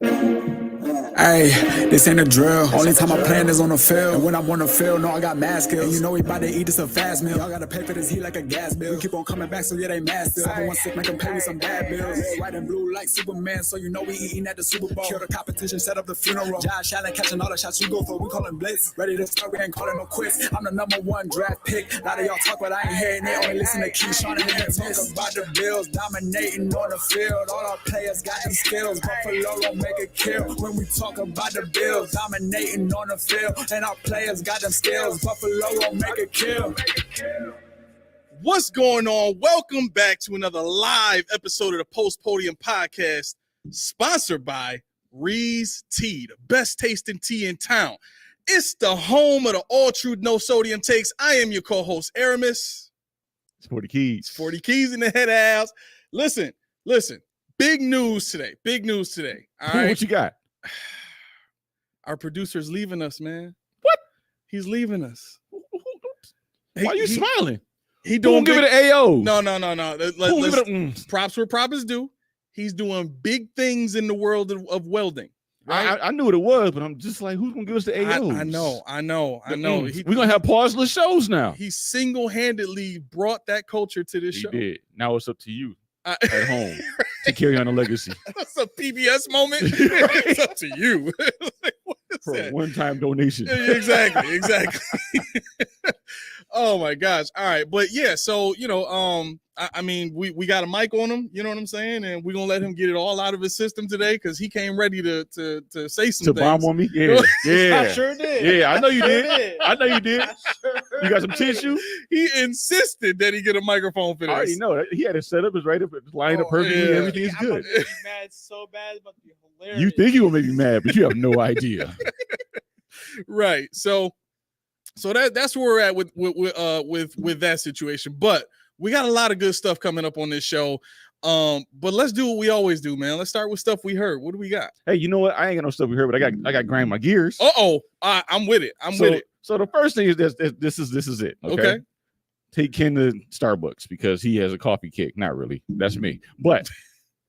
Hey, this ain't a drill. Only time I plan is on the field. And when I'm on the field, no, I got mad skills. And you know we about to eat this a fast meal. Y'all gotta pay for this heat like a gas bill. We keep on coming back, so yeah, they mad still. Everyone sick, make them pay me some bad bills. White and blue like Superman, so you know we eating at the Super Bowl. Kill the competition, set up the funeral. Josh Allen catching all the shots you go for. We callin' blitz. Ready to start, we ain't calling no quits. I'm the #1 draft pick. A lot of y'all talk, but I ain't hearing it. Only listen to keyshon and talk about the Bills dominating on the field. All our players got them skills. Buffalo don't make a kill when we talk about the Bills dominating on the field, and our players got them skills. Buffalo won't make a kill. What's going on? Welcome back to another live episode of the Podium podcast, sponsored by Ree's Tea, the best tasting tea in town. It's the home of the all truth, no sodium takes. I am your co-host, Aramis. It's 40 Keys. 40 Keys in the head house. Listen. Big news today. All right. What you got? Our producer's leaving us, man. What? He's leaving us. Why are you smiling? He doing give it an AO. No. Props where props is due. He's doing big things in the world of welding. Right? I knew what it was, but I'm just like, who's gonna give us the AOs? I know. We're gonna have pauseless shows now. He single-handedly brought that culture to this show. He did. Now it's up to you at home to carry on the legacy. That's a PBS moment. It's up to you. For a one-time donation. Exactly. Oh my gosh. All right. But yeah, so I mean, we got a mic on him, you know what I'm saying? And we're gonna let him get it all out of his system today because he came ready to say some things. Bomb on me? Yeah. I sure did. Yeah, I know you did. You got some tissue? He insisted that he get a microphone for this. I already know. He had it set up, it's right up, it's lined up perfectly, yeah. Everything is good. I'm gonna be mad so bad, it's about to be hilarious. You think you will make me mad, but you have no idea. Right. So that's where we're at with that situation. But we got a lot of good stuff coming up on this show. But let's do what we always do, man. Let's start with stuff we heard. What do we got? Hey, you know what? I ain't got no stuff we heard, but I got grind my gears. I'm with it. With it. So the first thing is this is it. Okay. Take Ken to Starbucks because he has a coffee kick. Not really. That's me. But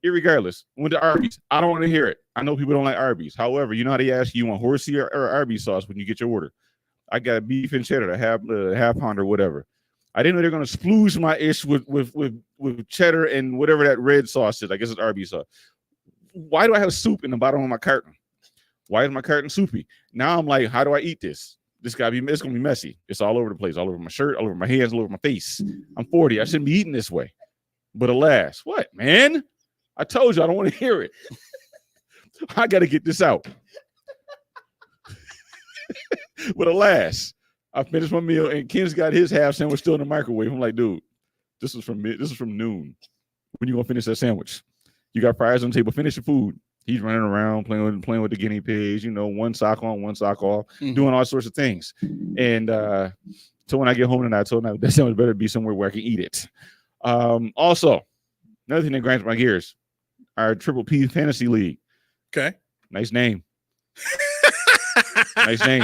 irregardless, went to Arby's. I don't want to hear it. I know people don't like Arby's. However, you know how they ask you want horsey or Arby's sauce when you get your order. I got a beef and cheddar, half pound or whatever. I didn't know they're gonna splooge my ish with cheddar and whatever that red sauce is. I guess it's Arby's sauce. Why do I have soup in the bottom of my carton? Why is my carton soupy? Now I'm like, how do I eat this? It's gonna be messy. It's all over the place, all over my shirt, all over my hands, all over my face. I'm 40. I shouldn't be eating this way. But alas, what, man? I told you I don't want to hear it. I gotta get this out. But alas, I finished my meal and Ken's got his half sandwich still in the microwave. I'm like, dude, this is from noon. When you gonna finish that sandwich? You got fries on the table. Finish your food. He's running around playing with the guinea pigs. One sock on, one sock off, doing all sorts of things. And so when I get home tonight, I told him that sandwich better be somewhere where I can eat it. Also, another thing that grinds my gears: our Triple P Fantasy League. Okay, nice name. Nice name.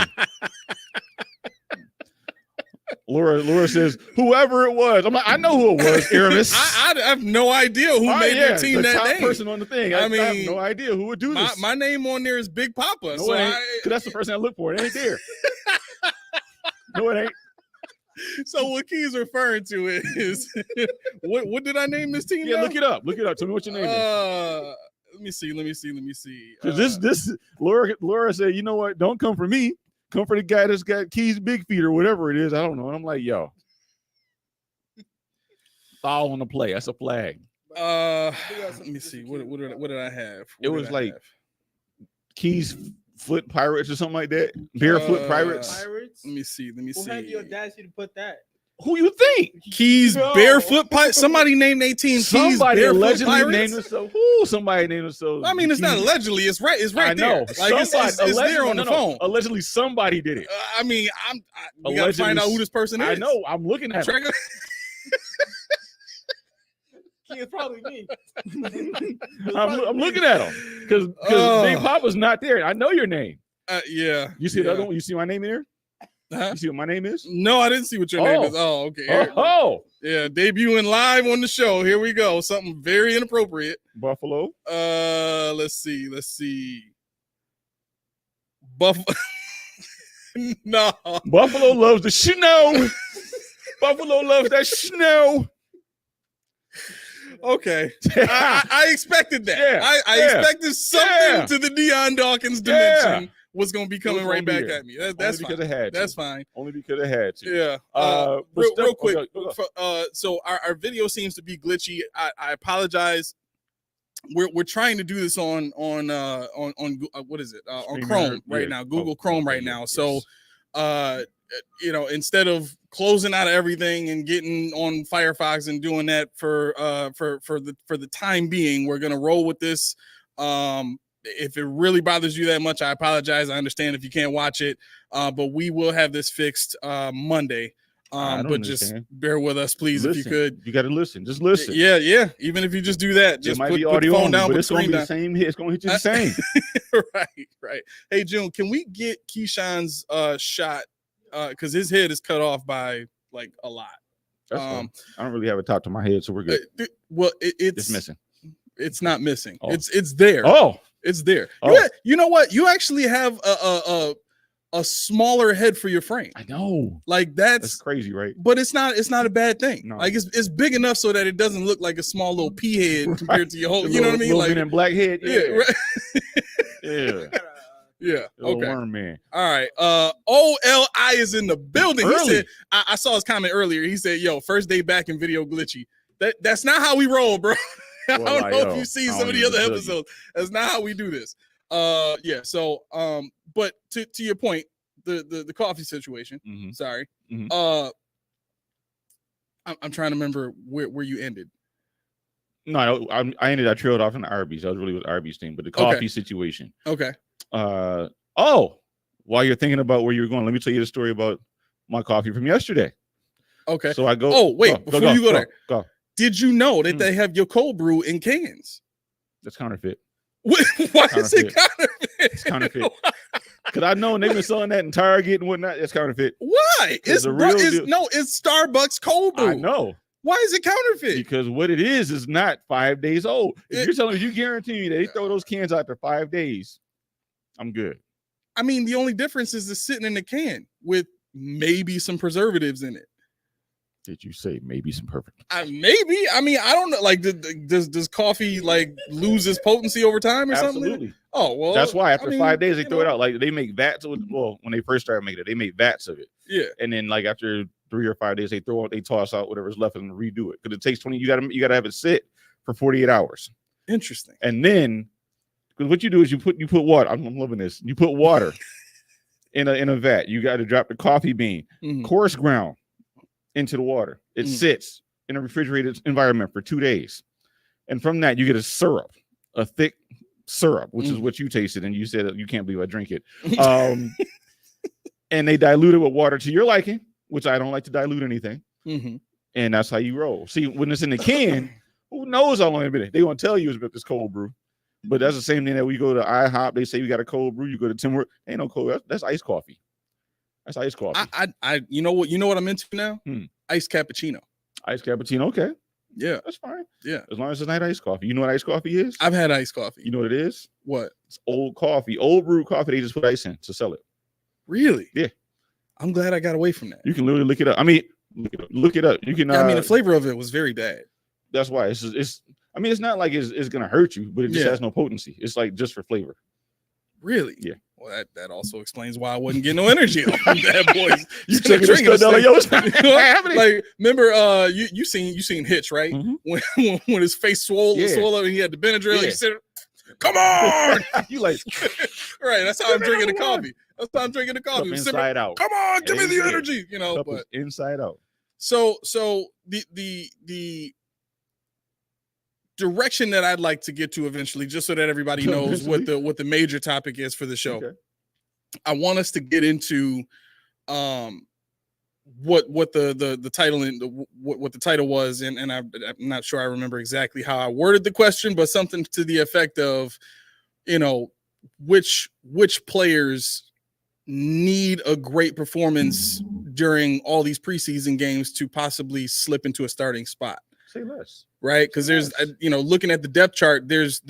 Laura says, whoever it was. I'm like, I know who it was, Aramis. I have no idea who made their team the that top name. Person on the thing. I have no idea who would do this. My name on there is Big Papa. No, because that's the person I look for. It ain't there. No, it ain't. So what Key's referring to is what did I name this team? Yeah, now? Look it up. Tell me what your name is. Let me see. Because this Laura said, you know what? Don't come for me. Come for the guy that's got Keys Big Feet or whatever it is. I don't know. And I'm like, yo. Foul on the play. That's a flag. Let me see. What did I have? It was like Keys Foot Pirates or something like that. Barefoot Pirates. Let me see. Who had the audacity to put that? Who you think? Keys Barefoot Pirates. Somebody named their team Keys Somebody Barefoot allegedly Pirates. named it so. Who? Somebody named it so. I mean, it's not allegedly. It's right. It's right I know. there. Like it's there on the phone. Allegedly, somebody did it. I mean, we gotta find out who this person is. I know. I'm looking at him. It's probably me. I'm looking at him because Big Papa's not there. I know your name. Yeah. You see the other one? You see my name in here? Huh? You see what my name is? No, I didn't see what your name is. Oh, okay. Oh, Yeah, debuting live on the show. Here we go. Something very inappropriate. Buffalo. Let's see. Buffalo. No. Buffalo loves the snow. Buffalo loves that snow. Okay. I expected that. Yeah, I expected something to the Deion Dawkins dimension was going to be coming right back at me. That's because fine. it had to. That's fine. Only because it had to. Yeah. Real quick. Okay. So our video seems to be glitchy. I apologize. We're trying to do this on what is it? On Chrome right now. Google Chrome right now. So instead of closing out everything and getting on Firefox and doing that for the time being, we're gonna roll with this. If it really bothers you that much, I apologize. I understand if you can't watch it, but we will have this fixed Monday. But just bear with us, please, if you could. You got to listen. Just listen. Yeah. Even if you just do that, just put the phone down. But it's going to be the same. It's going to hit you the same. Right. Hey, June, can we get Keyshon's shot? Because his head is cut off by like a lot. I don't really have a top to my head, so we're good. Well, it's missing. It's not missing. Oh. It's there. Oh, it's there. Oh. You know what? You actually have a smaller head for your frame. I know. Like that's crazy, right? But it's not a bad thing. No. Like it's big enough so that it doesn't look like a small little pea head compared to your whole. You know what I mean? Little Like in black head. Yeah. Right. Yeah. Yeah. Okay. Worm man. All right. OLI is in the building. Early. He said, I saw his comment earlier. He said, "Yo, first day back in video glitchy." That's not how we roll, bro. I don't know if you've seen some of the other episodes. That's not how we do this. Yeah. So, but to your point, the coffee situation. Mm-hmm. Sorry. Mm-hmm. I'm trying to remember where you ended. No, I trailed off in the Aramis. I was really with the Aramis thing, but the coffee situation. Okay. While you're thinking about where you're going, let me tell you the story about my coffee from yesterday. Okay. So I go. Oh, wait, before you go there. Go. Did you know that they have your cold brew in cans? That's counterfeit. Why is it counterfeit? It's counterfeit. Because I know they've been selling that in Target and whatnot. It's counterfeit. Why? It's Starbucks cold brew. I know. Why is it counterfeit? Because what it is not 5 days old. If you're telling me, you guarantee me that they throw those cans out for 5 days, I'm good. I mean, the only difference is it's sitting in the can with maybe some preservatives in it. Did you say maybe some perfect? Maybe. I mean, I don't know. Like, does coffee like lose its potency over time or something? Absolutely. Oh well. That's why after 5 days they throw it out. Like they make vats. Well, when they first started making it, they made vats of it. Yeah. And then like after 3 or 5 days, they toss out whatever's left and redo it because it takes 20. You gotta have it sit for 48 hours. Interesting. And then, because what you do is you put water. I'm loving this. You put water in a vat. You got to drop the coffee bean, coarse ground, into the water. It sits in a refrigerated environment for 2 days, and from that you get a syrup, a thick syrup, which is what you tasted, and you said you can't believe I drink it. And they dilute it with water to your liking, which I don't like to dilute anything. And that's how you roll. See, when it's in the can, who knows how long it's been? They're gonna tell you it's about this cold brew. But that's the same thing that we go to IHOP. They say we got a cold brew. You go to Tim Hortons, ain't no cold. That's iced coffee. That's iced coffee. I you know what I'm into now? Iced cappuccino. Iced cappuccino. Okay. Yeah, that's fine. Yeah, as long as it's not iced coffee. You know what iced coffee is? I've had iced coffee. You know what it is? What? It's old coffee, old brew coffee. They just put ice in to sell it. Really? Yeah. I'm glad I got away from that. You can literally look it up. I mean, look it up. You can. Yeah, I mean, the flavor of it was very bad. That's why it's. I mean, it's not like it's gonna hurt you, but it just has no potency. It's like just for flavor. Really? Yeah. Well, that also explains why I wasn't getting no energy off from that boys. You took it like, remember, you seen Hitch, right? When his face swole up and he had the Benadryl, he said, "Come on!" You like, right? That's how I'm drinking the coffee. That's how I'm drinking the coffee. Inside out. Come on, give me the energy. You know, but inside out. So the direction that I'd like to get to eventually, just so that everybody knows what the major topic is for the show. Okay. I want us to get into what the title and what the title was, and I'm not sure I remember exactly how I worded the question, but something to the effect of, which players need a great performance during all these preseason games to possibly slip into a starting spot. Say less. Right, because there's looking at the depth chart, there's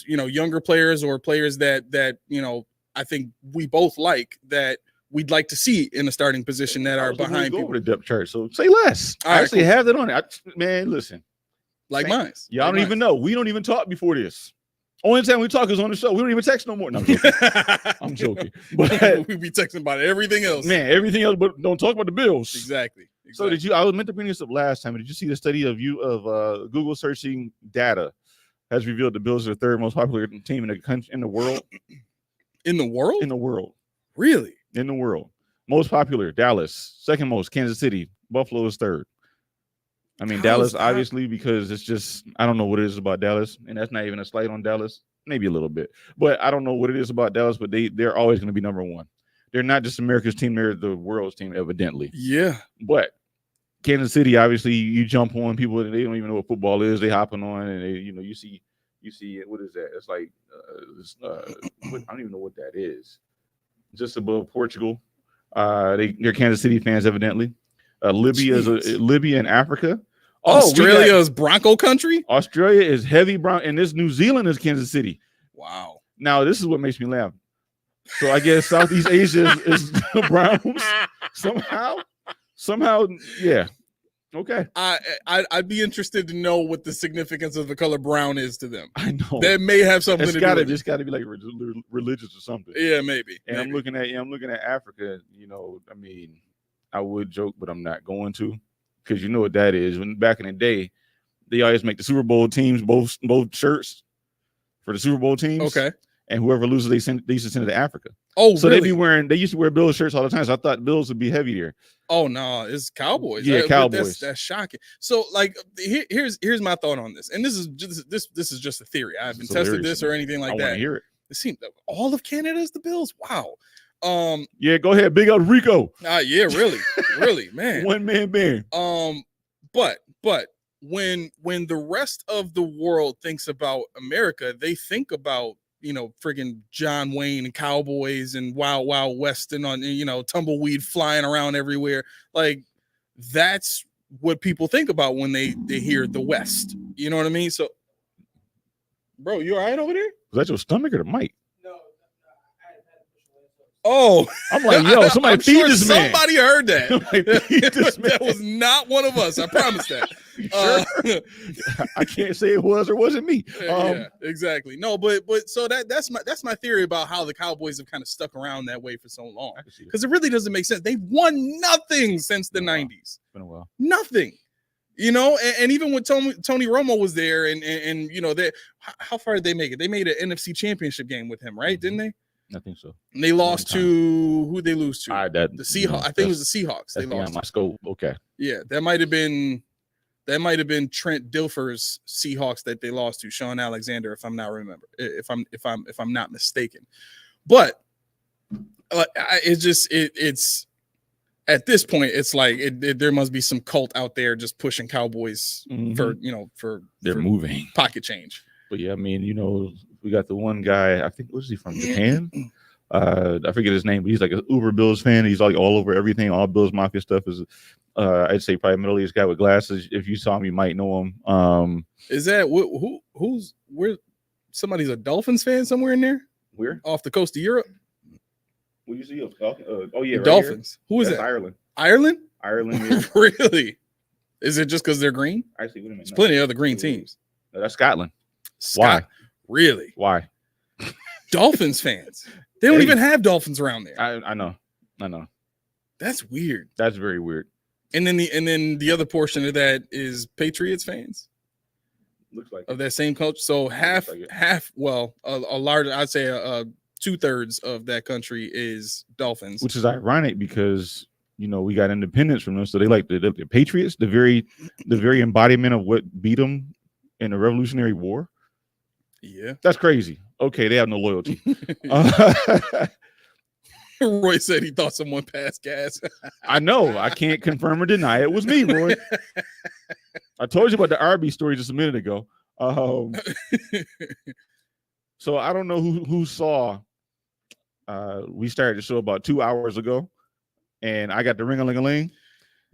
younger players or players that I think we both like that we'd like to see in a starting position that are behind people. Over the depth chart, so say less. I actually have that on it. Man, listen, like mine. Y'all don't even know. We don't even talk before this. Only time we talk is on the show. We don't even text no more. No, I'm joking. I'm joking. But we be texting about everything else. Man, everything else, but don't talk about the Bills. Exactly. So did you? I was meant to bring this up last time. Did you see the study of Google searching data has revealed the Bills are the third most popular team in the country, in the world? In the world? In the world. Really? In the world. Most popular, Dallas. Second most, Kansas City. Buffalo is third. I mean, Dallas, obviously, because it's just, I don't know what it is about Dallas. And that's not even a slight on Dallas. Maybe a little bit. But I don't know what it is about Dallas, but they're always going to be number one. They're not just America's team, they're the world's team, evidently. Yeah. But Kansas City, obviously, you jump on people, and they don't even know what football is. They hopping on, and they, you see it. What is that? It's like, I don't even know what that is. Just above Portugal. They're Kansas City fans, evidently. Libya and Africa. Australia is Bronco country. Australia is heavy Bronco, and this New Zealand is Kansas City. Wow. Now this is what makes me laugh. So I guess Southeast Asia is the Browns somehow. Yeah. Okay. I'd be interested to know what the significance of the color brown is to them. I know that may have something to do with it. It's got to be like religious or something. Yeah, maybe. And I'm looking at Africa. I mean, I would joke, but I'm not going to, because you know what that is. When back in the day, they always make the Super Bowl teams both shirts for the Super Bowl teams. Okay. And whoever loses, they used to send it to Africa. Oh, so really? They used to wear Bills shirts all the time. So I thought Bills would be heavy there. Oh no, it's Cowboys. Yeah, Cowboys. That's shocking. So like, here's my thought on this, and this is just a theory. I haven't tested this or anything like that. I want to hear it. It seems that all of Canada is the Bills. Wow. Yeah, go ahead, big up Rico. Yeah, really, man. One man band. But when the rest of the world thinks about America, they think about friggin' John Wayne and Cowboys and Wild Wild West and tumbleweed flying around everywhere. Like, that's what people think about when they hear the West. You know what I mean? So, bro, you all right over there? Was that your stomach or the mic? Oh, I'm like, yo, somebody feed this man. Somebody heard that. That was not one of us. I promise that. Sure? I can't say it was or wasn't me. Yeah, exactly. No, but so that's my theory about how the Cowboys have kind of stuck around that way for so long, because it really doesn't make sense. They've won nothing since the 90s. It's been a while. Nothing. And even when Tony Romo was there, and how far did they make it? They made an NFC Championship game with him, right? Didn't they? I think so. And they lost to who? They lose to the Seahawks. I think it was the Seahawks. They lost. My scope. Okay. Yeah, that might have been Trent Dilfer's Seahawks that they lost to, Sean Alexander, if I'm not mistaken. But it's at this point, it's like there must be some cult out there just pushing Cowboys for they're moving pocket change. But yeah, I mean, we got the one guy, I think, was he from Japan? I forget his name, but he's like an Uber Bills fan. He's like all over everything. All Bills Mafia stuff is, I'd say, probably a Middle East guy with glasses. If you saw him, you might know him. Is that who's where? Somebody's a Dolphins fan somewhere in there? Where? Off the coast of Europe? What do you see? Oh yeah, right Dolphins. Here. Who is That's that? Ireland. Ireland? Yeah. Really? Is it just because they're green? Actually, wait a minute. There's plenty of other green teams. No, that's Scotland. Why? Really? Why? Dolphins fans. They don't even have Dolphins around there. I know. That's weird. That's very weird. And then the other portion of that is Patriots fans. Looks like of that same culture. So half. Well, a large. I'd say 2/3 of that country is Dolphins, which is ironic because we got independence from them, so they like the Patriots, the very embodiment of what beat them in the Revolutionary War. Yeah, that's crazy. Okay, they have no loyalty. Roy said he thought someone passed gas. I know. I can't confirm or deny it was me, Roy. I told you about the Aramis story just a minute ago. So I don't know who saw. We started the show about 2 hours ago, and I got the ring-a-ling-a-ling.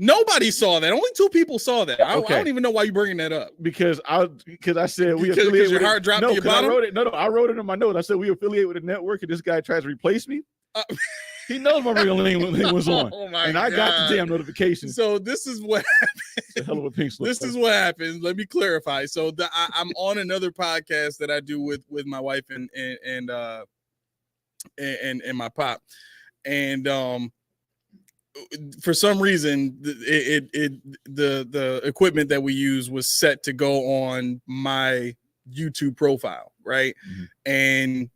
Nobody saw that. Only 2 people saw that. I Okay. don't even know why you're bringing that up. Because I said we Because affiliate your with heart dropped no, to your bottom? I wrote it. No, I wrote it in my note. I said we affiliate with a network, and this guy tries to replace me. He knows my ring-a-ling-a-ling was on, Oh my and I got God. the damn notification. So this is what It's a hell of a pink slip. this is what happens. Let me clarify. So I'm on another podcast that I do with my wife and my pop, and for some reason the equipment that we use was set to go on my YouTube profile, right? Mm-hmm. And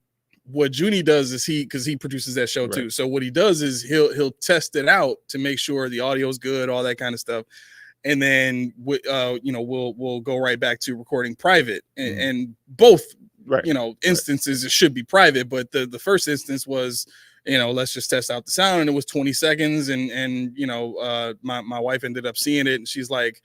what Junie does is because he produces that show too. Right. So what he does is he'll test it out to make sure the audio is good, all that kind of stuff. And then we'll go right back to recording private, and both Right. instances it should be private, but the first instance was let's just test out the sound, and it was 20 seconds, and my wife ended up seeing it, and she's like,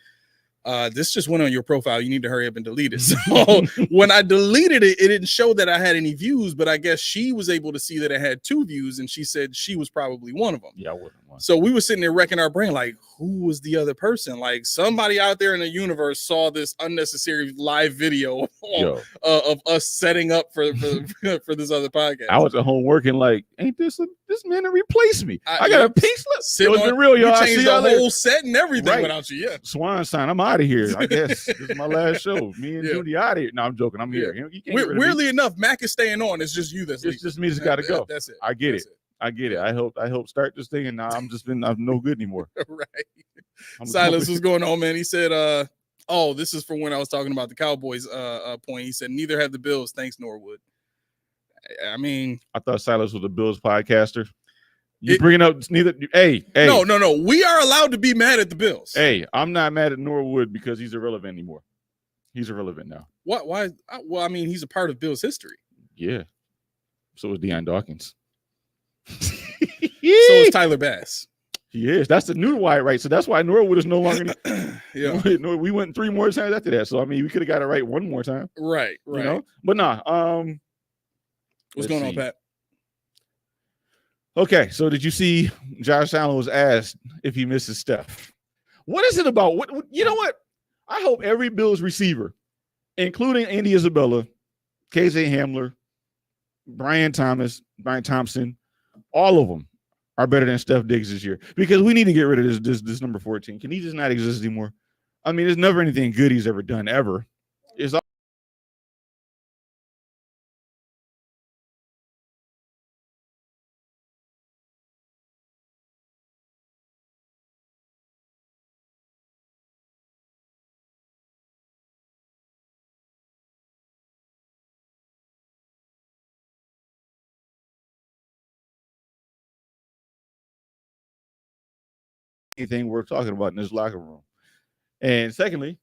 this just went on your profile. You need to hurry up and delete it. So when I deleted it, it didn't show that I had any views, but I guess she was able to see that it had 2 views, and she said she was probably one of them. Yeah, I wasn't one. So we were sitting there wrecking our brain, like, who was the other person? Like, somebody out there in the universe saw this unnecessary live video of us setting up for this other podcast. I was at home working like, ain't this man to replace me? I got a pink slip. It was real, you y'all. I changed see the y'all later. whole set and everything Right. without you. Yeah. Swan sign. I'm out of here. I guess this is my last show. Me and Yeah. Judy out of here. No, I'm joking. I'm here. You can't get rid of me. Weirdly enough, Mac is staying on. It's just you that's It's just me that's got to go. That's it. I get it. I get it. I hope start this thing, and now I'm no good anymore. Right. I'm Silas, what's going on, man? He said, oh, this is for when I was talking about the Cowboys point. He said, neither have the Bills, thanks, Norwood. I mean, I thought Silas was a Bills podcaster. You bringing up neither? Hey. No. We are allowed to be mad at the Bills. Hey, I'm not mad at Norwood because he's irrelevant anymore. He's irrelevant now. What? Why? Well, I mean, he's a part of Bills history. Yeah. So is Deion Dawkins. So is Tyler Bass. He is. That's the new Wyatt, right? So that's why Norwood is no longer. Yeah. We went 3 more times after that. So I mean, we could have got it right 1 more time. Right. You know? But nah. What's going on, Pat? Okay, so did you see Josh Allen was asked if he misses Steph? What is it about? What you know what? I hope every Bills receiver, including Andy Isabella, KJ Hamler, Brian Thompson, all of them are better than Steph Diggs this year, because we need to get rid of this number 14. Can he just not exist anymore? I mean, there's never anything good he's ever done ever. It's all anything worth talking about in this locker room. And secondly,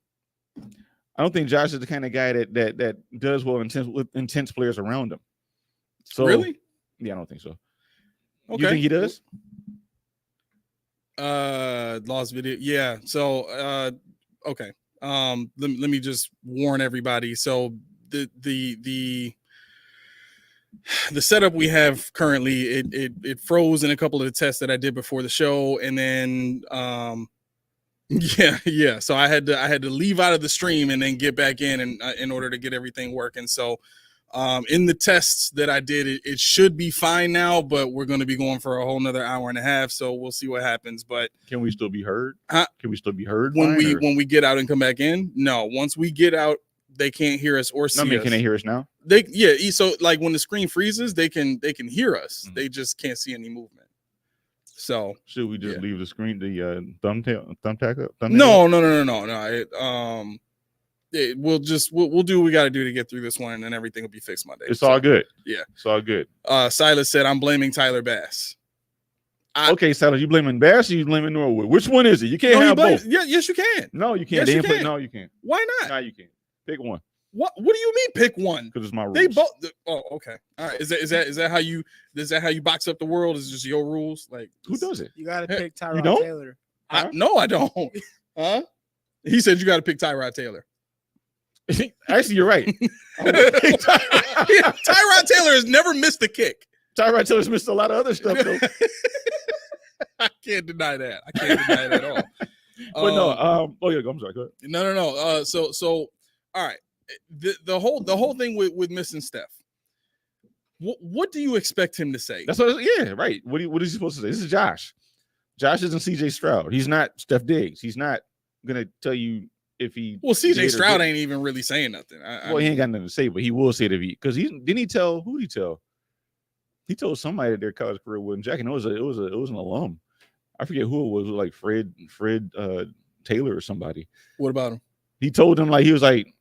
I don't think Josh is the kind of guy that does well with intense players around him. So Really? Yeah, I don't think so. Okay. You think he does? Lost video. Yeah. So okay. Let me just warn everybody. So the setup we have currently, it froze in a couple of the tests that I did before the show, and then yeah. So I had to leave out of the stream and then get back in order to get everything working. So in the tests that I did, it should be fine now, but we're going to be going for a whole nother hour and a half. So we'll see what happens. But Can we still be heard? Huh? Can we still be heard when we get out and come back in? No. Once we get out, they can't hear us or see us. Can they hear us now? So like when the screen freezes, they can hear us. Mm-hmm. They just can't see any movement. So Should we just leave the screen, the thumbtack up? no. We'll do what we got to do to get through this one, and then everything will be fixed Monday. It's all good. Yeah, it's all good. Silas said, "I'm blaming Tyler Bass." Okay, Silas, you blaming Bass or you blaming Norwood? Which one is it? You can't have both. Yeah, yes, you can. No, you can't. Yes, you can. No, you can't. Why not? No, you can't. Pick one. What do you mean pick one? Because it's my rules. They both. Oh, okay. All right. Is that how you box up the world? Is it just your rules? Like, who does it? You gotta pick Tyrod don't? Taylor. No, I don't. Huh? He said you got to pick Tyrod Taylor. Actually, you're right. Tyrod Taylor has never missed a kick. Tyrod Taylor's missed a lot of other stuff, though. I can't deny that. I can't deny that at all. But no, oh yeah, I'm sorry. Go ahead. No. So all right. The whole thing with missing Steph. What do you expect him to say? That's what. Yeah, right. What is he supposed to say? This is Josh. Josh isn't CJ Stroud. He's not Steph Diggs. He's not gonna tell you if he. Well, CJ Stroud ain't even really saying nothing. He ain't got nothing to say, but he will say it if he, because he didn't he tell who did he tell? He told somebody that their college career wasn't jacking. It was an alum. I forget who it was like Fred Taylor or somebody. What about him? He told him, like, he was like,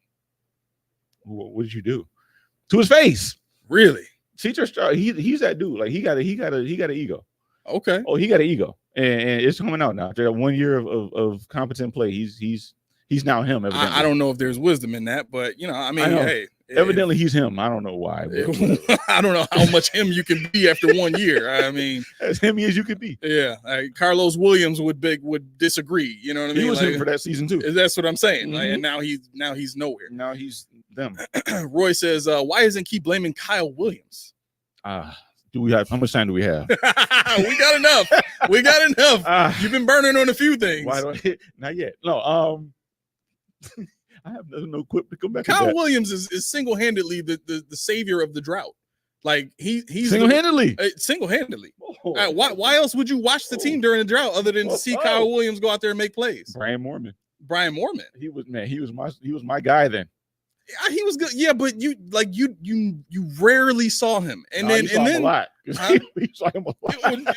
what did you do? To his face. Really? CJ Stroud, he's that dude. Like, he got an ego. Okay. Oh, he got an ego. And it's coming out now. After 1 year of competent play, he's now him. I don't know if there's wisdom in that, but hey. Evidently, he's him. I don't know why. I don't know how much him you can be after 1 year. I mean, as him as you could be. Yeah, Carlos Williams would disagree. You know what I mean? He was him for that season too. That's what I'm saying. Mm-hmm. Like, and now he's nowhere. Now he's them. Roy says, "Why isn't he blaming Kyle Williams?" Do we have how much time do we have? We got enough. We got enough. You've been burning on a few things. Why don't not yet? No. I have no quip to come back. Kyle Williams is single-handedly the savior of the drought. Like he's single-handedly. Single-handedly. Oh. Why else would you watch the team during the drought other than to see Kyle Williams go out there and make plays? Brian Moorman. He was my guy then. He was good. Yeah, but you rarely saw him. And then a lot. Huh? We saw him a lot.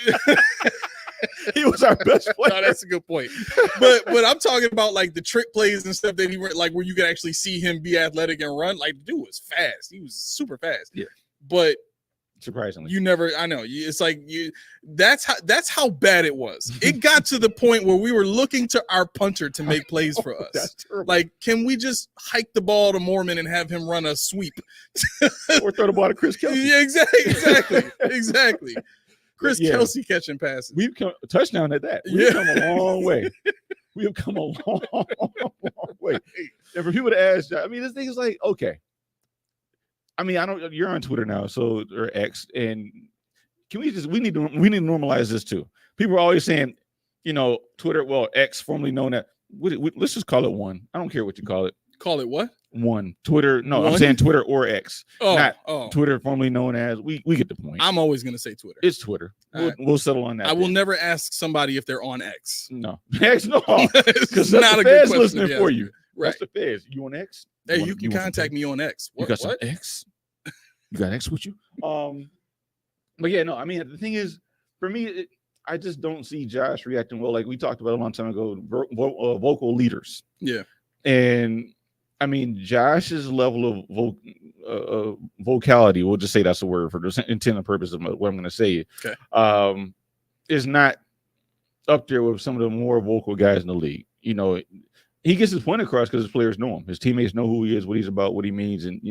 He was our best player. No, that's a good point. But I'm talking about like the trick plays and stuff that he like where you could actually see him be athletic and run. Like, the dude was fast. He was super fast. Yeah. But surprisingly, I know. It's like that's how bad it was. It got to the point where we were looking to our punter to make plays for us. That's terrible. Like, can we just hike the ball to Mormon and have him run a sweep? Or throw the ball to Chris Kelsey. Yeah, exactly. Chris Kelsey catching passes. We've come a touchdown at that. We've come a long way. We have come a long way. And for people to ask, I mean, this thing is like, okay. I mean, you're on Twitter now, or X, and we need to normalize this too. People are always saying, Twitter, well, X, formerly known as, let's just call it one. I don't care what you call it. Call it what? One. Twitter. No, one? I'm saying Twitter or X. Not Twitter, formerly known as. We get the point. I'm always going to say Twitter. It's Twitter. We'll settle on that. I will never ask somebody if they're on X. No. X, no. Because not the a good feds question listening for you. Right. That's the feds. You on X? Hey, you can contact me on X. You got some X? You got X with you? But yeah, no, I mean, the thing is, for me, I just don't see Josh reacting well. Like we talked about a long time ago, vocal leaders. Yeah. And I mean, Josh's level of vocality, we'll just say that's the word for the intent and purpose of what I'm going to say, okay. Is not up there with some of the more vocal guys in the league. He gets his point across because his players know him. His teammates know who he is, what he's about, what he means, and,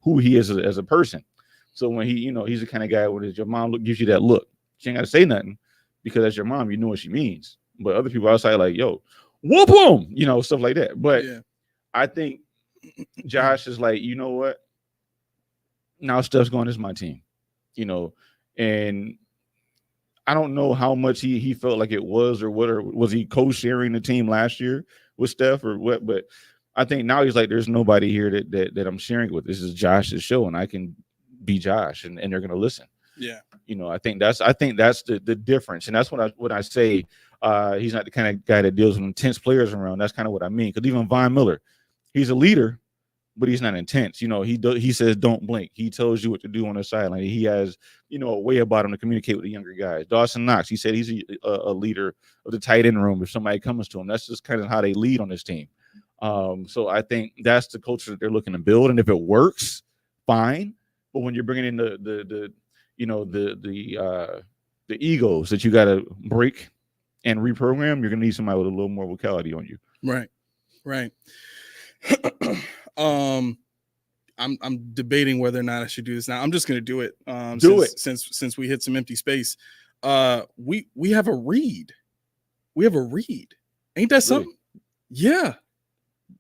who he is as a person. So when he's the kind of guy when your mom gives you that look, she ain't got to say nothing because that's your mom. You know what she means. But other people outside like, yo, whoop him, stuff like that. But yeah. I think Josh is like, you know what? Now Steph's going, this is my team, and I don't know how much he felt like it was or what, or was he co-sharing the team last year with Steph or what? But I think now he's like, there's nobody here that I'm sharing with. This is Josh's show, and I can be Josh, and they're gonna listen. Yeah, I think that's the difference, and that's what I say. He's not the kind of guy that deals with intense players around. That's kind of what I mean. Because even Von Miller, he's a leader, but he's not intense. He says don't blink. He tells you what to do on the sideline. He has a way about him to communicate with the younger guys. Dawson Knox, he said he's a leader of the tight end room. If somebody comes to him, that's just kind of how they lead on this team. So I think that's the culture that they're looking to build, and if it works, fine. But when you're bringing in the egos that you got to break and reprogram, you're gonna need somebody with a little more vocality on you. Right. I'm debating whether or not I should do this now. I'm just gonna do it. Since we hit some empty space. We have a read. Ain't that something? Really? Yeah.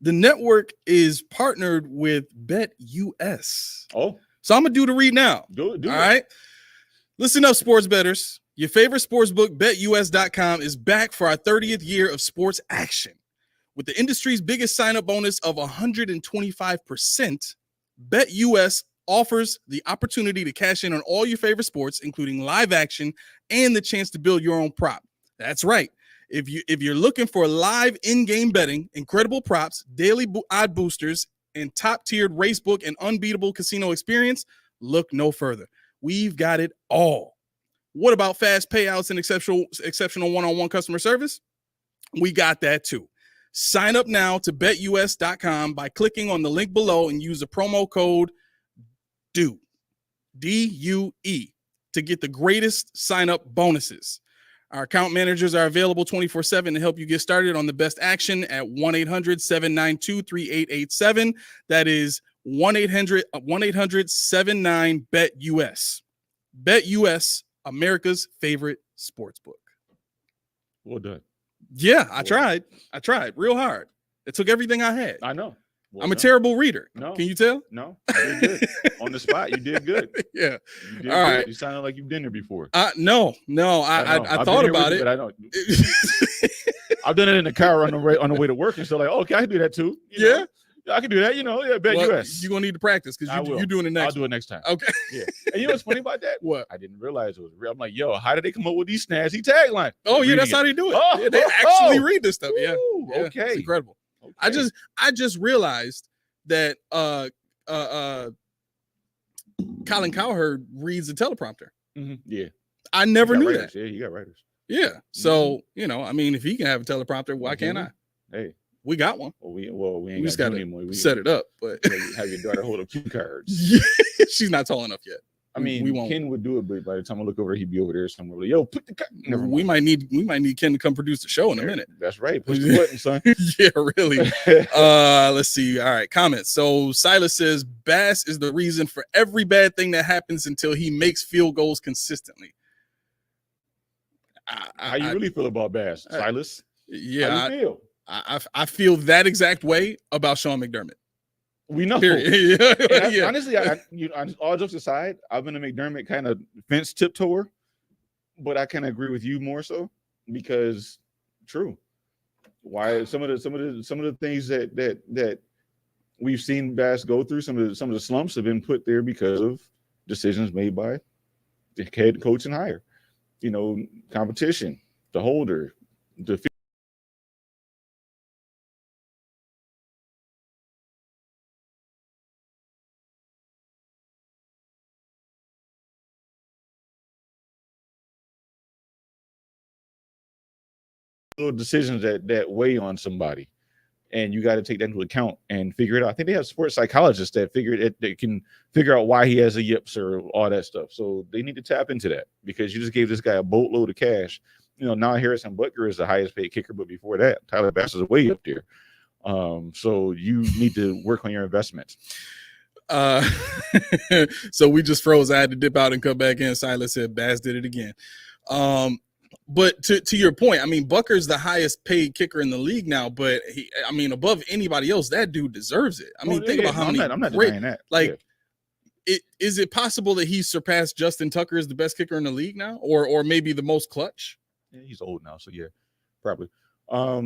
The network is partnered with BetUS. Oh. So I'm gonna do the read now. Do it. All right. Listen up, sports bettors. Your favorite sportsbook, BetUS.com, is back for our 30th year of sports action. With the industry's biggest sign-up bonus of 125%, BetUS offers the opportunity to cash in on all your favorite sports, including live action and the chance to build your own prop. That's right. If you're looking for live in-game betting, incredible props, daily odd boosters, and top-tiered racebook and unbeatable casino experience, look no further. We've got it all. What about fast payouts and exceptional one-on-one customer service? We got that too. Sign up now to betus.com by clicking on the link below and use the promo code DUE, D-U-E, to get the greatest sign-up bonuses. Our account managers are available 24/7 to help you get started on the best action at 1-800-792-3887. That is 1-800-79-BET-US. BetUS, America's favorite sports book. Well done. Yeah, I tried real hard. It took everything I had. I know. Well I'm done. a terrible reader. No. Can you tell? No, you did good. On the spot, you did good. Yeah. You did All good. right. You sounded like you've been there before. No. I thought about it. But I know. I've done it in the car on the way to work and so like, okay, I can do that too. You know? I can do that. Yeah, BetUS. You're gonna need to practice because you're doing it next. I'll do it next time. Okay. Yeah. And you know what's funny about that? What? I didn't realize it was real. I'm like, yo, how did they come up with these snazzy taglines? Oh yeah, that's how they do it. Yeah, they actually read this stuff. Yeah. Okay. It's incredible. Okay. I just realized that Colin Cowherd reads the teleprompter. Mm-hmm. Yeah. I never knew writers. that. Yeah, you got writers. Yeah. So, I mean, if he can have a teleprompter, why can't I? Hey. We got one. We ain't We just got got to anymore. We set it up, but have your daughter hold up cue cards. Yeah, she's not tall enough yet. I mean, we won't. Ken would do it, but by the time I look over, he'd be over there somewhere. Like, yo, put the Never We might need Ken to come produce the show in a minute. That's right. Push the button, son. Yeah, really. Let's see. All right, comments. So Silas says Bass is the reason for every bad thing that happens until he makes field goals consistently. How you really feel about Bass, Silas? Yeah, How you feel? I feel that exact way about Sean McDermott. We know. Yeah. Honestly, all jokes aside, I've been a McDermott kind of fence tiptoer, but I kind of agree with you more so because true. Why some of the things that we've seen Bass go through, some of the slumps have been put there because of decisions made by the head coach and higher. Competition, the holder, the little decisions that weigh on somebody, and you got to take that into account and figure it out. I think they have sports psychologists that can figure out why he has a yips or all that stuff. So they need to tap into that because you just gave this guy a boatload of cash. Now Harrison Butker is the highest paid kicker, but before that, Tyler Bass is way up there. So you need to work on your investments. So we just froze. I had to dip out and come back in. Silas said Bass did it again. But to your point, I mean, Butker's the highest paid kicker in the league now, but above anybody else, that dude deserves it. Think about how many. I'm not denying that. Is it possible that he surpassed Justin Tucker as the best kicker in the league now, or maybe the most clutch? Yeah, he's old now, so yeah, probably. I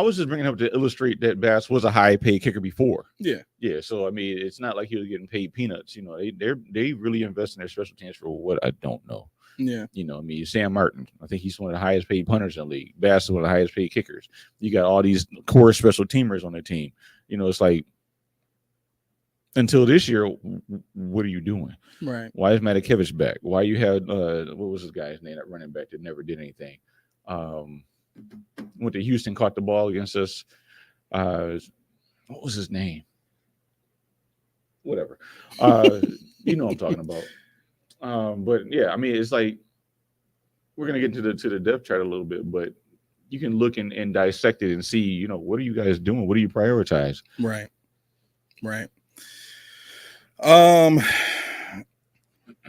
was just bringing up to illustrate that Bass was a high paid kicker before. Yeah. So it's not like he was getting paid peanuts. They really invest in their special teams for what I don't know. Yeah. Sam Martin, I think he's one of the highest paid punters in the league. Bass is one of the highest paid kickers. You got all these core special teamers on the team. It's like until this year, what are you doing? Right. Why is Matakevich back? Why you had what was this guy's name, that running back that never did anything? Went to Houston, caught the ball against us. What was his name? Whatever. You know what I'm talking about. But yeah, it's like we're gonna get to the depth chart a little bit, but you can look and dissect it and see, what are you guys doing? What do you prioritize? Right. Let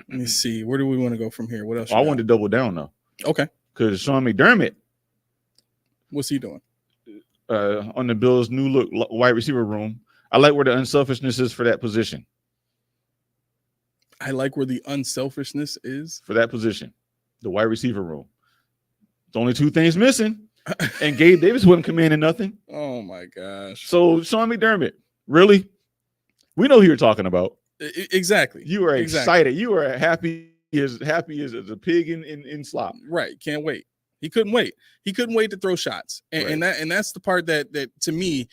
me see. Where do we want to go from here? What else? I wanted to double down though. Okay. Because Sean McDermott, what's he doing? On the Bills' new look wide receiver room. I like where the unselfishness is for that position. I like where the unselfishness is for that position. the wide receiver room. It's only 2 things missing, and Gabe Davis wasn't commanding nothing. Oh my gosh! So Sean McDermott, really? We know who you're talking about. Exactly. You are excited. You are happy as a pig in slop. Right. Can't wait. He couldn't wait. He couldn't wait to throw shots, and that's the part that to me,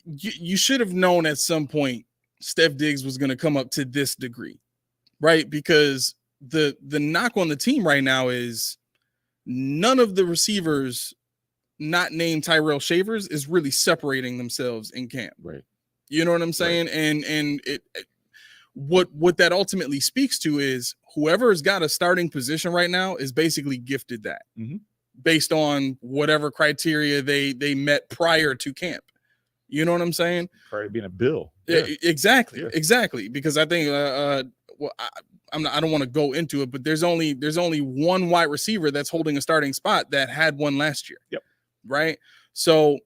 you should have known at some point Steph Diggs was going to come up to this degree, right? Because the knock on the team right now is none of the receivers not named Tyrell Shavers is really separating themselves in camp. Right. You know what I'm saying? Right. And what that ultimately speaks to is whoever's got a starting position right now is basically gifted that based on whatever criteria they met prior to camp. You know what I'm saying? Prior to being a Bill. Yeah. Exactly. Because I think I don't want to go into it, but there's only one wide receiver that's holding a starting spot that had one last year. Yep. Right. So,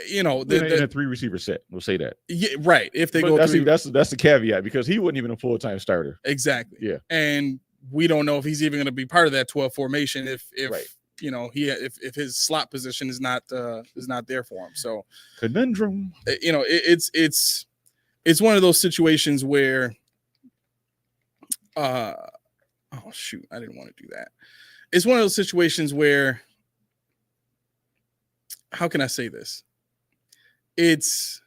you know, in a 3 receiver set, we'll say that. Yeah. Right. If they go, that's the caveat because he wasn't even a full-time starter. Exactly. Yeah. And we don't know if he's even going to be part of that 12 formation if you know if his slot position is not there for him. So conundrum. You know, it's one of those situations where. Oh shoot! I didn't want to do that. It's one of those situations where, how can I say this? It's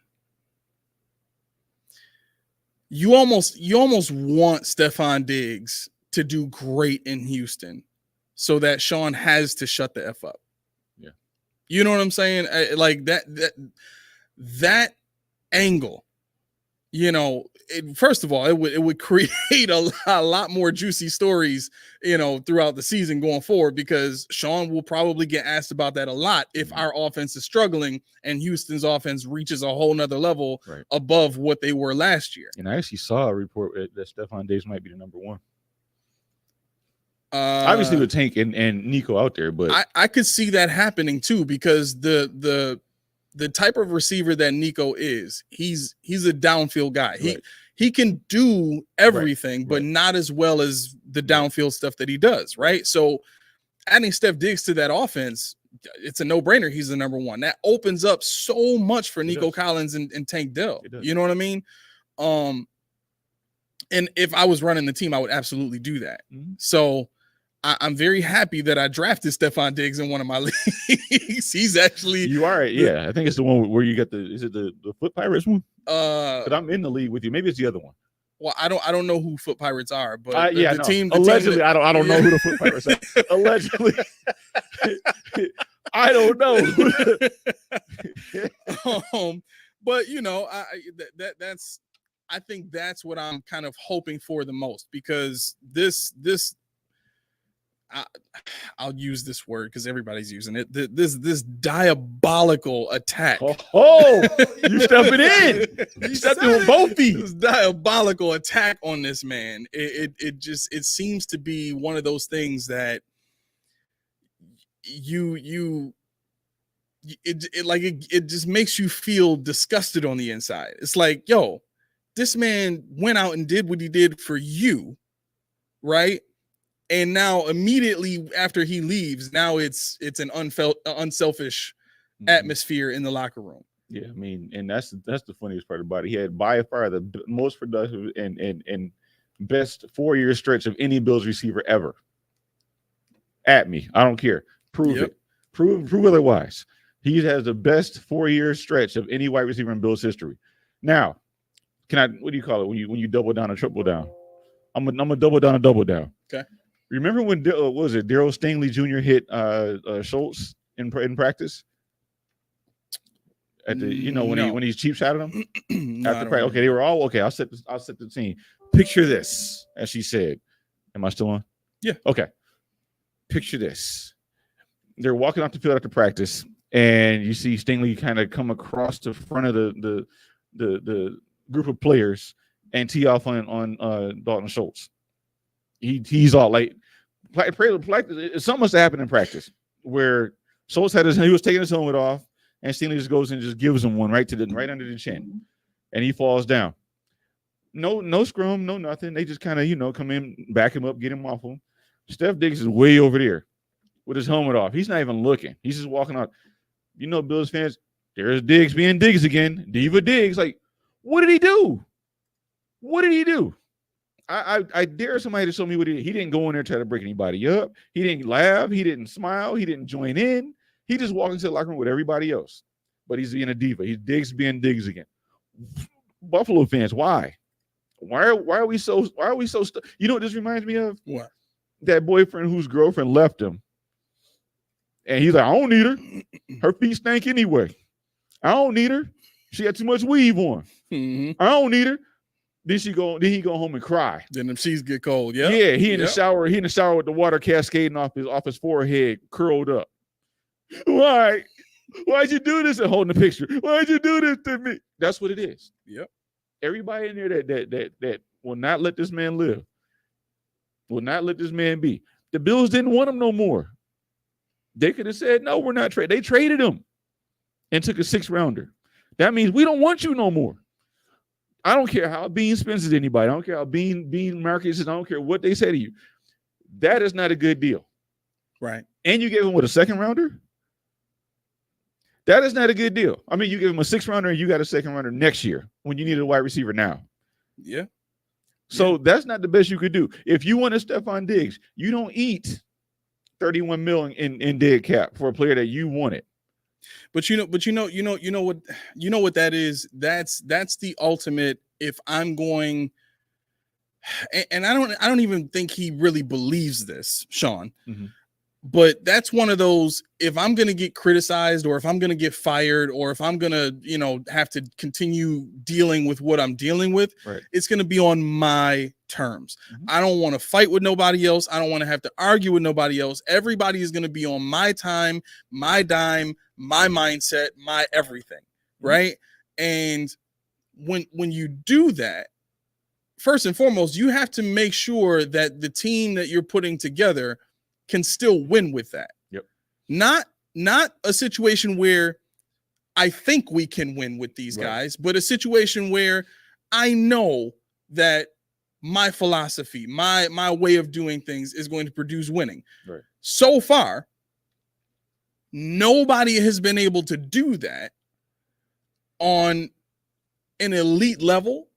you almost want Stephon Diggs to do great in Houston, so that Sean has to shut the F up. Yeah, you know what I'm saying? Like that angle. You know, first of all, it would create a lot more juicy stories, you know, throughout the season going forward, because Sean will probably get asked about that a lot if our offense is struggling and Houston's offense reaches a whole nother level above what they were last year. And I actually saw a report that Stephon Diggs might be the number 1. Obviously with Tank and Nico out there, but I could see that happening too, because the type of receiver that Nico is, he's a downfield guy. He can do everything, but not as well as the downfield stuff that he does, right? So adding Steph Diggs to that offense, it's a no-brainer. He's the number 1. That opens up so much for Nico Collins and Tank Dell. You know what I mean? And if I was running the team, I would absolutely do that. So I'm very happy that I drafted Stephon Diggs in one of my leagues. He's actually you are, yeah. I think it's the one where you got is it the Foot Pirates one? But I'm in the league with you. Maybe it's the other one. Well, I don't know who Foot Pirates are, but the team allegedly I don't know who the Foot Pirates are. Allegedly, I don't know. But you know, I think that's what I'm kind of hoping for the most, because this. I'll use this word because everybody's using it. This diabolical attack. Oh, you stepping in. You stepped in with both feet. This diabolical attack on this man. It seems to be one of those things that it just makes you feel disgusted on the inside. It's like, yo, this man went out and did what he did for you, right? And now immediately after he leaves, now it's an unselfish atmosphere in the locker room. Yeah, I mean, and that's the funniest part about it. He had by far the most productive and best 4-year stretch of any Bills receiver ever. At me, I don't care. Prove it. Prove otherwise. He has the best 4-year stretch of any wide receiver in Bills history. Now, what do you call it when you double down or triple down? I'm a double down and double down. Okay. Remember when Darryl Stingley Jr. hit Schultz in practice? At the when he cheap shotted him after practice. Okay, they were all okay. I'll set the scene. Picture this, as she said. Am I still on? Yeah. Okay. Picture this. They're walking off the field after practice, and you see Stingley kind of come across the front of the group of players and tee off on Dalton Schultz. He's all like something must have happened in practice where Schultz he was taking his helmet off, and Stingley just goes and just gives him one right under the chin, and he falls down. No scrum, no nothing. They just kind of come in, back him up, get him off him. Steph Diggs is way over there with his helmet off. He's not even looking. He's just walking out. You know, Bills fans, there's Diggs being Diggs again. Diva Diggs. Like, what did he do? What did he do? I dare somebody to show me what he did. He didn't go in there and try to break anybody up. He didn't laugh. He didn't smile. He didn't join in. He just walked into the locker room with everybody else. But he's being a diva. He's Diggs being Diggs again. Buffalo fans, why? Why are we so you know what this reminds me of? What? That boyfriend whose girlfriend left him. And he's like, I don't need her. Her feet stink anyway. I don't need her. She had too much weave on. Mm-hmm. I don't need her. Then he go home and cry. Then them sheets get cold. Yeah. Yeah, he in the shower. He in the shower with the water cascading off his forehead, curled up. Why? Why'd you do this? And holding the picture. Why'd you do this to me? That's what it is. Yep. Everybody in there that will not let this man live, will not let this man be. The Bills didn't want him no more. They could have said, no, we're not trading. They traded him and took a 6th-rounder. That means we don't want you no more. I don't care how Bean spends it anybody. I don't care how Bean markets it. I don't care what they say to you. That is not a good deal. Right. And you gave him, what, a 2nd-rounder? That is not a good deal. I mean, you give him a 6th-rounder and you got a 2nd-rounder next year when you need a wide receiver now. Yeah. So that's not the best you could do. If you want a Stephon Diggs, you don't eat $31 million in dead cap for a player that you wanted. But you know what that is. That's the ultimate. If I'm going, and I don't even think he really believes this, Sean. Mm-hmm. But that's one of those. If I'm going to get criticized, or if I'm going to get fired, or if I'm going to have to continue dealing with what I'm dealing with, right, it's going to be on my terms. Mm-hmm. I don't want to fight with nobody else. I don't want to have to argue with nobody else. Everybody is going to be on my time, my dime, my mindset, my everything, right? And when you do that, first and foremost, you have to make sure that the team that you're putting together can still win with that. Yep. Not a situation where I think we can win with these guys, but a situation where I know that my philosophy, my way of doing things is going to produce winning. Right. So far, nobody has been able to do that on an elite level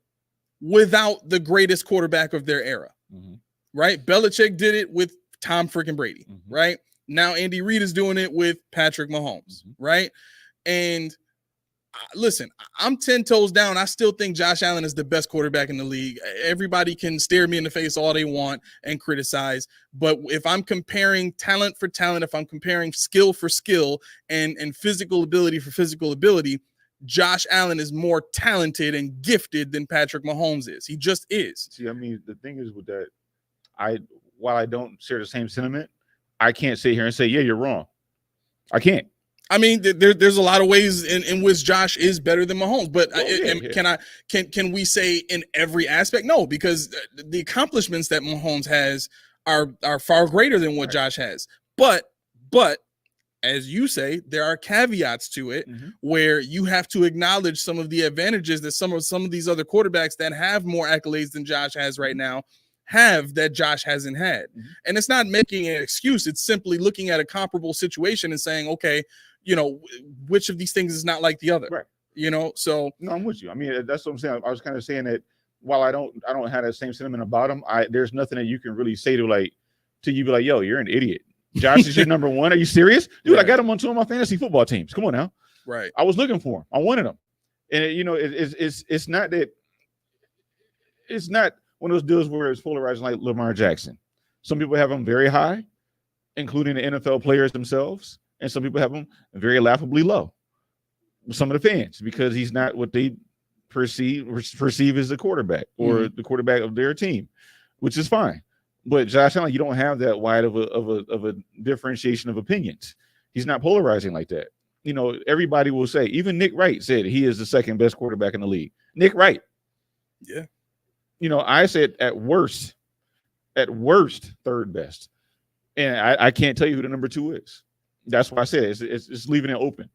without the greatest quarterback of their era. Mm-hmm. Right? Belichick did it with Tom freaking Brady, mm-hmm, right? Now Andy Reid is doing it with Patrick Mahomes, mm-hmm, right? And listen, I'm 10 toes down. I still think Josh Allen is the best quarterback in the league. Everybody can stare me in the face all they want and criticize. But if I'm comparing talent for talent, if I'm comparing skill for skill and physical ability for physical ability, Josh Allen is more talented and gifted than Patrick Mahomes is. He just is. See, I mean, the thing is with that, while I don't share the same sentiment, I can't sit here and say, yeah, you're wrong. I can't. I mean, there's a lot of ways in which Josh is better than Mahomes, but can we say in every aspect? No, because the accomplishments that Mahomes has are far greater than what Josh has. But as you say, there are caveats to it, mm-hmm, where you have to acknowledge some of the advantages that some of these other quarterbacks that have more accolades than Josh has right now have that Josh hasn't had. Mm-hmm. And it's not making an excuse. It's simply looking at a comparable situation and saying, okay, which of these things is not like the other, right? So no, I'm with you. I mean, that's what I'm saying. I was kind of saying that while I don't have that same sentiment about him, there's nothing that you can really say to you be like, yo, you're an idiot. Josh is your number one. Are you serious? Dude, right. I got him on 2 of my fantasy football teams. Come on now. Right. I was looking for him. I wanted him. And it's not that, it's not one of those deals where it's polarizing like Lamar Jackson. Some people have him very high, including the NFL players themselves, and some people have him very laughably low. Some of the fans, because he's not what they perceive as a quarterback or the quarterback of their team, which is fine. But Josh Allen, you don't have that wide of a differentiation of opinions. He's not polarizing like that. Everybody will say, even Nick Wright said he is the second best quarterback in the league. Nick Wright. Yeah. I said at worst, third best. And I can't tell you who the number 2 is. That's why I said it's leaving it open.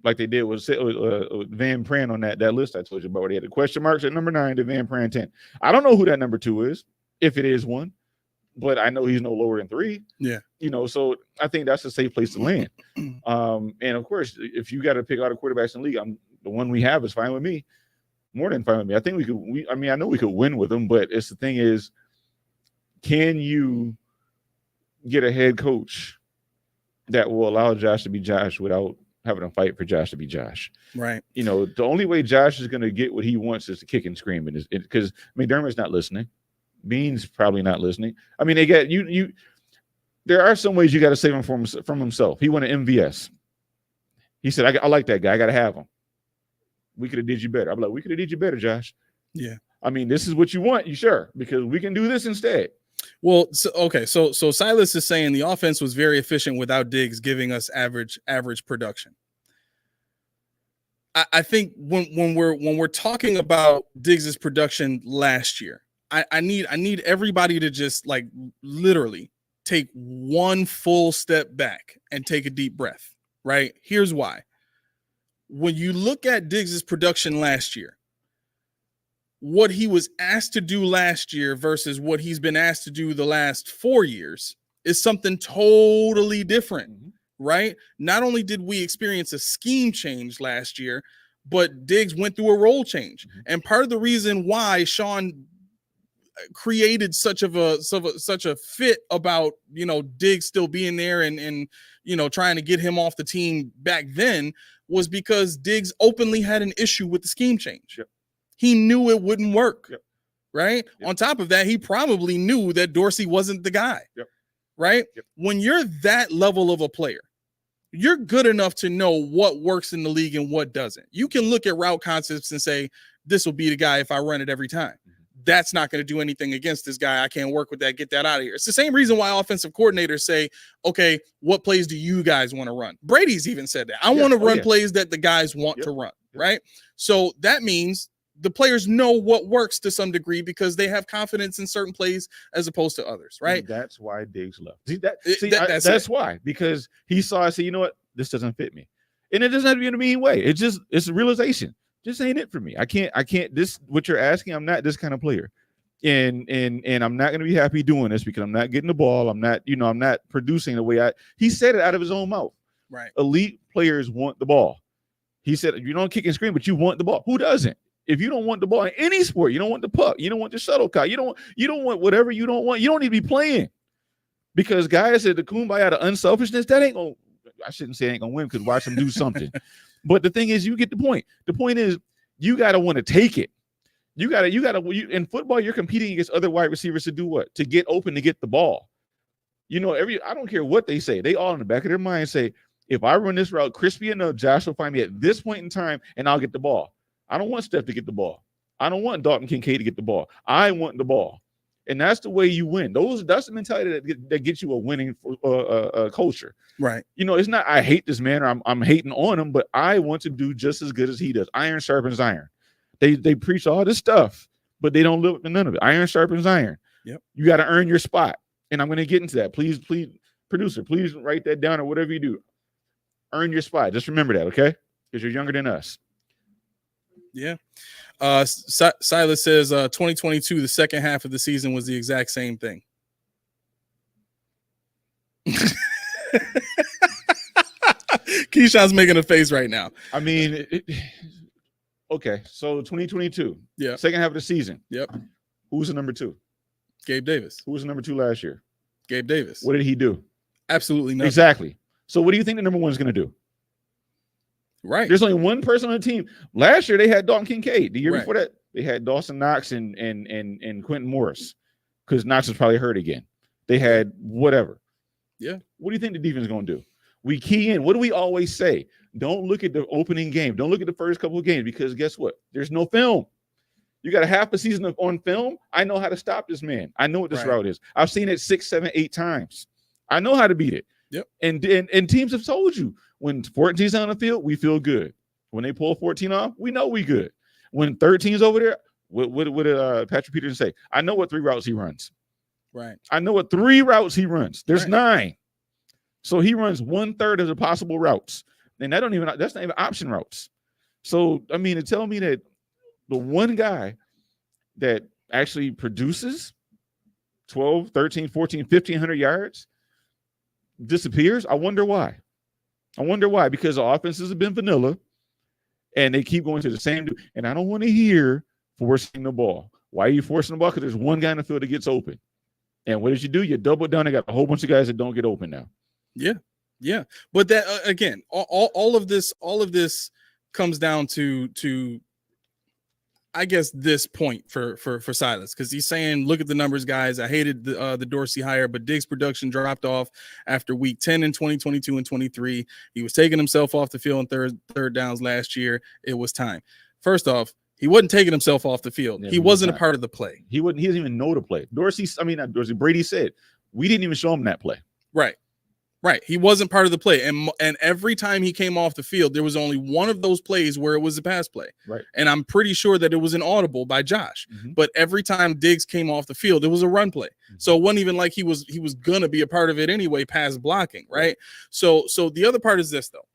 Like they did with Van Pran on that list I told you about, where they had the question marks at number 9 to Van Pran 10. I don't know who that number 2 is, if it is one. but I know he's no lower than 3. Yeah. So I think that's a safe place to land. And of course, if you got to pick out a quarterbacks in the league, the one we have is fine with me. More than fine with me. I think we could. I know we could win with them, but the thing is, can you get a head coach that will allow Josh to be Josh without having to fight for Josh to be Josh? Right. The only way Josh is going to get what he wants is to kick and scream, because McDermott's not listening. Bean's probably not listening. They get you. There are some ways you got to save him from himself. He wanted MVS. He said, I like that guy. I got to have him. We could have did you better. I'm like, we could have did you better, Josh. Yeah. This is what you want. You sure? Because we can do this instead. Well, so Silas is saying the offense was very efficient without Diggs giving us average production. I think when we're talking about Diggs's production last year, I need everybody to just like literally take one full step back and take a deep breath. Right? Here's why. When you look at Diggs's production last year, what he was asked to do last year versus what he's been asked to do the last 4 years is something totally different, right? Not only did we experience a scheme change last year, but Diggs went through a role change. And part of the reason why Sean created such a fit about, Diggs still being there and trying to get him off the team back then was because Diggs openly had an issue with the scheme change. Yep. He knew it wouldn't work, yep. Right? Yep. On top of that, he probably knew that Dorsey wasn't the guy, yep. Right? Yep. When you're that level of a player, you're good enough to know what works in the league and what doesn't. You can look at route concepts and say, this will be the guy if I run it every time. That's not going to do anything against this guy. I can't work with that. Get that out of here. It's the same reason why offensive coordinators say, okay, what plays do you guys want to run? Brady's even said that. I want to run plays that the guys want to run, right? So that means the players know what works to some degree because they have confidence in certain plays as opposed to others, right? And that's why Diggs left. That's why, because he saw, I said, you know what? This doesn't fit me. And it doesn't have to be in a mean way. It's a realization. Just ain't it for me. I can't this what you're asking. I'm not this kind of player. And I'm not going to be happy doing this because I'm not getting the ball. I'm not producing the way he said it out of his own mouth. Right. Elite players want the ball. He said, you don't kick and scream, but you want the ball. Who doesn't? If you don't want the ball in any sport, you don't want the puck, you don't want the shuttlecock, you don't want whatever you don't want, you don't need to be playing. Because guys said the kumbaya, the unselfishness, that ain't gonna, I shouldn't say ain't gonna win because watch them do something. But the thing is, you get the point. The point is, you gotta want to take it. You gotta in football, you're competing against other wide receivers to do what? To get open, to get the ball. I don't care what they say. They all in the back of their mind say, if I run this route crispy enough, Josh will find me at this point in time and I'll get the ball. I don't want Steph to get the ball. I don't want Dalton Kincaid to get the ball. I want the ball. And that's the way you win. That's the mentality that gets you a winning culture. Right. It's not I hate this man or I'm hating on him, but I want to do just as good as he does. Iron sharpens iron. They preach all this stuff, but they don't live up to none of it. Iron sharpens iron. Yep. You got to earn your spot. And I'm going to get into that. Please, producer, please write that down or whatever you do. Earn your spot. Just remember that, okay? Because you're younger than us. Yeah. Silas says 2022, the second half of the season was the exact same thing. Keyshawn's making a face right now. Okay, so 2022. Yeah. Second half of the season. Yep. Who's the number 2? Gabe Davis. Who was the number 2 last year? Gabe Davis. What did he do? Absolutely nothing. Exactly. So what do you think the number 1 is going to do? Right. There's only one person on the team. Last year they had Dalton Kincaid. The year right. before that, they had Dawson Knox and Quentin Morris, because Knox was probably hurt again. They had whatever. Yeah. What do you think the defense is going to do? We key in. What do we always say? Don't look at the opening game. Don't look at the first couple of games, because guess what? There's no film. You got a half a season on film. I know how to stop this man. I know what this route is. I've seen it 6, 7, 8 times. I know how to beat it. Yep. And teams have told you, when 14's on the field, we feel good. When they pull 14 off, we know we good. When 13's over there, what did Patrick Peterson say? I know what 3 routes he runs. Right. I know what 3 routes he runs. There's 9. So he runs 1/3 of the possible routes. And that's not even option routes. So, to tell me that the one guy that actually produces 12, 13, 14, 1,500 yards disappears. I wonder why. Because the offenses have been vanilla and they keep going to the same. And I don't want to hear forcing the ball. Why are you forcing the ball? Because there's one guy in the field that gets open. And what did you do? You double down. They got a whole bunch of guys that don't get open now. Yeah. But that again, all of this comes down to I guess this point for Silas, because he's saying, look at the numbers, guys. I hated the Dorsey hire, but Diggs' production dropped off after week 10 in 2022 and 23. He was taking himself off the field in third downs last year. It was time. First off, he wasn't taking himself off the field. Yeah, he wasn't a part of the play. He doesn't even know the play. Not Dorsey. Brady said we didn't even show him that play. Right. He wasn't part of the play. And every time he came off the field, there was only one of those plays where it was a pass play. Right. And I'm pretty sure that it was an audible by Josh. Mm-hmm. But every time Diggs came off the field, it was a run play. Mm-hmm. So it wasn't even like he was gonna be a part of it anyway, pass blocking, right? So the other part is this, though.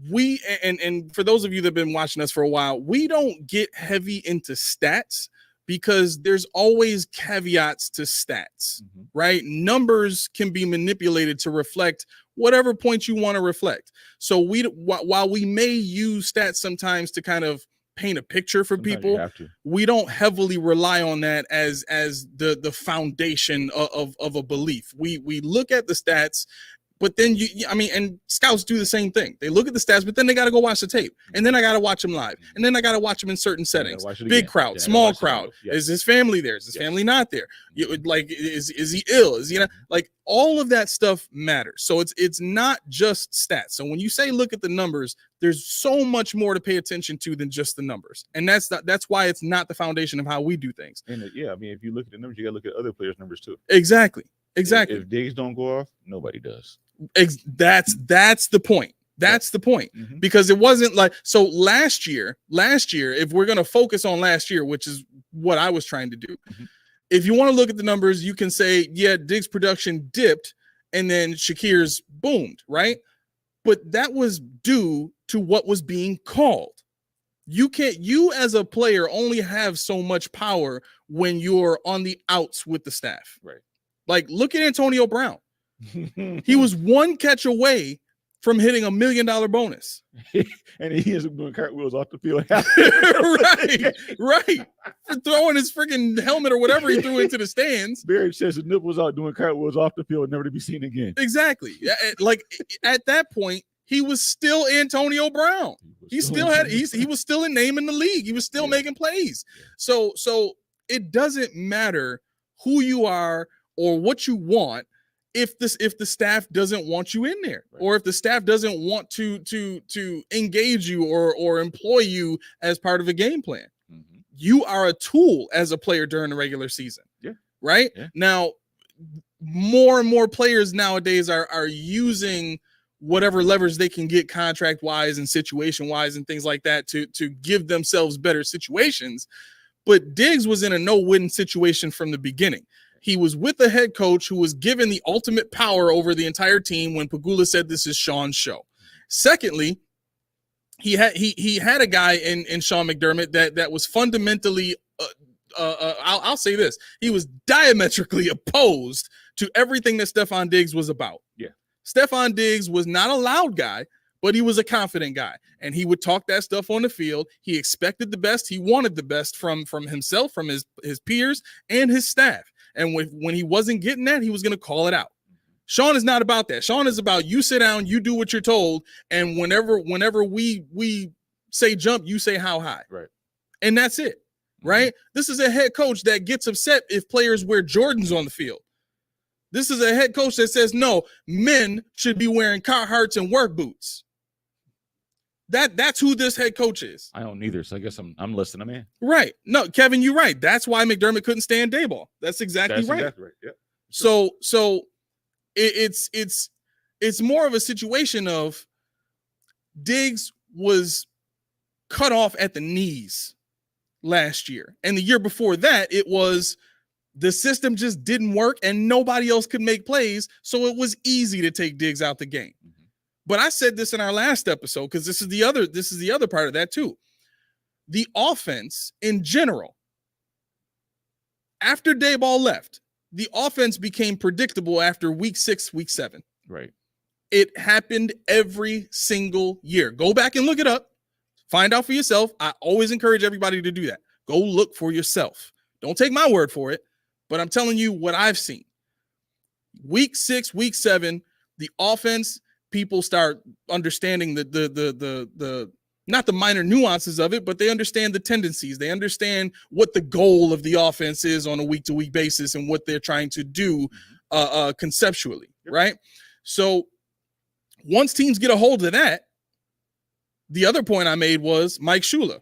We and for those of you that have been watching us for a while, we don't get heavy into stats, because there's always caveats to stats, mm-hmm. right? Numbers can be manipulated to reflect whatever point you want to reflect. So while we may use stats sometimes to kind of paint a picture for people, we don't heavily rely on that as the foundation of a belief. We look at the stats. But then and scouts do the same thing. They look at the stats, but then they got to go watch the tape. And then I got to watch them live. And then I got to watch them in certain settings. Big crowd, small crowd. Yeah. Is his family there? Is his family not there? Is he ill? Is he not? Like, all of that stuff matters. So it's not just stats. So when you say look at the numbers, there's so much more to pay attention to than just the numbers. And that's why it's not the foundation of how we do things. And if you look at the numbers, you got to look at other players' numbers too. Exactly. If Diggs don't go off, nobody does. That's the point. That's the point. Mm-hmm. Because it wasn't like, so last year, if we're going to focus on last year, which is what I was trying to do. Mm-hmm. If you want to look at the numbers, you can say, yeah, Diggs' production dipped and then Shakir's boomed, right? But that was due to what was being called. You as a player only have so much power when you're on the outs with the staff. Right. Like, look at Antonio Brown. He was one catch away from hitting $1 million bonus. And he is doing cartwheels off the field. right. For throwing his freaking helmet or whatever he threw into the stands. Barry says the nipples out doing cartwheels off the field, never to be seen again. Exactly. Like, at that point, he was still Antonio Brown. He was still a name in the league. He was still making plays. Yeah. So it doesn't matter who you are or what you want if the staff doesn't want you in there, right, or if the staff doesn't want to engage you or employ you as part of a game plan. Mm-hmm. You are a tool as a player during the regular season. Yeah. Right? Yeah. Now, more and more players nowadays are using whatever levers they can get contract wise and situation wise and things like that to give themselves better situations. But Diggs was in a no-win situation from the beginning. He was with a head coach who was given the ultimate power over the entire team when Pagula said this is Sean's show. Secondly, he had a guy in Sean McDermott that was fundamentally I'll say this. He was diametrically opposed to everything that Stephon Diggs was about. Yeah. Stephon Diggs was not a loud guy, but he was a confident guy, and he would talk that stuff on the field. He expected the best. He wanted the best from himself, from his peers, and his staff. And when he wasn't getting that, he was going to call it out. Sean is not about that. Sean is about you sit down, you do what you're told, and whenever we say jump, you say how high. Right. And that's it. Right? This is a head coach that gets upset if players wear Jordans on the field. This is a head coach that says, no, men should be wearing Carhartts and work boots. That's who this head coach is. I don't either, so I guess I'm listening, man. Right. No, Kevin, you're right. That's why McDermott couldn't stand Daboll. That's exactly right. Exactly right. Yeah. So it's more of a situation of Diggs was cut off at the knees last year. And the year before that, it was the system just didn't work and nobody else could make plays. So it was easy to take Diggs out the game. Mm-hmm. But I said this in our last episode, because this is the other part of that too. The offense in general, after Daboll left, the offense became predictable after week 6, week 7. Right. It happened every single year. Go back and look it up. Find out for yourself. I always encourage everybody to do that. Go look for yourself. Don't take my word for it, but I'm telling you what I've seen. Week 6, week 7, the offense, people start understanding the not the minor nuances of it, but they understand the tendencies. They understand what the goal of the offense is on a week-to-week basis and what they're trying to do conceptually, right? So once teams get a hold of that, the other point I made was Mike Shula,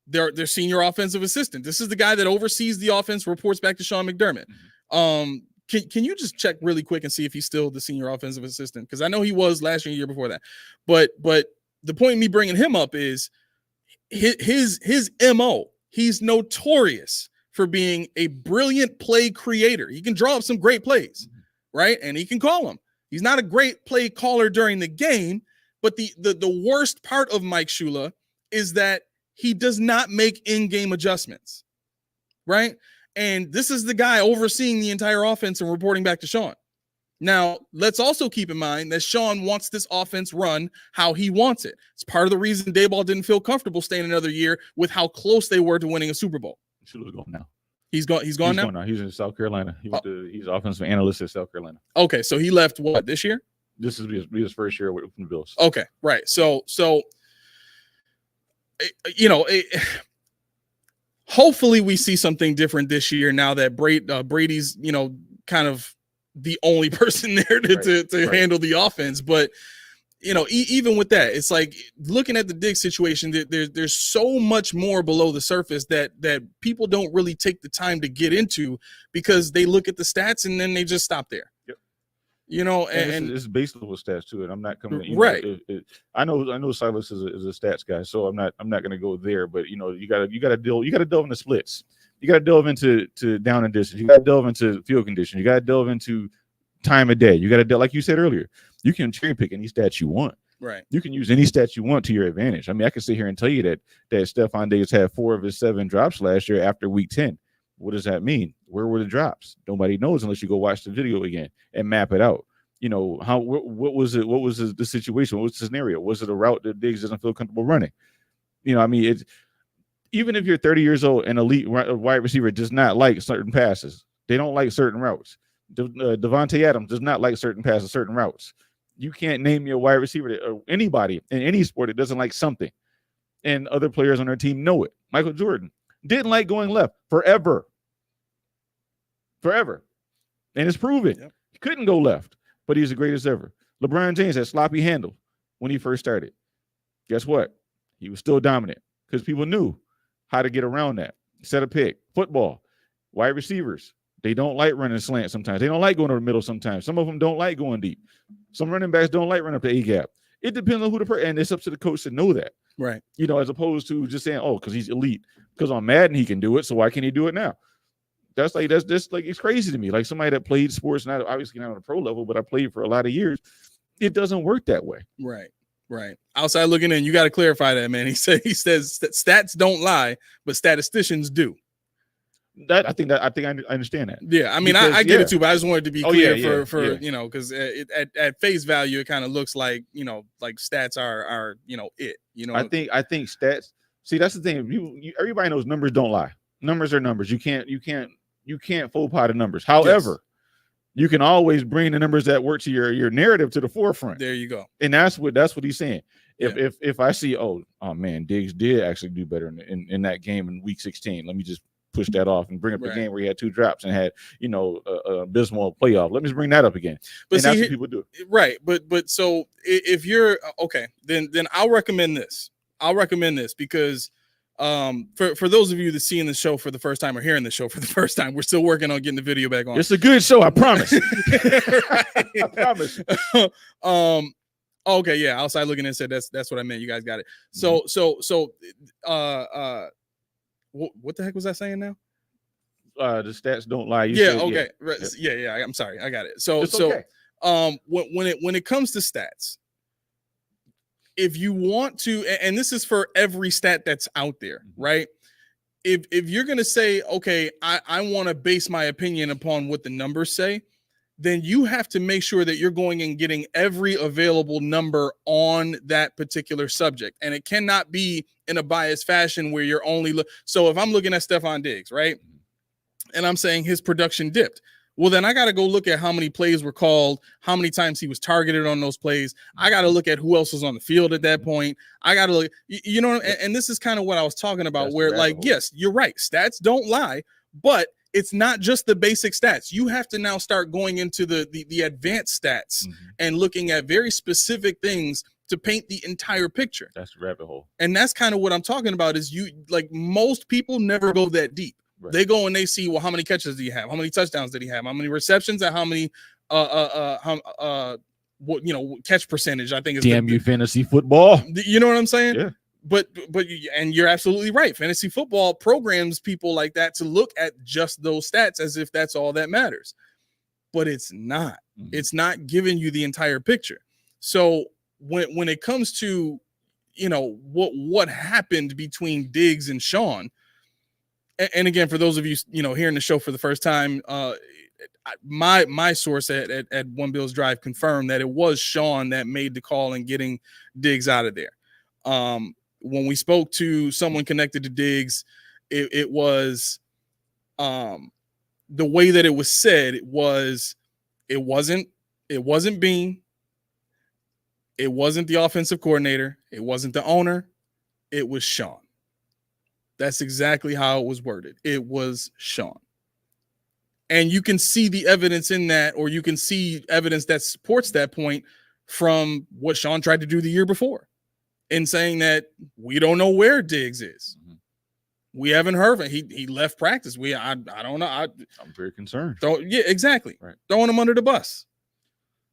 their senior offensive assistant. This is the guy that oversees the offense, reports back to Sean McDermott. Can you just check really quick and see if he's still the senior offensive assistant? Because I know he was last year, year before that. But the point of me bringing him up is his MO. He's notorious for being a brilliant play creator. He can draw up some great plays, right? And he can call them. He's not a great play caller during the game, but the worst part of Mike Shula is that he does not make in-game adjustments, right? And this is the guy overseeing the entire offense and reporting back to Sean. Now, let's also keep in mind that Sean wants this offense run how he wants it. It's part of the reason Daboll didn't feel comfortable staying another year with how close they were to winning a Super Bowl. Shula's gone now. He's gone now? He's in South Carolina. He's offensive analyst at South Carolina. Okay, so he left what, this year? This is his first year with the Bills. Okay, right. So hopefully we see something different this year now that Brady's, kind of the only person there to handle the offense. But, even with that, it's like looking at the Diggs situation, there's so much more below the surface that people don't really take the time to get into because they look at the stats and then they just stop there. Yep. And it's based on stats too. And I'm not coming. Right. I know Silas is a stats guy, so I'm not going to go there. But you got to delve into splits. You got to delve into down and distance. You got to delve into field condition. You got to delve into time of day. You got to like you said earlier. You can cherry pick any stats you want. Right. You can use any stats you want to your advantage. I mean, I can sit here and tell you that Stephon Diggs had 4 of his 7 drops last year after week 10. What does that mean? Where were the drops? Nobody knows unless you go watch the video again and map it out. What was it? What was the situation? What was the scenario? Was it a route that Diggs doesn't feel comfortable running? It's even if you're 30 years old and elite wide receiver does not like certain passes. They don't like certain routes. Devontae Adams does not like certain passes, certain routes. You can't name your wide receiver or anybody in any sport that doesn't like something. And other players on their team know it. Michael Jordan didn't like going left forever. And it's proven. Yep. He couldn't go left, but he's the greatest ever. LeBron James had sloppy handle when he first started. Guess what? He was still dominant because people knew how to get around that. Set a pick. Football. Wide receivers. They don't like running slant sometimes. They don't like going over the middle sometimes. Some of them don't like going deep. Some running backs don't like running up the A-gap. It depends on who and it's up to the coach to know that. Right. As opposed to just saying, because he's elite. Because on Madden he can do it, so why can't he do it now? That's it's crazy to me. Like somebody that played sports, obviously not on a pro level, but I played for a lot of years. It doesn't work that way. Right. Outside looking in, you got to clarify that, man. He says that stats don't lie, but statisticians do. I think I understand that. Yeah, I mean, I get it too, but I just wanted to be clear for because at face value, it kind of looks like like stats are it. I think stats. See, that's the thing. Everybody knows numbers don't lie. Numbers are numbers. You can't faux pas the numbers. However, you can always bring the numbers that work to your narrative to the forefront. There you go. And that's what he's saying. If I see, oh man, Diggs did actually do better in that game in week 16. Let me just push that off and bring up the game where he had 2 drops and had abysmal playoff. Let me just bring that up again. But that's what people do. Right. But so if you're okay, then I'll recommend this. Because for those of you that seeing the show for the first time or hearing the show for the first time, we're still working on getting the video back on. It's a good show, I promise. I promise. Okay, yeah. Outside looking in said that's what I meant. You guys got it. So what the heck was I saying now? The stats don't lie. Okay. Right. Yeah. I'm sorry. I got it. So when it comes to stats, if you want to, and this is for every stat that's out there, right? if you're gonna say, okay, I want to base my opinion upon what the numbers say, then you have to make sure that you're going and getting every available number on that particular subject. And it cannot be in a biased fashion where you're only so if I'm looking at Stephon Diggs, right? And I'm saying his production dipped. Well, then I got to go look at how many plays were called, how many times he was targeted on those plays. I got to look at who else was on the field at that point. I got to look, you know, and this is kind of what I was talking about. That's where, like, yes, you're right. Stats don't lie, but it's not just the basic stats. You have to now start going into the advanced stats and looking at very specific things to paint the entire picture. That's the rabbit hole. And that's kind of what I'm talking about is like most people never go that deep. Right. They go and they see, well, how many catches do you have? How many touchdowns did he have? How many receptions and how many what, you know, catch percentage, I think is damn you fantasy football. You know what I'm saying? Yeah. But and you're absolutely right. Fantasy football programs people like that to look at just those stats as if that's all that matters. But it's not. It's not giving you the entire picture. So when it comes to, you know, what happened between Diggs and Sean, and again, for those of you, you know, hearing the show for the first time, my source at One Bills Drive confirmed that it was Sean that made the call in getting Diggs out of there. When we spoke to someone connected to Diggs, it was the way that it was said. It wasn't Bean. It wasn't the offensive coordinator. It wasn't the owner. It was Sean. That's exactly how it was worded. It was Sean. And you can see the evidence in that, or you can see evidence that supports that point from what Sean tried to do the year before in saying that we don't know where Diggs is. We haven't heard of him. He left practice. I don't know. I'm very concerned. Yeah, exactly. Right. Throwing him under the bus.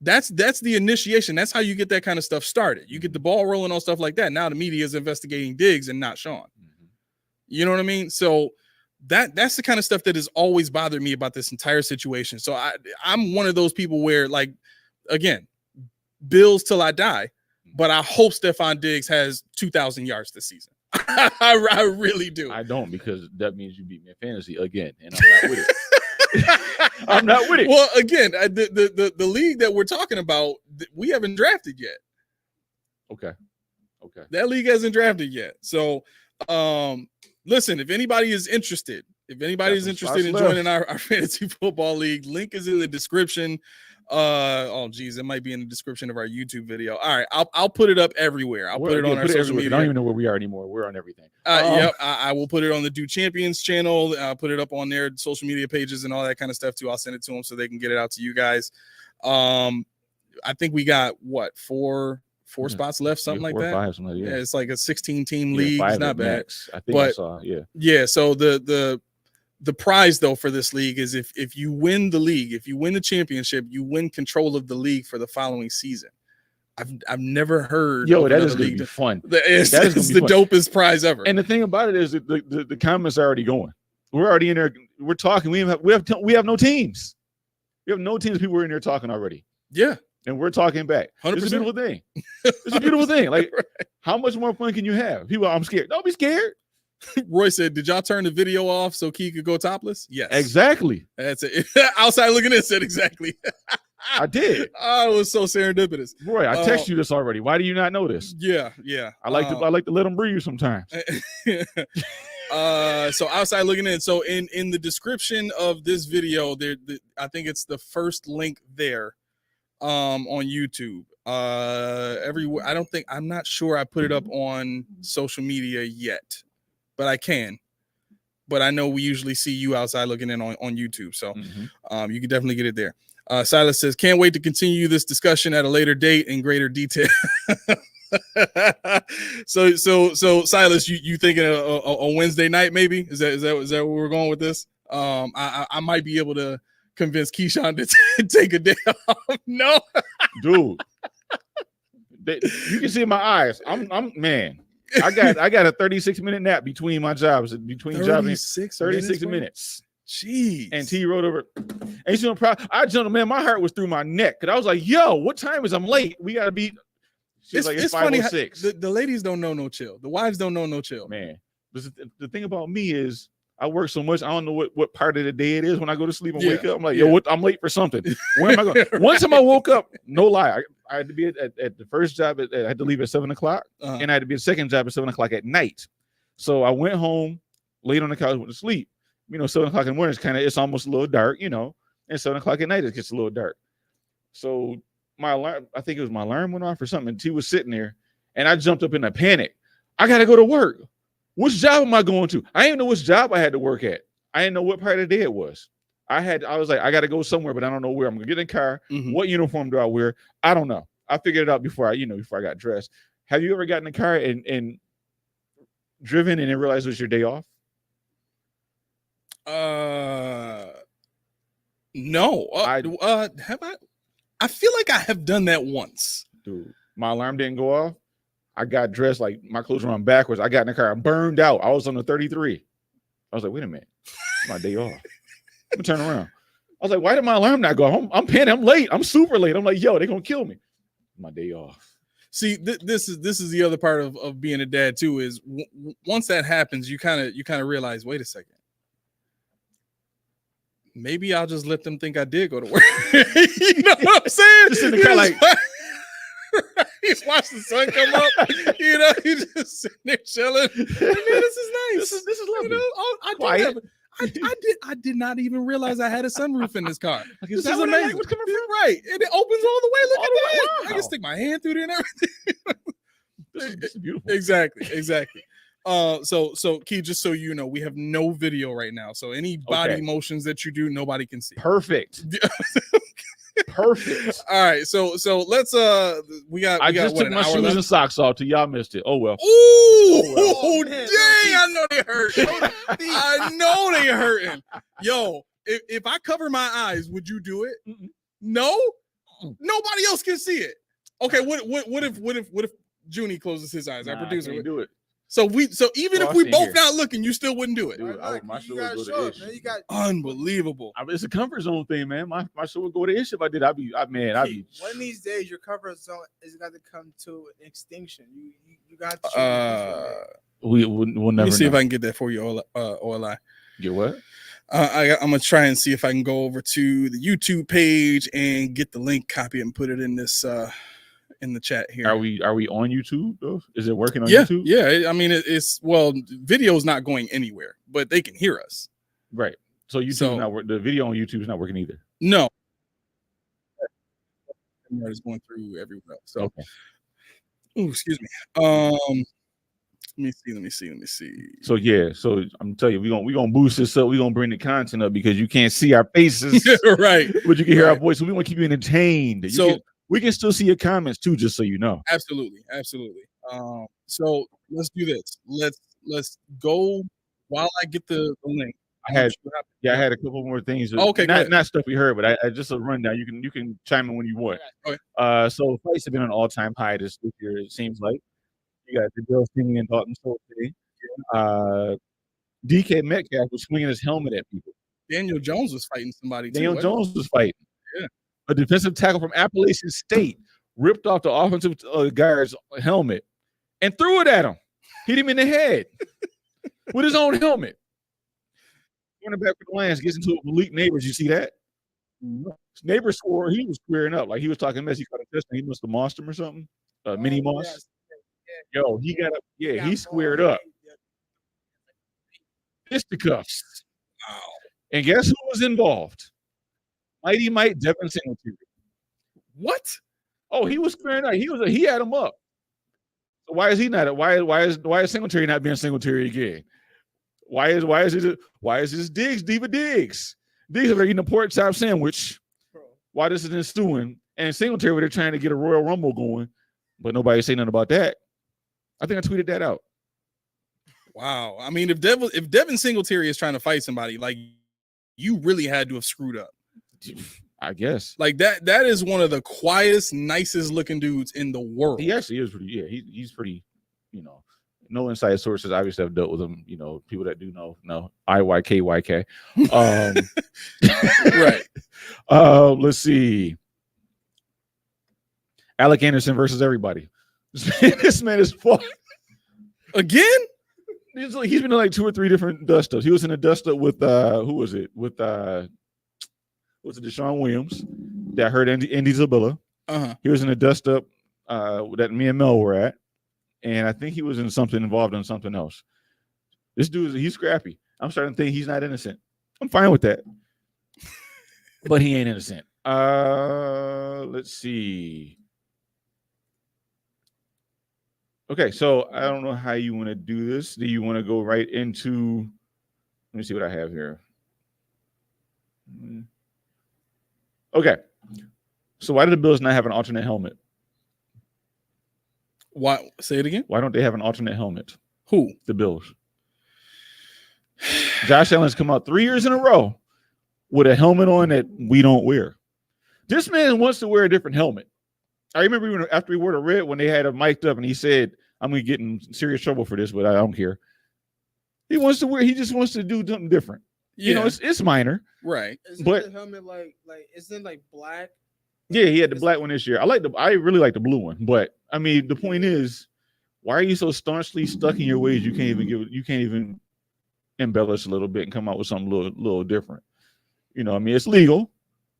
That's the initiation. That's how you get that kind of stuff started. You get the ball rolling on stuff like that. Now the media is investigating Diggs and not Sean. You know what I mean? So that's the kind of stuff that has always bothered me about this entire situation. So I'm one of those people where, like, again, Bills till I die, but I hope Stephon Diggs has 2,000 yards this season. I really do. I don't, because that means you beat me in fantasy again, and I'm not with it. I'm not with it. Well, again, the league that we're talking about, we haven't drafted yet. Okay. That league hasn't drafted yet. So, listen, if anybody is interested, in joining our fantasy football league, link is in the description. Oh geez, it might be in the description of our YouTube video. All right, I'll put it up everywhere. I'll put it on our social media. I don't even know where we are anymore. We're on everything. Yep, I will put it on the Do Champions channel. I'll put it up on their social media pages and all that kind of stuff too. I'll send it to them so they can get it out to you guys. I think we got what four spots left, something like that. 5, something like that. Yeah, it's like a 16-team league. It's not bad. I think I saw. Yeah. So the prize though for this league is if you win the league, if you win the championship, you win control of the league for the following season. I've never heard. Yo, that is going to be fun. It's the dopest prize ever. And the thing about it is that the comments are already going. We're already in there. We're talking. We have no teams. We have no teams. People are in there talking already. Yeah. And we're talking back. 100%. It's a beautiful thing. It's a beautiful thing. Like, right. How much more fun can you have? People, I'm scared. Don't be scared. Roy said, did y'all turn the video off so Key could go topless? Yes. Exactly. That's it. Outside looking in said exactly. I did. Oh, it was so serendipitous. Roy, I text you this already. Why do you not know this? Yeah. I like to let them breathe sometimes. So outside looking in. So in the description of this video, I think it's the first link there. On YouTube, everywhere. I'm not sure I put it up on social media yet, but I can. But I know we usually see you outside looking in on YouTube, so you can definitely get it there. Silas says, can't wait to continue this discussion at a later date in greater detail. So Silas, you thinking a Wednesday night maybe? Is that where we're going with this? I might be able to convince Keyshon to take a day off. No, dude, you can see in my eyes. I'm man. I got a 36-minute nap between my jobs. 36 minutes. Jeez. And T wrote over. Ain't you proud? I jumped, man. My heart was through my neck because I was like, "Yo, what time is I'm late? We gotta be." She's like, it's funny. The ladies don't know no chill. The wives don't know no chill. Man, The thing about me is I work so much. I don't know what part of the day it is when I go to sleep and Yeah. wake up. I'm like, yo, I'm late for something. Where am I going? One time I woke up, no lie, I had to be at the first job. I had to leave at 7 o'clock, and I had to be at the second job at 7 o'clock at night. So I went home, laid on the couch, went to sleep. 7 o'clock in the morning is it's almost a little dark, and 7 o'clock at night it gets a little dark. So my alarm, I think it was my alarm went off or something, and T was sitting there, and I jumped up in a panic. I got to go to work. Which job am I going to? I didn't know which job I had to work at. I didn't know what part of the day it was. I was like, I got to go somewhere, but I don't know where. I'm gonna get in the car. Mm-hmm. What uniform do I wear? I don't know. I figured it out before I got dressed. Have you ever gotten in the car and driven and then realized it was your day off? No. Have I? I feel like I have done that once. Dude, my alarm didn't go off. I got dressed, like my clothes were on backwards. I got in the car, I burned out. I was on the 33. I was like, wait a minute, it's my day off. Let me turn around. I was like, why did my alarm not go? I'm panicking. I'm late. I'm super late. I'm like, yo, they're gonna kill me. My day off. See, this is the other part of being a dad too. Is once that happens, you kind of realize, wait a second, maybe I'll just let them think I did go to work. You know what I'm saying? Just in the car, like. He's watching the sun come up. He's just sitting there chilling. Man, this is nice. This is lovely. I did not even realize I had a sunroof in this car. Like, this is amazing. What's coming from? Right, and it opens all the way. Look at that. Wow. I can stick my hand through there and everything. This is beautiful. Exactly. So Key, just so you know, we have no video right now. So any body motions that you do, nobody can see. Perfect. Perfect. All right, so let's I just took my shoes and socks off till y'all missed it. Oh well. Ooh, dang! I know they hurt. I know they hurting. Yo, if I cover my eyes, would you do it? Mm-mm. No, nobody else can see it. Okay, what if Junie closes his eyes? Our producer would do it. So even if we both not looking, you still wouldn't do it. Dude, my shoe would go to ish. You got unbelievable. It's a comfort zone thing, man. My shoe would go to ish if I did. I'd be. One of these days, your comfort zone is got to come to an extinction. You got to. We'll never. Let me see if I can get that for you, OLI. Get what? I'm gonna try and see if I can go over to the YouTube page and get the link, copy it, and put it in this. In the chat here. Are we on YouTube though? Is it working on YouTube? Yeah. I mean, it's video is not going anywhere, but they can hear us. Right. So YouTube not working. The video on YouTube is not working either. No. It's going through everywhere. So, okay. Ooh, excuse me. Let me see. So yeah. So I'm telling you, we're gonna boost this up. We're gonna bring the content up because you can't see our faces, right? But you can hear our voice. So we want to keep you entertained. We can still see your comments too, just so you know. Absolutely. So let's do this. Let's go while I get the link. I had a couple more things. Okay, not stuff we heard, but I just a rundown. You can chime in when you want. Okay. So fights have been an all-time high this year. It seems like you got the Bill Singing and Dalton Schultz today. DK Metcalf was swinging his helmet at people. Daniel Jones was fighting somebody. Jones was fighting. Yeah. A defensive tackle from Appalachian State ripped off the offensive guard's helmet and threw it at him. Hit him in the head with his own helmet. Cornerback for the Lions gets into it with Malik Neighbors. You see that? Neighbors swore he was squaring up. Like he was talking mess. He caught a touchdown. He must have mossed him or something. Mini Moss. Yeah. Yo, he got up. Yeah, he squared up. Fisticuffs. Wow. And guess who was involved? Mighty Mike Devin Singletary. What? Oh, he was squaring up. He had him up. So why is he not? Why is Singletary not being Singletary again? Why is this Diggs Diva Diggs? Diggs are eating a pork chop sandwich. Why this isn't stewing? And Singletary they're trying to get a Royal Rumble going, but nobody say nothing about that. I think I tweeted that out. Wow. I mean, if Devin Singletary is trying to fight somebody, like you really had to have screwed up. I guess. Like that is one of the quietest, nicest looking dudes in the world. He actually is pretty, he's pretty, no inside sources obviously have dealt with him, people that do know. IYKYK. Right. Let's see. Alec Anderson versus everybody. This man is fought. Again? He's been in like 2 or 3 different dust ups. He was in a dust up with who was it? With was it Deshaun Williams that hurt Andy Isabella? He was in a dust up that me and Mel were at, and I think he was in something involved in something else. This dude, he's scrappy. I'm starting to think he's not innocent. I'm fine with that, but he ain't innocent. Let's see. Okay, so I don't know how you want to do this. Do you want to go right into? Let me see what I have here. Okay, so why do the Bills not have an alternate helmet? Why? Say it again. Why don't they have an alternate helmet? Who? The Bills. Josh Allen's come out 3 years in a row with a helmet on that we don't wear. This man wants to wear a different helmet. I remember even after he wore the red when they had him mic'd up and he said, I'm going to get in serious trouble for this, but I don't care. He just wants to do something different. Yeah. You know, it's minor. Right. But the helmet isn't like black? Yeah, he had the black one this year. I really like the blue one. But I mean, the point is, why are you so staunchly stuck in your ways you can't even embellish a little bit and come out with something a little different? You know, I mean, it's legal.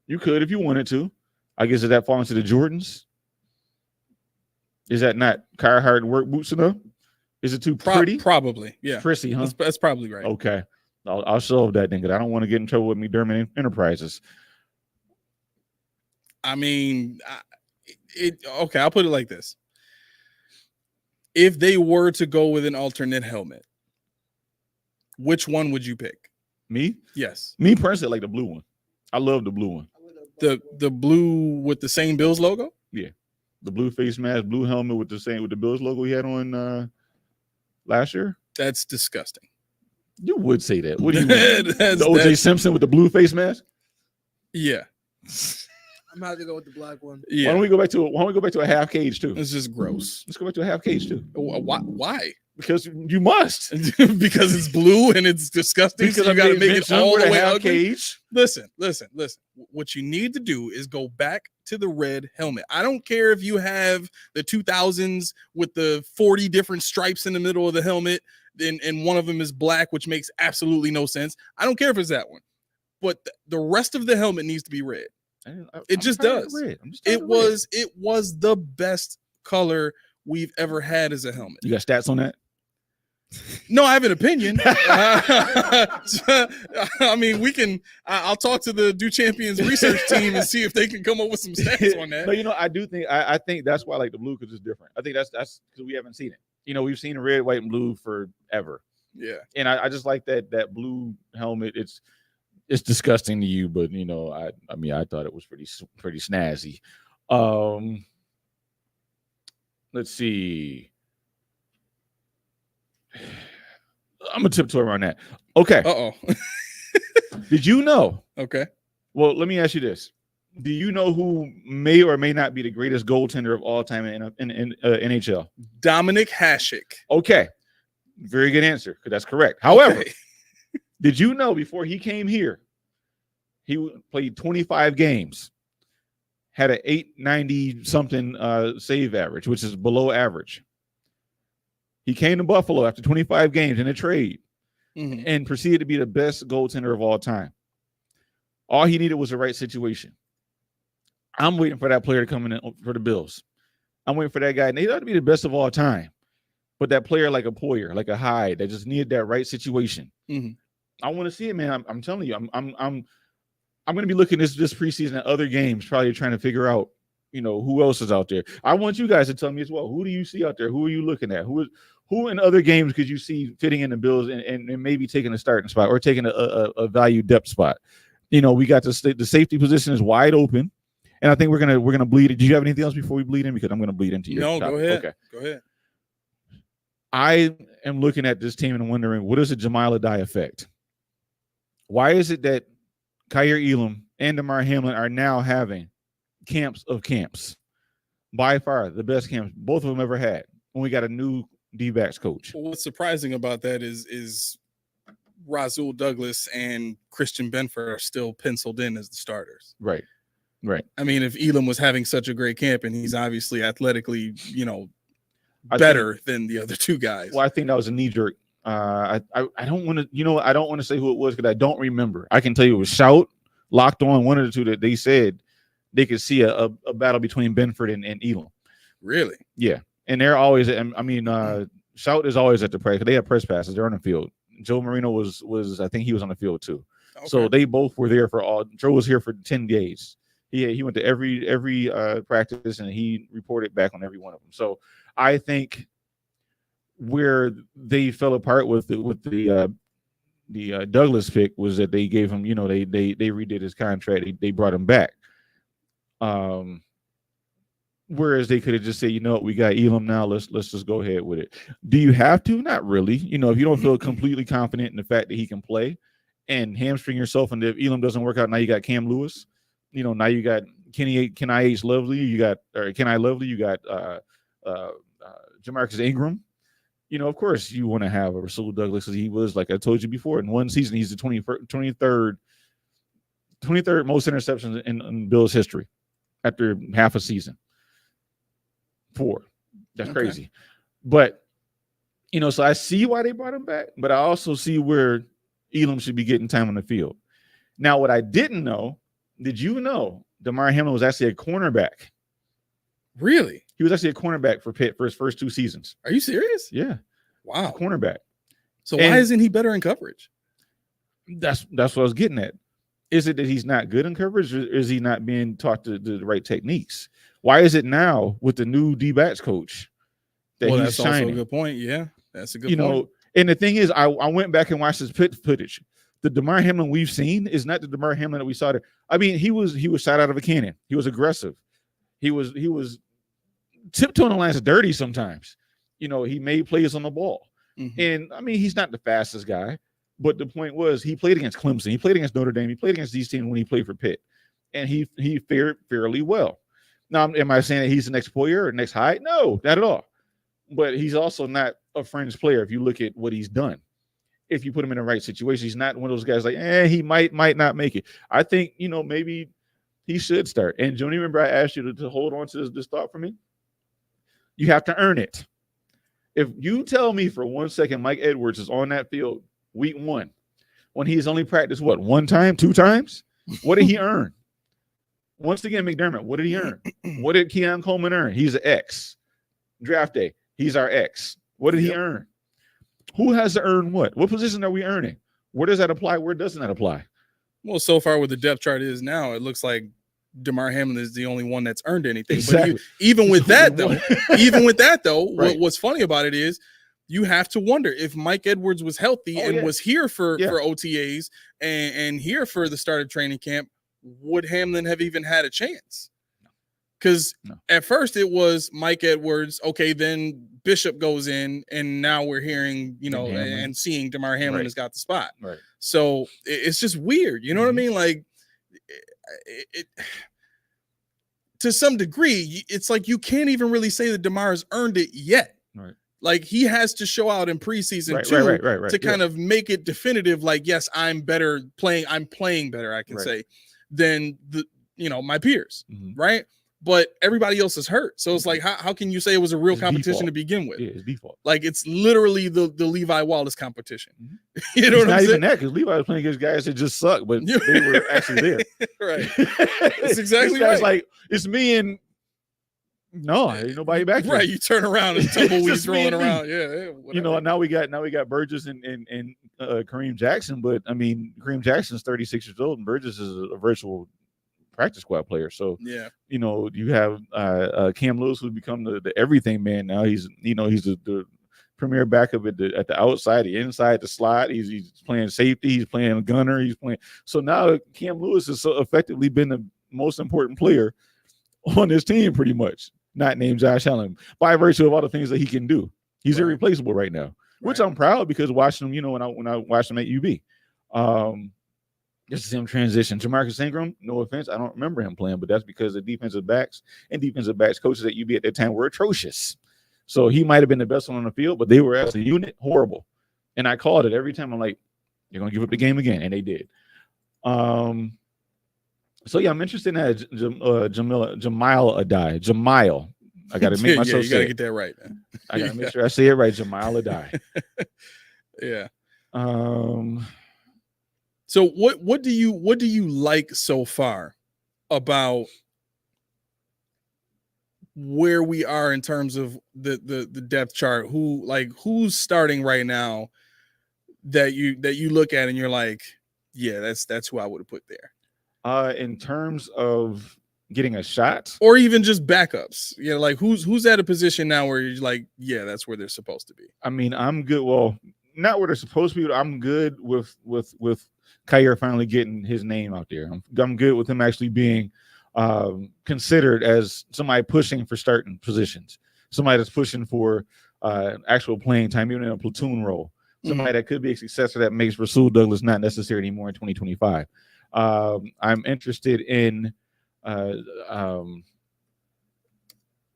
You could if you wanted to. I guess does that fall into the Jordans? Is that not Carhartt work boots enough? Is it too pretty? Probably, yeah. Prissy, huh? That's probably right. Okay. I'll solve that then because I don't want to get in trouble with McDermott Enterprises. I mean, okay, I'll put it like this. If they were to go with an alternate helmet, which one would you pick? Me? Yes. Me personally, like the blue one. I love the blue one. The blue with the same Bills logo? Yeah. The blue face mask, blue helmet with the Bills logo he had on last year. That's disgusting. You would say that. What do you mean? The O.J. Simpson with the blue face mask? Yeah. I'm gonna have to go with the black one. Yeah. Why don't we go back to a half cage too? It's just gross. Let's go back to a half cage too. Why? Because you must. Because it's blue and it's disgusting. Because so you got to make it all the way half ugly. Cage. Listen. What you need to do is go back to the red helmet. I don't care if you have the 2000s with the 40 different stripes in the middle of the helmet, and one of them is black, which makes absolutely no sense. I don't care if it's that one, but the rest of the helmet needs to be red. It just does. It was the best color we've ever had as a helmet. You got stats on that? No, I have an opinion. I mean, I'll talk to the Do Champions research team and see if they can come up with some stats on that. No, you know, I think that's why I like the blue because it's different. I think that's because we haven't seen it. You know, we've seen red, white, and blue forever. Yeah. And I just like that blue helmet. It's disgusting to you, but you know, I mean, I thought it was pretty snazzy. Let's see. I'm gonna tiptoe around that. Okay. Did you know? Okay. Well, let me ask you this: do you know who may or may not be the greatest goaltender of all time in NHL? Dominic Hasek. Okay. Very good answer, because that's correct. However, did you know before he came here, he played 25 games, had an 890 something save average, which is below average. He came to Buffalo after 25 games in a trade and proceeded to be the best goaltender of all time. All he needed was the right situation. I'm waiting for that player to come in for the Bills. I'm waiting for that guy. And he ought to be the best of all time. But that player like a Poyer, like a Hyde, that just needed that right situation. I want to see it, man. I'm telling you, I'm going to be looking this preseason at other games, probably trying to figure out, you know, who else is out there. I want you guys to tell me as well. Who do you see out there? Who are you looking at? Who in other games could you see fitting in the Bills and maybe taking a starting spot or taking a value depth spot? You know, we got the safety position is wide open, and I think we're gonna bleed it. Do you have anything else before we bleed in? Because I'm gonna bleed into your No, topic. go ahead. Okay, go ahead. I am looking at this team and wondering, what is the Jamal Adai effect? Why is it that Kyer Elam and Damar Hamlin are now having camps of camps? By far the best camps both of them ever had when we got a new D-backs coach. Well, what's surprising about that is Rasul Douglas and Christian Benford are still penciled in as the starters. Right. I mean, if Elam was having such a great camp and he's obviously athletically, you know, better than the other two guys. Well, I think that was a knee-jerk I don't want to, I don't want to say who it was because I don't remember. I can tell you it was Shout, Locked On, one of the two that they said they could see a battle between Benford and Elam. Really? Yeah. And they're always, Shout is always at the press. They have press passes. They're on the field. Joe Marino was I think he was on the field too. Okay. So they both were there Joe was here for 10 days. He went to every practice and he reported back on every one of them. So I think where they fell apart with the Douglas pick was that they gave him, they redid his contract. They brought him back. Whereas they could have just said, we got Elam now. Let's just go ahead with it. Do you have to? Not really. If you don't feel completely confident in the fact that he can play and hamstring yourself, and if Elam doesn't work out, now you got Cam Lewis. Now you got Kenny H. Lovely. You got Kenny Lovely. You got Jamarcus Ingram. Of course you want to have a Rasul Douglas because he was, like I told you before, in one season he's the 23rd most interceptions in Bills history after half a season. 4. That's crazy. But so I see why they brought him back, but I also see where Elam should be getting time on the field. Now, what I didn't know, did you know Damar Hamlin was actually a cornerback? Really? He was actually a cornerback for Pitt for his first 2 seasons. Are you serious? Yeah. Wow. Cornerback. So why isn't he better in coverage? That's what I was getting at. Is it that he's not good in coverage, or is he not being taught the right techniques? Why is it now with the new D-backs coach that he's that's shining? Also a good point. Yeah, that's a good point. And the thing is, I went back and watched his footage. The Damar Hamlin we've seen is not the Damar Hamlin that we saw there. I mean, he was shot out of a cannon. He was aggressive. He was tiptoeing the lines dirty sometimes. He made plays on the ball. Mm-hmm. And I mean, he's not the fastest guy, but the point was he played against Clemson. He played against Notre Dame. He played against these teams when he played for Pitt. And he fared fairly well. Now, am I saying that he's the next Poyer or next Hyde? No, not at all. But he's also not a fringe player if you look at what he's done. If you put him in the right situation, he's not one of those guys like, he might not make it. I think, maybe he should start. And Joni, remember I asked you to hold on to this thought for me? You have to earn it. If you tell me for 1 second Mike Edwards is on that field week 1, when he's only practiced, 1 time, 2 times? What did he earn? Once again, McDermott, what did he earn? What did Keon Coleman earn? He's an X. Draft day, he's our X. What did he earn? Who has to earn what? What position are we earning? Where does that apply? Where doesn't that apply? Well, so far with the depth chart is now, it looks like Damar Hamlin is the only one that's earned anything. Exactly. But even with that, though, right. What's funny about it is you have to wonder if Mike Edwards was healthy was here for OTAs and here for the start of training camp, would Hamlin have even had a chance? Because at first it was Mike Edwards. Okay, then Bishop goes in, and now we're hearing, and seeing Damar Hamlin has got the spot. Right. So it's just weird. You know what I mean? Like, it to some degree, it's like you can't even really say that Damar has earned it yet. Right. Like he has to show out in preseason to kind of make it definitive. Like, yes, I'm better playing. I'm playing better. I can say than my peers. Mm-hmm. Right. But everybody else is hurt. So it's like, how can you say it was a real competition to begin with? Yeah, it's default. Like it's literally the Levi Wallace competition. Mm-hmm. You know what I'm saying? Not even that, because Levi was playing against guys that just suck, but they were actually there. Right. That's exactly right. Like, it's me and ain't nobody back there. Right. You turn around and tumbleweeds rolling around. Yeah. Now we got Burgess and Kareem Jackson, but I mean, Kareem Jackson's 36 years old and Burgess is a virtual practice squad player. So you have Cam Lewis, who's become the everything man now. He's the premier backup at the outside, the inside, the slot. He's playing safety, he's playing gunner, he's playing. So now Cam Lewis has so effectively been the most important player on this team, pretty much, not named Josh Allen, by virtue of all the things that he can do. He's irreplaceable right now, which I'm proud because watching him, when I watched him at UB. Just to see him transition. Jamarcus Ingram, no offense, I don't remember him playing, but that's because the defensive backs coaches at UB at that time were atrocious. So he might have been the best one on the field, but they were as a unit horrible. And I called it every time. I'm like, you're going to give up the game again. And they did. So, yeah, I'm interested in that Jamil Adai. Jamil. I got to make myself you got to get that right, man. I got to make sure I say it right. Jamil Adai. Yeah. Um, So what do you like so far about where we are in terms of the depth chart? Who's starting right now that you look at and you're like, yeah, that's who I would have put there. in terms of getting a shot, Or even just backups. Yeah, like who's at a position now where you're like, yeah, that's where they're supposed to be. I mean, I'm good. Well, not where they're supposed to be. But I'm good with Kyer finally getting his name out there. I'm good with him actually being considered as somebody pushing for starting positions, somebody that's pushing for actual playing time, even in a platoon role, somebody that could be a successor that makes Rasul Douglas not necessary anymore in 2025. I'm interested in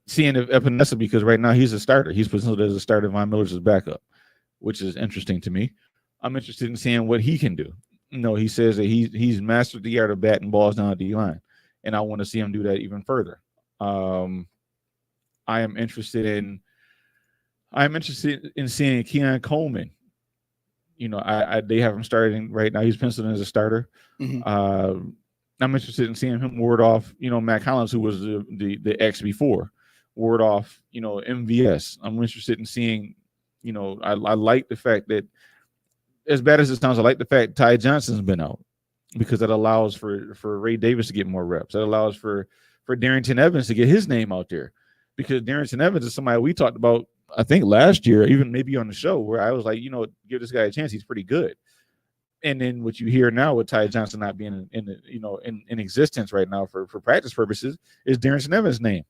seeing if Epinesa, because right now he's a starter. He's presented as a starter. Von Miller's his backup, which is interesting to me. I'm interested in seeing what he can do. He says that he's mastered the art of batting balls down the line, and I want to see him do that even further. I am interested in seeing Keon Coleman. They have him starting right now. He's penciled in as a starter. I'm interested in seeing him ward off, Matt Collins, who was the X before, ward off, MVS. I'm interested in seeing, I like the fact that, as bad as it sounds, I like the fact Ty Johnson's been out, because that allows for Ray Davis to get more reps. That allows for Darrington Evans to get his name out there, because Darrington Evans is somebody we talked about, I think last year, even maybe on the show, where I was like, give this guy a chance. He's pretty good. And then what you hear now with Ty Johnson not being in existence right now for practice purposes is Darrington Evans' name.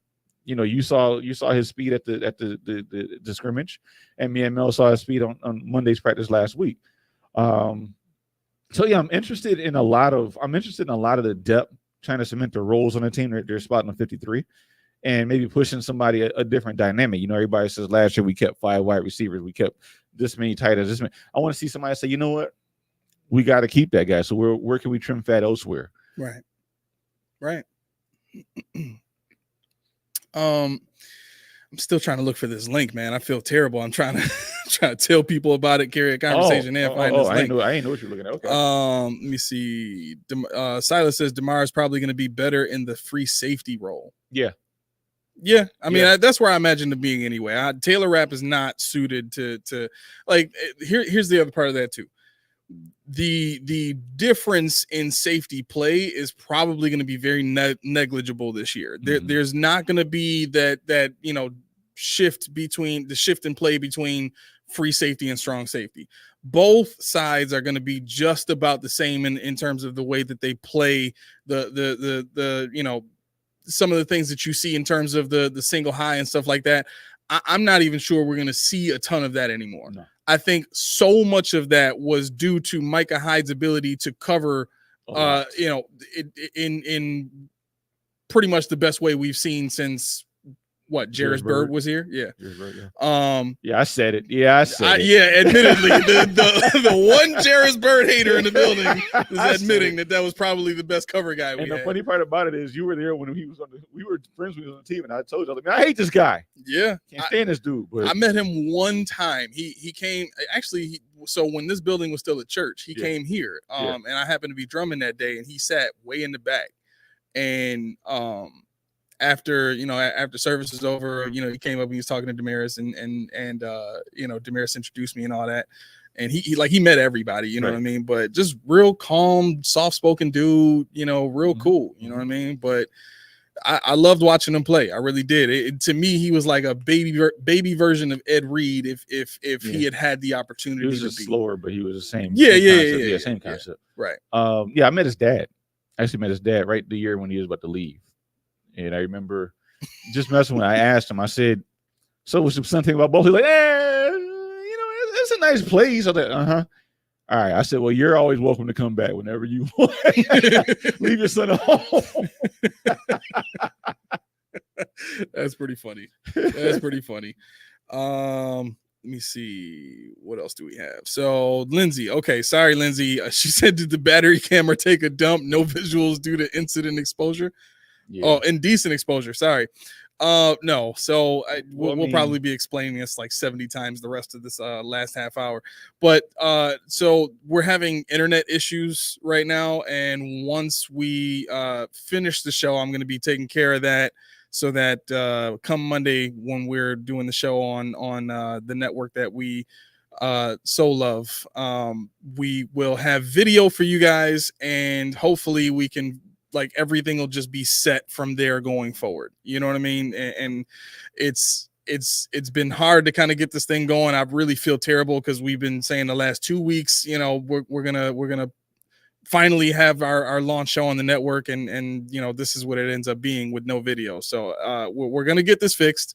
You saw his speed at the scrimmage, and me and Mel saw his speed on Monday's practice last week. So yeah, I'm interested in a lot of the depth, trying to cement the roles on the team. They're spotting on 53, and maybe pushing somebody a different dynamic. Everybody says last year we kept 5 wide receivers, we kept this many tight ends, this many. I want to see somebody say, you know what, we got to keep that guy. So where can we trim fat elsewhere? Right. I'm still trying to look for this link, man. I feel terrible. I'm trying to tell people about it, carry a conversation there. Find this link. I didn't know what you're looking at. Okay. Let me see. Silas says DeMar is probably going to be better in the free safety role. Yeah. I mean, that's where I imagine him being anyway. Taylor Rapp is not suited to like. Here's the other part of that too. The difference in safety play is probably going to be very negligible this year. There's not going to be that shift in play between free safety and strong safety. Both sides are going to be just about the same in terms of the way that they play the some of the things that you see in terms of the single high and stuff like that. I'm not even sure we're going to see a ton of that anymore. No. I think so much of that was due to Micah Hyde's ability to cover, in pretty much the best way we've seen since Jarris Bird was here. Yeah. I said it. Yeah, I said it. Yeah, admittedly, the one Jarris Bird hater in the building is admitting that was probably the best cover guy we had. And the funny part about it is you were there when we were friends when he was on the team, and I told you, I hate this guy. Yeah. Can't stand this dude. But I met him one time. He came, actually, so when this building was still a church, he came here. And I happened to be drumming that day, and he sat way in the back. And after service was over, he came up and he was talking to Damaris and Damaris introduced me and all that. And he met everybody, you know what I mean? But just real calm, soft-spoken dude, real cool, you know what I mean? But I loved watching him play. I really did. To me, he was like a baby version of Ed Reed if he had the opportunity. He was just slower, but he was the same. Same concept. Right. I met his dad. I actually met his dad right the year when he was about to leave. And I remember just messing with him. I asked him, I said, so was something about both? He's like, it's a nice place. I was like, uh-huh. All right. I said, well, you're always welcome to come back whenever you want. Leave your son at home. That's pretty funny. Let me see. What else do we have? So Lindsay. Okay. Sorry, Lindsay. She said, did the battery camera take a dump? No visuals due to incident exposure. Yeah. Oh, indecent exposure. Sorry. No. So we'll mean, probably be explaining this like 70 times the rest of this last half hour. But so we're having internet issues right now, and once we finish the show, I'm going to be taking care of that, so that come Monday when we're doing the show on the network that we so love, we will have video for you guys, and hopefully we can, like, everything will just be set from there going forward. You know what I mean? And it's been hard to kind of get this thing going. I really feel terrible because we've been saying the last 2 weeks, you know, we're gonna finally have our launch show on the network, and you know, this is what it ends up being with no video. So we're gonna get this fixed.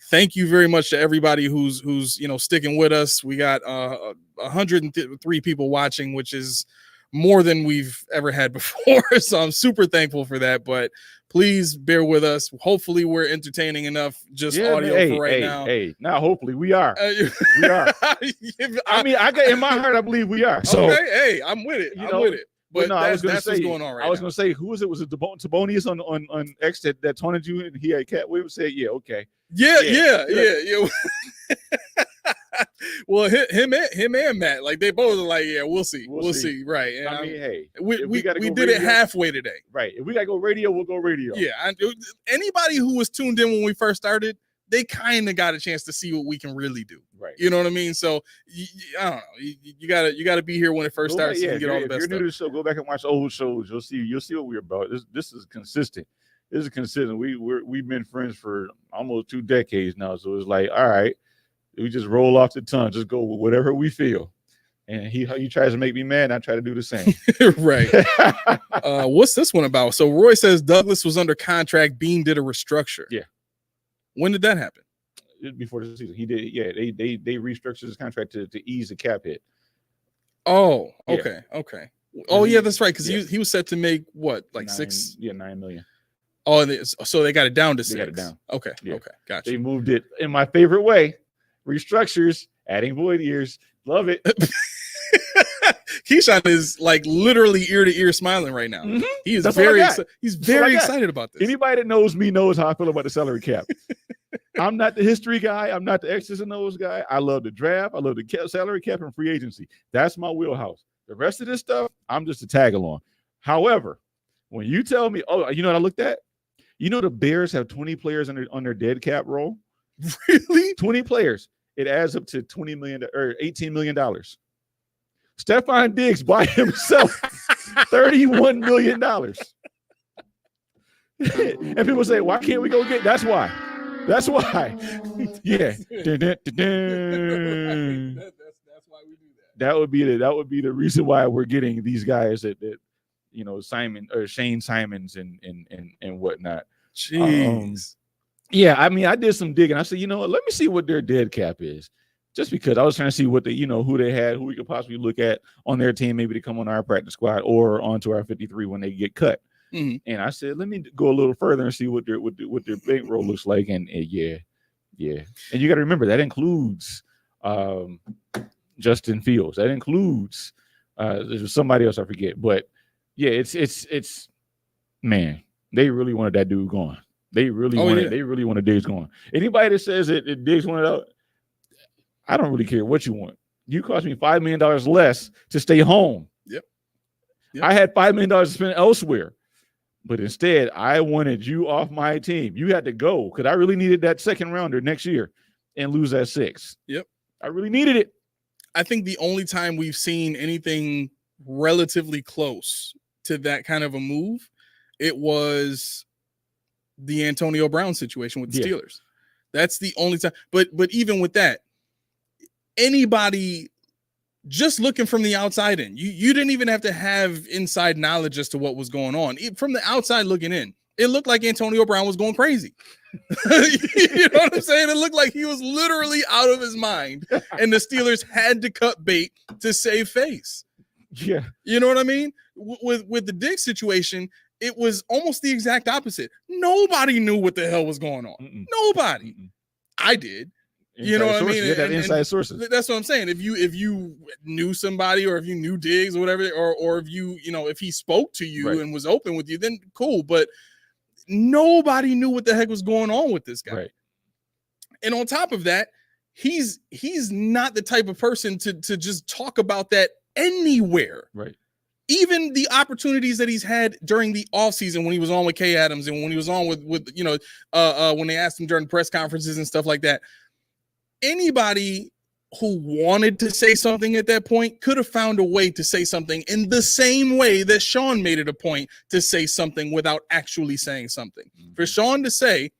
Thank you very much to everybody who's you know, sticking with us. We got 103 people watching, which is more than we've ever had before. So I'm super thankful for that. But please bear with us. Hopefully we're entertaining enough audio for right now. Now hopefully we are. We are. I mean, in my heart, I believe we are. So okay, hey, I'm with it. I'm with it. But no, that's what's going on right now. I was going to say, who was it? Was it Tabonius on X that taunted you and he had cat? We would say, yeah, okay. Yeah. Well, him and Matt, like, they both are like, yeah, we'll see. Right. And I mean, hey, we did it halfway today. Right. If we got to go radio, we'll go radio. Yeah. Anybody who was tuned in when we first started, they kind of got a chance to see what we can really do. Right. You know what I mean? So I don't know. You gotta be here when it first starts. Yeah, and get all the best if you're new to the show, go back and watch old shows. You'll see what we're about. This is consistent. This is consistent. We've been friends for almost 2 decades now. So it's like, all right, we just roll off the tongue, just go with whatever we feel. And he tries to make me mad, and I try to do the same. Right. What's this one about? So Roy says Douglas was under contract. Bean did a restructure. Yeah. When did that happen? Before the season, he did. Yeah, they restructured his contract to ease the cap hit. Oh, okay, yeah. Okay. Oh, yeah, that's right. Because he was set to make what, like 6? Yeah, $9 million. Oh, so they got it down to 6. They got it down. Okay, yeah. Okay, gotcha. They moved it in my favorite way. Restructures, adding void years. Love it. Keyshon is like literally ear to ear smiling right now. Mm-hmm. He is he's very excited about this. Anybody that knows me knows how I feel about the salary cap. I'm not the history guy. I'm not the X's and O's guy. I love the draft. I love the salary cap and free agency. That's my wheelhouse. The rest of this stuff, I'm just a tag along. However, when you tell me, oh, you know what I looked at? You know the Bears have 20 players on their dead cap roll? Really? 20 players. It adds up to $20 million or $18 million. Stephon Diggs by himself, $31 million. And people say, why can't we go get? That's why. That's why. Yeah. That's why we do that. That would be the reason why we're getting these guys that you know, Simon or Shane Simons and whatnot. Jeez. Yeah, I mean, I did some digging. I said, you know what, let me see what their dead cap is. Just because I was trying to see what who they had, who we could possibly look at on their team, maybe to come on our practice squad or onto our 53 when they get cut. Mm-hmm. And I said, let me go a little further and see what their bankroll looks like. And yeah. And you got to remember that includes Justin Fields. That includes there's somebody else I forget. But yeah, it's man, they really wanted that dude gone. They really wanted Diggs gone. Anybody that says that Diggs wanted out, I don't really care what you want. You cost me $5 million less to stay home. Yep. I had $5 million to spend elsewhere. But instead, I wanted you off my team. You had to go because I really needed that second rounder next year and lose that 6. Yep. I really needed it. I think the only time we've seen anything relatively close to that kind of a move, it was the Antonio Brown situation with the Steelers. That's the only time. But even with that, anybody just looking from the outside in, you didn't even have to have inside knowledge as to what was going on. From the outside looking in, it looked like Antonio Brown was going crazy. You know what I'm saying? It looked like he was literally out of his mind, and the Steelers had to cut bait to save face. Yeah. You know what I mean? With the Diggs situation, it was almost the exact opposite. Nobody knew what the hell was going on. Mm-mm. Nobody. Mm-mm. I did. Inside you know what sources. I mean? You have inside sources. That's what I'm saying. If you knew somebody, or if you knew Diggs or whatever, or if if he spoke to you and was open with you, then cool. But nobody knew what the heck was going on with this guy. Right. And on top of that, he's not the type of person to just talk about that anywhere. Right. Even the opportunities that he's had during the offseason when he was on with Kay Adams and when he was on with when they asked him during press conferences and stuff like that. Anybody who wanted to say something at that point could have found a way to say something in the same way that Sean made it a point to say something without actually saying something. Mm-hmm. For Sean to say,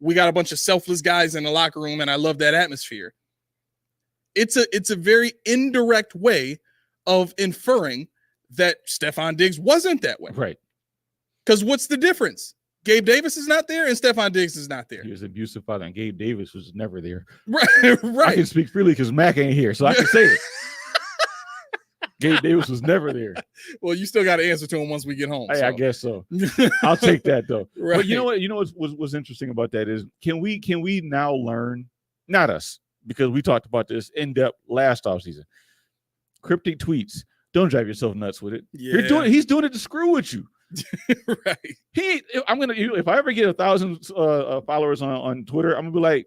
we got a bunch of selfless guys in the locker room and I love that atmosphere. It's a very indirect way of inferring that Stephon Diggs wasn't that way. Right. Because what's the difference? Gabe Davis is not there and Stephon Diggs is not there. He was an abusive father, and Gabe Davis was never there. Right. I can speak freely because Mac ain't here, so I can say it. Gabe Davis was never there. Well, you still got to answer to him once we get home. Hey, so. I guess so. I'll take that though. Right. But you know what? You know what's interesting about that is can we now learn? Not us, because we talked about this in depth last offseason. Cryptic tweets. Don't drive yourself nuts with it. Yeah. He's doing it to screw with you. Right. If I ever get 1,000 followers on Twitter, I'm gonna be like,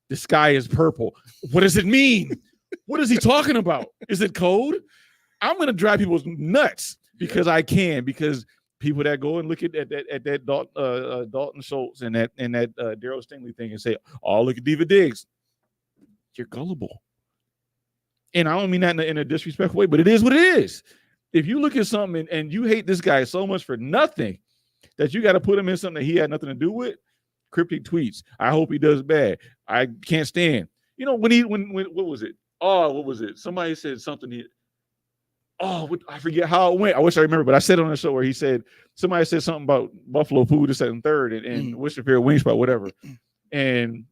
the sky is purple. What does it mean? What is he talking about? Is it code? I'm gonna drive people nuts because I can, because people that go and look at that Dalton Schultz and that Darryl Stingley thing and say, oh, look at Diva Diggs. You're gullible. And I don't mean that in a disrespectful way, but it is what it is. If you look at something and you hate this guy so much for nothing that you got to put him in something that he had nothing to do with, cryptic tweets. I hope he does bad. I can't stand. You know, when what was it? Oh, what was it? Somebody said something. I forget how it went. I wish I remember, but I said it on the show where he said, somebody said something about Buffalo food, this, that, and third, and Worcestershire wing spot, whatever. And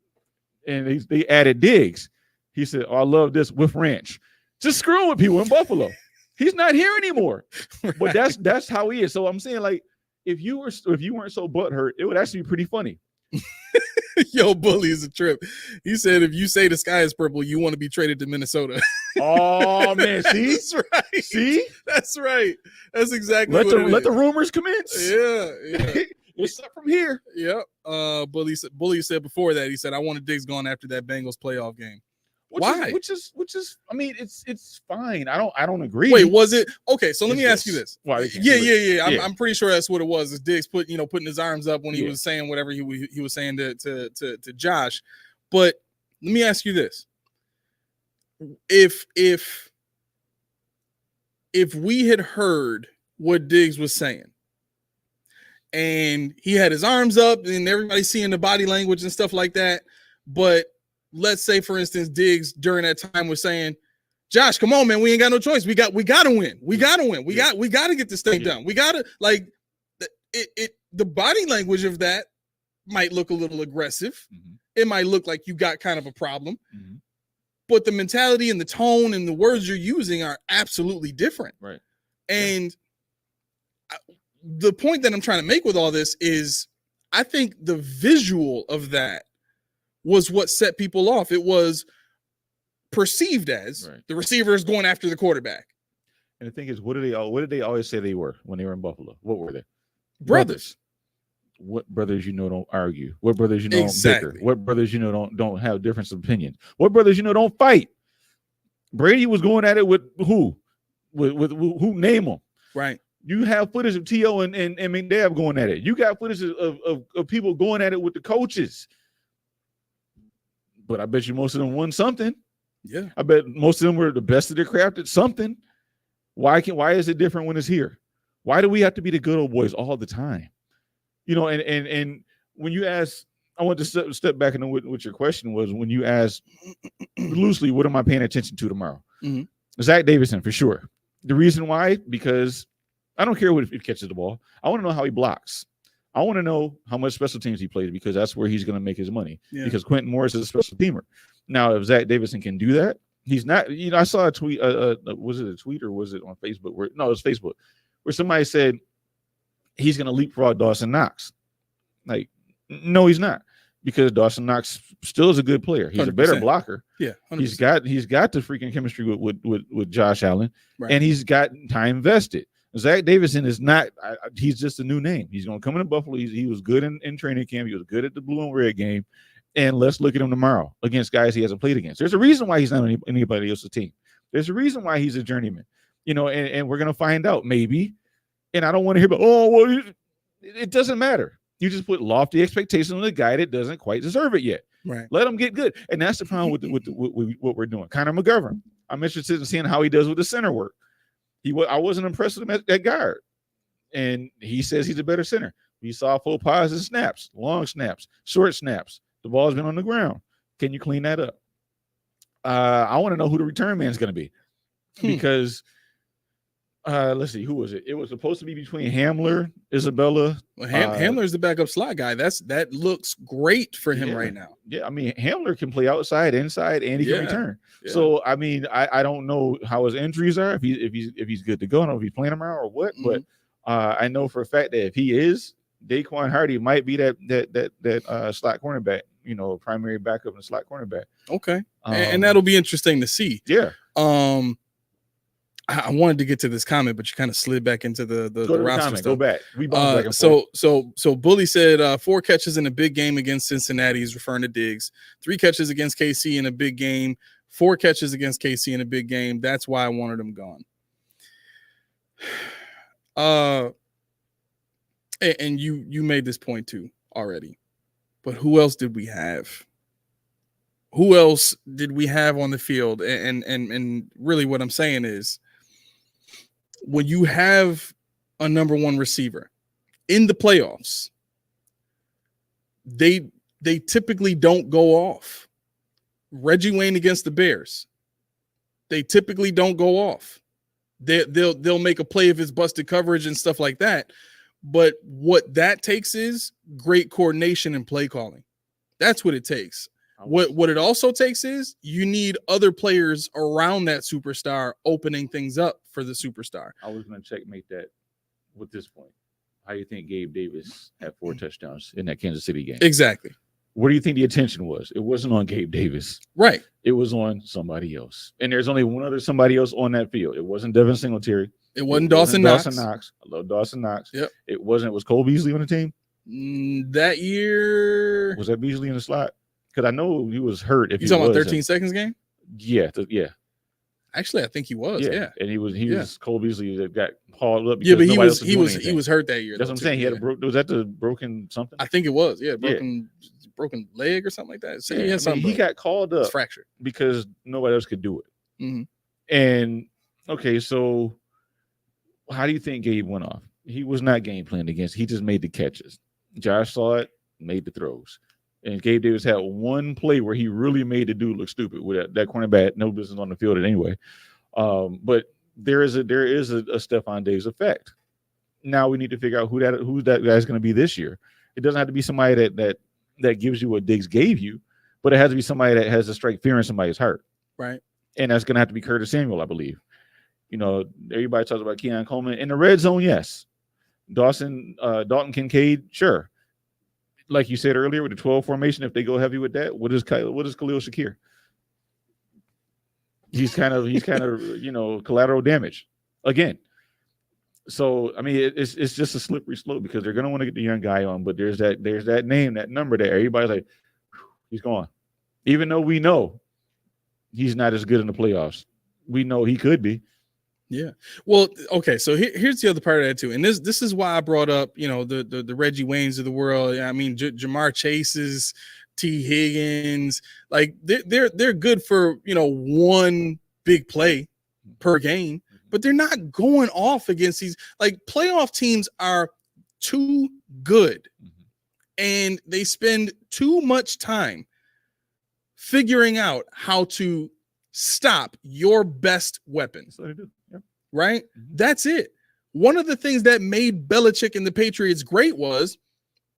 they added Diggs. He said, oh, I love this with ranch. Just screwing with people in Buffalo. He's not here anymore. Right. But that's how he is. So I'm saying, like, if you weren't so butthurt, it would actually be pretty funny. Yo, Bully is a trip. He said, if you say the sky is purple, you want to be traded to Minnesota. Oh man, see? That's right. See? That's right. That's exactly let the rumors commence. Yeah. It's up from here. Yep. Bully said before that, he said, I wanted Diggs gone after that Bengals playoff game. Why? Which is I mean, it's fine. I don't agree. Wait, was it okay? So let me ask you this. Why? Yeah. I'm pretty sure that's what it was. Is Diggs putting his arms up when he was saying whatever he was saying to Josh. But let me ask you this: if we had heard what Diggs was saying, and he had his arms up, and everybody seeing the body language and stuff like that, but let's say, for instance, Diggs during that time was saying, Josh, come on, man. We ain't got no choice. We got to win. We got to win. We got to get this thing done. We got to, like, the body language of that might look a little aggressive. Mm-hmm. It might look like you got kind of a problem. Mm-hmm. But the mentality and the tone and the words you're using are absolutely different. Right. And the point that I'm trying to make with all this is I think the visual of that was what set people off. It was perceived as the receiver is going after the quarterback. And the thing is, what did they always say they were when they were in Buffalo? What were they? Brothers. What brothers don't argue? What brothers don't bicker? What brothers don't have difference of opinion? What brothers don't fight? Brady was going at it with who? With who? Name them. Right. You have footage of T.O. and McNabb going at it. You got footage of people going at it with the coaches. But I bet you most of them won something. Yeah. I bet most of them were the best of their craft at something. Why is it different when it's here? Why do we have to be the good old boys all the time? You know, and when you ask, I want to step back into what your question was when you asked loosely, what am I paying attention to tomorrow? Mm-hmm. Zach Davison, for sure. The reason why, because I don't care if he catches the ball. I want to know how he blocks. I want to know how much special teams he plays because that's where he's going to make his money. Yeah. Because Quentin Morris is a special teamer. Now, if Zach Davison can do that, he's not. You know, I saw a tweet. Was it a tweet or was it on Facebook? It was Facebook, where somebody said he's going to leapfrog Dawson Knox. Like, no, he's not, because Dawson Knox still is a good player. He's 100%. A better blocker. Yeah, 100%. He's got the freaking chemistry with Josh Allen, and he's got time vested. Zach Davison is not. He's just a new name. He's going to come into Buffalo. He was good in training camp. He was good at the blue and red game. And let's look at him tomorrow against guys he hasn't played against. There's a reason why he's not on anybody else's team. There's a reason why he's a journeyman. And we're going to find out maybe. And I don't want to hear about, it doesn't matter. You just put lofty expectations on a guy that doesn't quite deserve it yet. Right. Let him get good. And that's the problem with what we're doing. Connor McGovern. I'm interested in seeing how he does with the center work. I wasn't impressed with him at guard. And he says he's a better center. We saw faux pas and snaps, long snaps, short snaps. The ball's been on the ground. Can you clean that up? I want to know who the return man is going to be because let's see, who was it? It was supposed to be between Hamler, Isabella. Well, Hamler's the backup slot guy. That looks great for him right now. Yeah, I mean, Hamler can play outside, inside, and he can return. Yeah. So I mean, I don't know how his injuries are, if he's good to go, I don't know if he's playing tomorrow or what, but I know for a fact that if he is, Daquan Hardy might be that slot cornerback, primary backup and slot cornerback. Okay. And that'll be interesting to see. Yeah. I wanted to get to this comment, but you kind of slid back into the roster stuff. Go back. We back and so Bully said 4 catches in a big game against Cincinnati. He's referring to Diggs. 3 catches against KC in a big game. 4 catches against KC in a big game. That's why I wanted him gone. And you made this point too already, but who else did we have? Who else did we have on the field? And really what I'm saying is, when you have a number 1 receiver in the playoffs, they typically don't go off. Reggie Wayne against the Bears, they typically don't go off. They'll make a play if it's busted coverage and stuff like that. But what that takes is great coordination and play calling. That's what it takes. What it also takes is you need other players around that superstar opening things up for the superstar. I was going to checkmate that with this point. How do you think Gabe Davis had 4 touchdowns in that Kansas City game? Exactly. What do you think the attention was? It wasn't on Gabe Davis. Right. It was on somebody else. And there's only one other somebody else on that field. It wasn't Devin Singletary. It wasn't Dawson Knox. I love Dawson Knox. Yep. Was Cole Beasley on the team? That year. Was that Beasley in the slot? Because I know he was hurt. If you talking about 13 seconds game? Yeah. Actually, I think he was. Yeah. And he was Cole Beasley that got hauled up. Yeah, but he was hurt that year. That's what I'm saying. He had was that the broken something? I think it was. Yeah, broken leg or something like that. So he got called up. It's fractured because nobody else could do it. Mm-hmm. And okay, so how do you think Gabe went off? He was not game planned against. He just made the catches. Josh saw it, made the throws. And Gabe Davis had one play where he really made the dude look stupid with that cornerback, no business on the field anyway. But there is a Stephon Diggs effect. Now we need to figure out who that guy's going to be this year. It doesn't have to be somebody that gives you what Diggs gave you, but it has to be somebody that has to strike fear in somebody's heart. Right. And that's going to have to be Curtis Samuel, I believe. Everybody talks about Keon Coleman in the red zone. Yes. Dalton Kincaid. Sure. Like you said earlier, with the 12 formation, if they go heavy with that, what is Khalil Shakir? He's kind of collateral damage again. So I mean, it's just a slippery slope because they're going to want to get the young guy on, but there's that name, that number there. Everybody's like, he's gone, even though we know he's not as good in the playoffs. We know he could be. Yeah. Well, okay. So here's the other part of that too, and this is why I brought up, the Reggie Waynes of the world. I mean, Jamar Chase's, T. Higgins, like they're good for one big play per game, but they're not going off against these like playoff teams are too good, and they spend too much time figuring out how to stop your best weapons. That's what they do. Yeah. Right? That's it. One of the things that made Belichick and the Patriots great was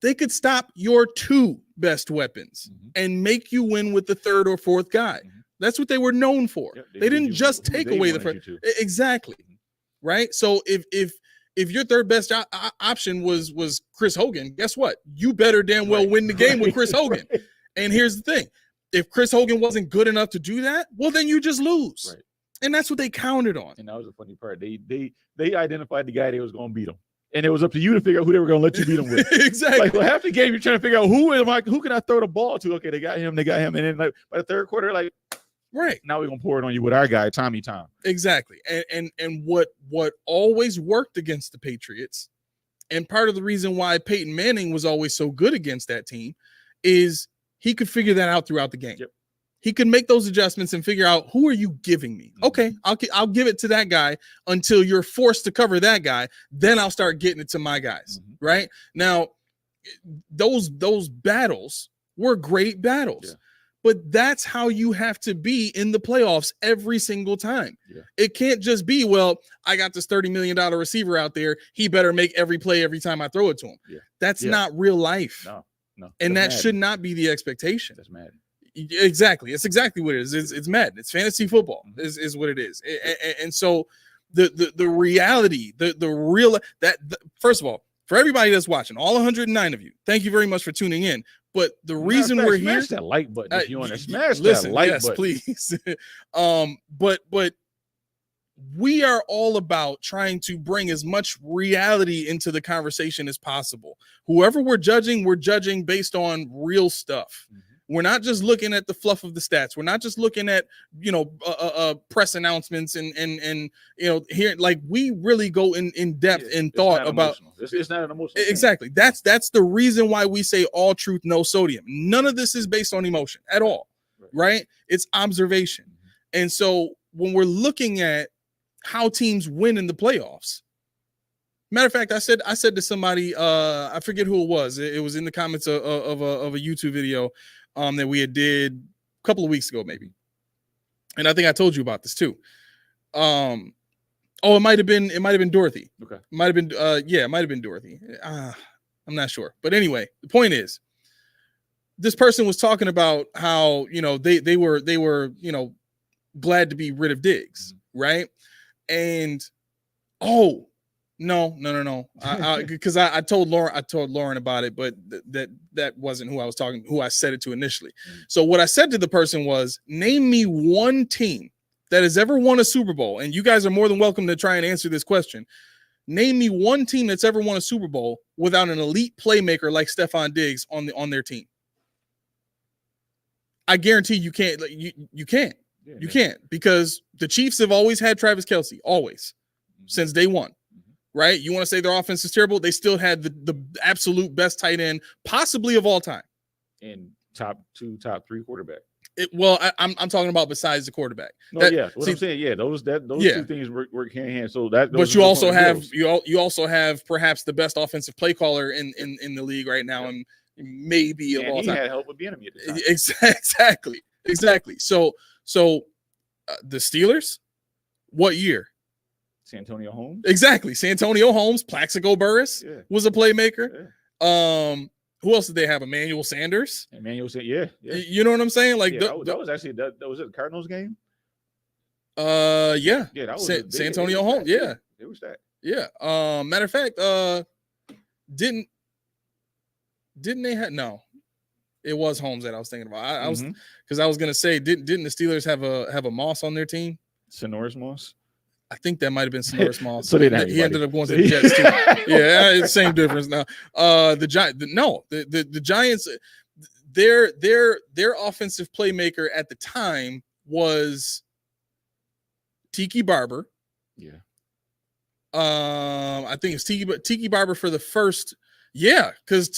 they could stop your 2 best weapons and make you win with the 3rd or 4th guy. That's what they were known for. Yeah, they didn't just take away the first. Exactly. Right? So if your 3rd best option was Chris Hogan, guess what? You better damn well win the game with Chris Hogan. And here's the thing. If Chris Hogan wasn't good enough to do that, well, then you just lose. And that's what they counted on. And that was the funny part. They identified the guy that was going to beat them. And it was up to you to figure out who they were going to let you beat them with. Exactly. Like, well, half the game, you're trying to figure out who can I throw the ball to? Okay, they got him. And then like by the third quarter, like, right. Now we're going to pour it on you with our guy, Tommy Tom. Exactly. And what always worked against the Patriots, and part of the reason why Peyton Manning was always so good against that team, is he could figure that out throughout the game. Yep. He could make those adjustments and figure out, who are you giving me? Okay, I'll give it to that guy until you're forced to cover that guy. Then I'll start getting it to my guys. Right now, those battles were great battles. Yeah. But that's how you have to be in the playoffs every single time. Yeah. It can't just be, well, I got this $30 million receiver out there. He better make every play every time I throw it to him. Yeah. That's not real life. No. And that should not be the expectation. That's mad. Exactly. It's exactly what it is. It's Madden. It's fantasy football is what it is. And so the reality, the real, first of all, for everybody that's watching, all 109 of you, thank you very much for tuning in. But the reason we're here, smash that like button if you want to smash that like button. Please. But we are all about trying to bring as much reality into the conversation as possible. Whoever we're judging based on real stuff. We're not just looking at the fluff of the stats. We're not just looking at, press announcements and here, like, we really go in depth in thought about. It's not an emotional exactly. Thing. That's the reason why we say all truth, no sodium. None of this is based on emotion at all, right? It's observation. And so when we're looking at how teams win in the playoffs, matter of fact, I said to somebody, I forget who it was. It was in the comments of a YouTube video that we did a couple of weeks ago, maybe. And I think I told you about this too. It might have been Dorothy. Okay. It might have been Dorothy. I'm not sure. But anyway, the point is, this person was talking about how, they were glad to be rid of Diggs, right? And no. Because I told Lauren about it, but that wasn't who I said it to initially. So what I said to the person was, name me one team that has ever won a Super Bowl, and you guys are more than welcome to try and answer this question. Name me one team that's ever won a Super Bowl without an elite playmaker like Stephon Diggs on their team. I guarantee you can't. You can't. Yeah, you can't, because the Chiefs have always had Travis Kelce, always, since day one. Right? You want to say their offense is terrible? They still had the absolute best tight end, possibly of all time, and top 2, top 3 quarterback. I'm talking about besides the quarterback. I'm saying, those two things work hand in hand. So that, but you also have perhaps the best offensive play caller in the league right now, and maybe of all time. He had help with the enemy at the time. Exactly. So the Steelers, what year? Santonio Holmes. Exactly. Santonio Holmes, Plaxico Burress was a playmaker. Yeah. Who else did they have? Emmanuel Sanders. Yeah. You know what I'm saying? Like that was actually that was it the Cardinals game? Yeah. Yeah, that was Santonio Holmes. Yeah. It was that. Yeah. Matter of fact, didn't they have it was Holmes that I was thinking about. I was because I was gonna say, didn't the Steelers have a Moss on their team? Sonoris Moss. I think that might have been Sonoris Moss. So he ended up going to the Jets too. Yeah, it's the same difference now. The Giants, their offensive playmaker at the time was Tiki Barber. Yeah. I think it's Tiki Barber for the first. Yeah, because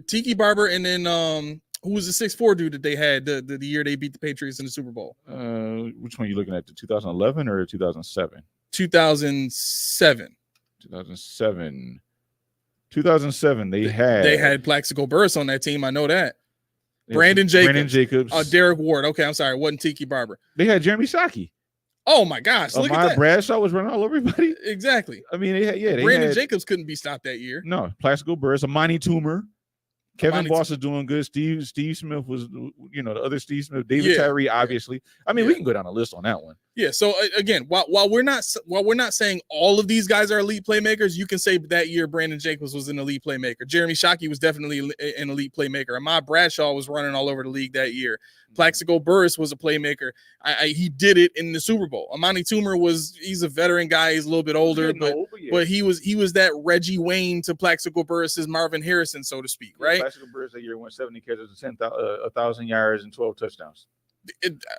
Tiki Barber, and then who was the 6'4" dude that they had the year they beat the Patriots in the Super Bowl? Which one are you looking at? The 2011 or 2007? 2007. 2007. They had Plaxico Burress on that team. I know that. Brandon Jacobs. Derek Ward. Okay, I'm sorry. It wasn't Tiki Barber. They had Jeremy Shockey. Oh my gosh! Look at that. Bradshaw was running all over everybody. Exactly. I mean, Brandon Jacobs couldn't be stopped that year. No, Plaxico Burress, Amani Toomer. Kevin Boss is doing good. Steve Smith was, the other Steve Smith, David Tyree, obviously. I mean, we can go down the list on that one. Yeah. So again, while we're not saying all of these guys are elite playmakers, you can say that year Brandon Jacobs was an elite playmaker. Jeremy Shockey was definitely an elite playmaker. Ahmad Bradshaw was running all over the league that year. Plaxico Burress was a playmaker. He did it in the Super Bowl. Amani Toomer he's a veteran guy. He's a little bit older, but he was that Reggie Wayne to Plaxico Burress's Marvin Harrison, so to speak, right? Plaxico Burress that year went 70 catches, 1,000 yards, and 12 touchdowns.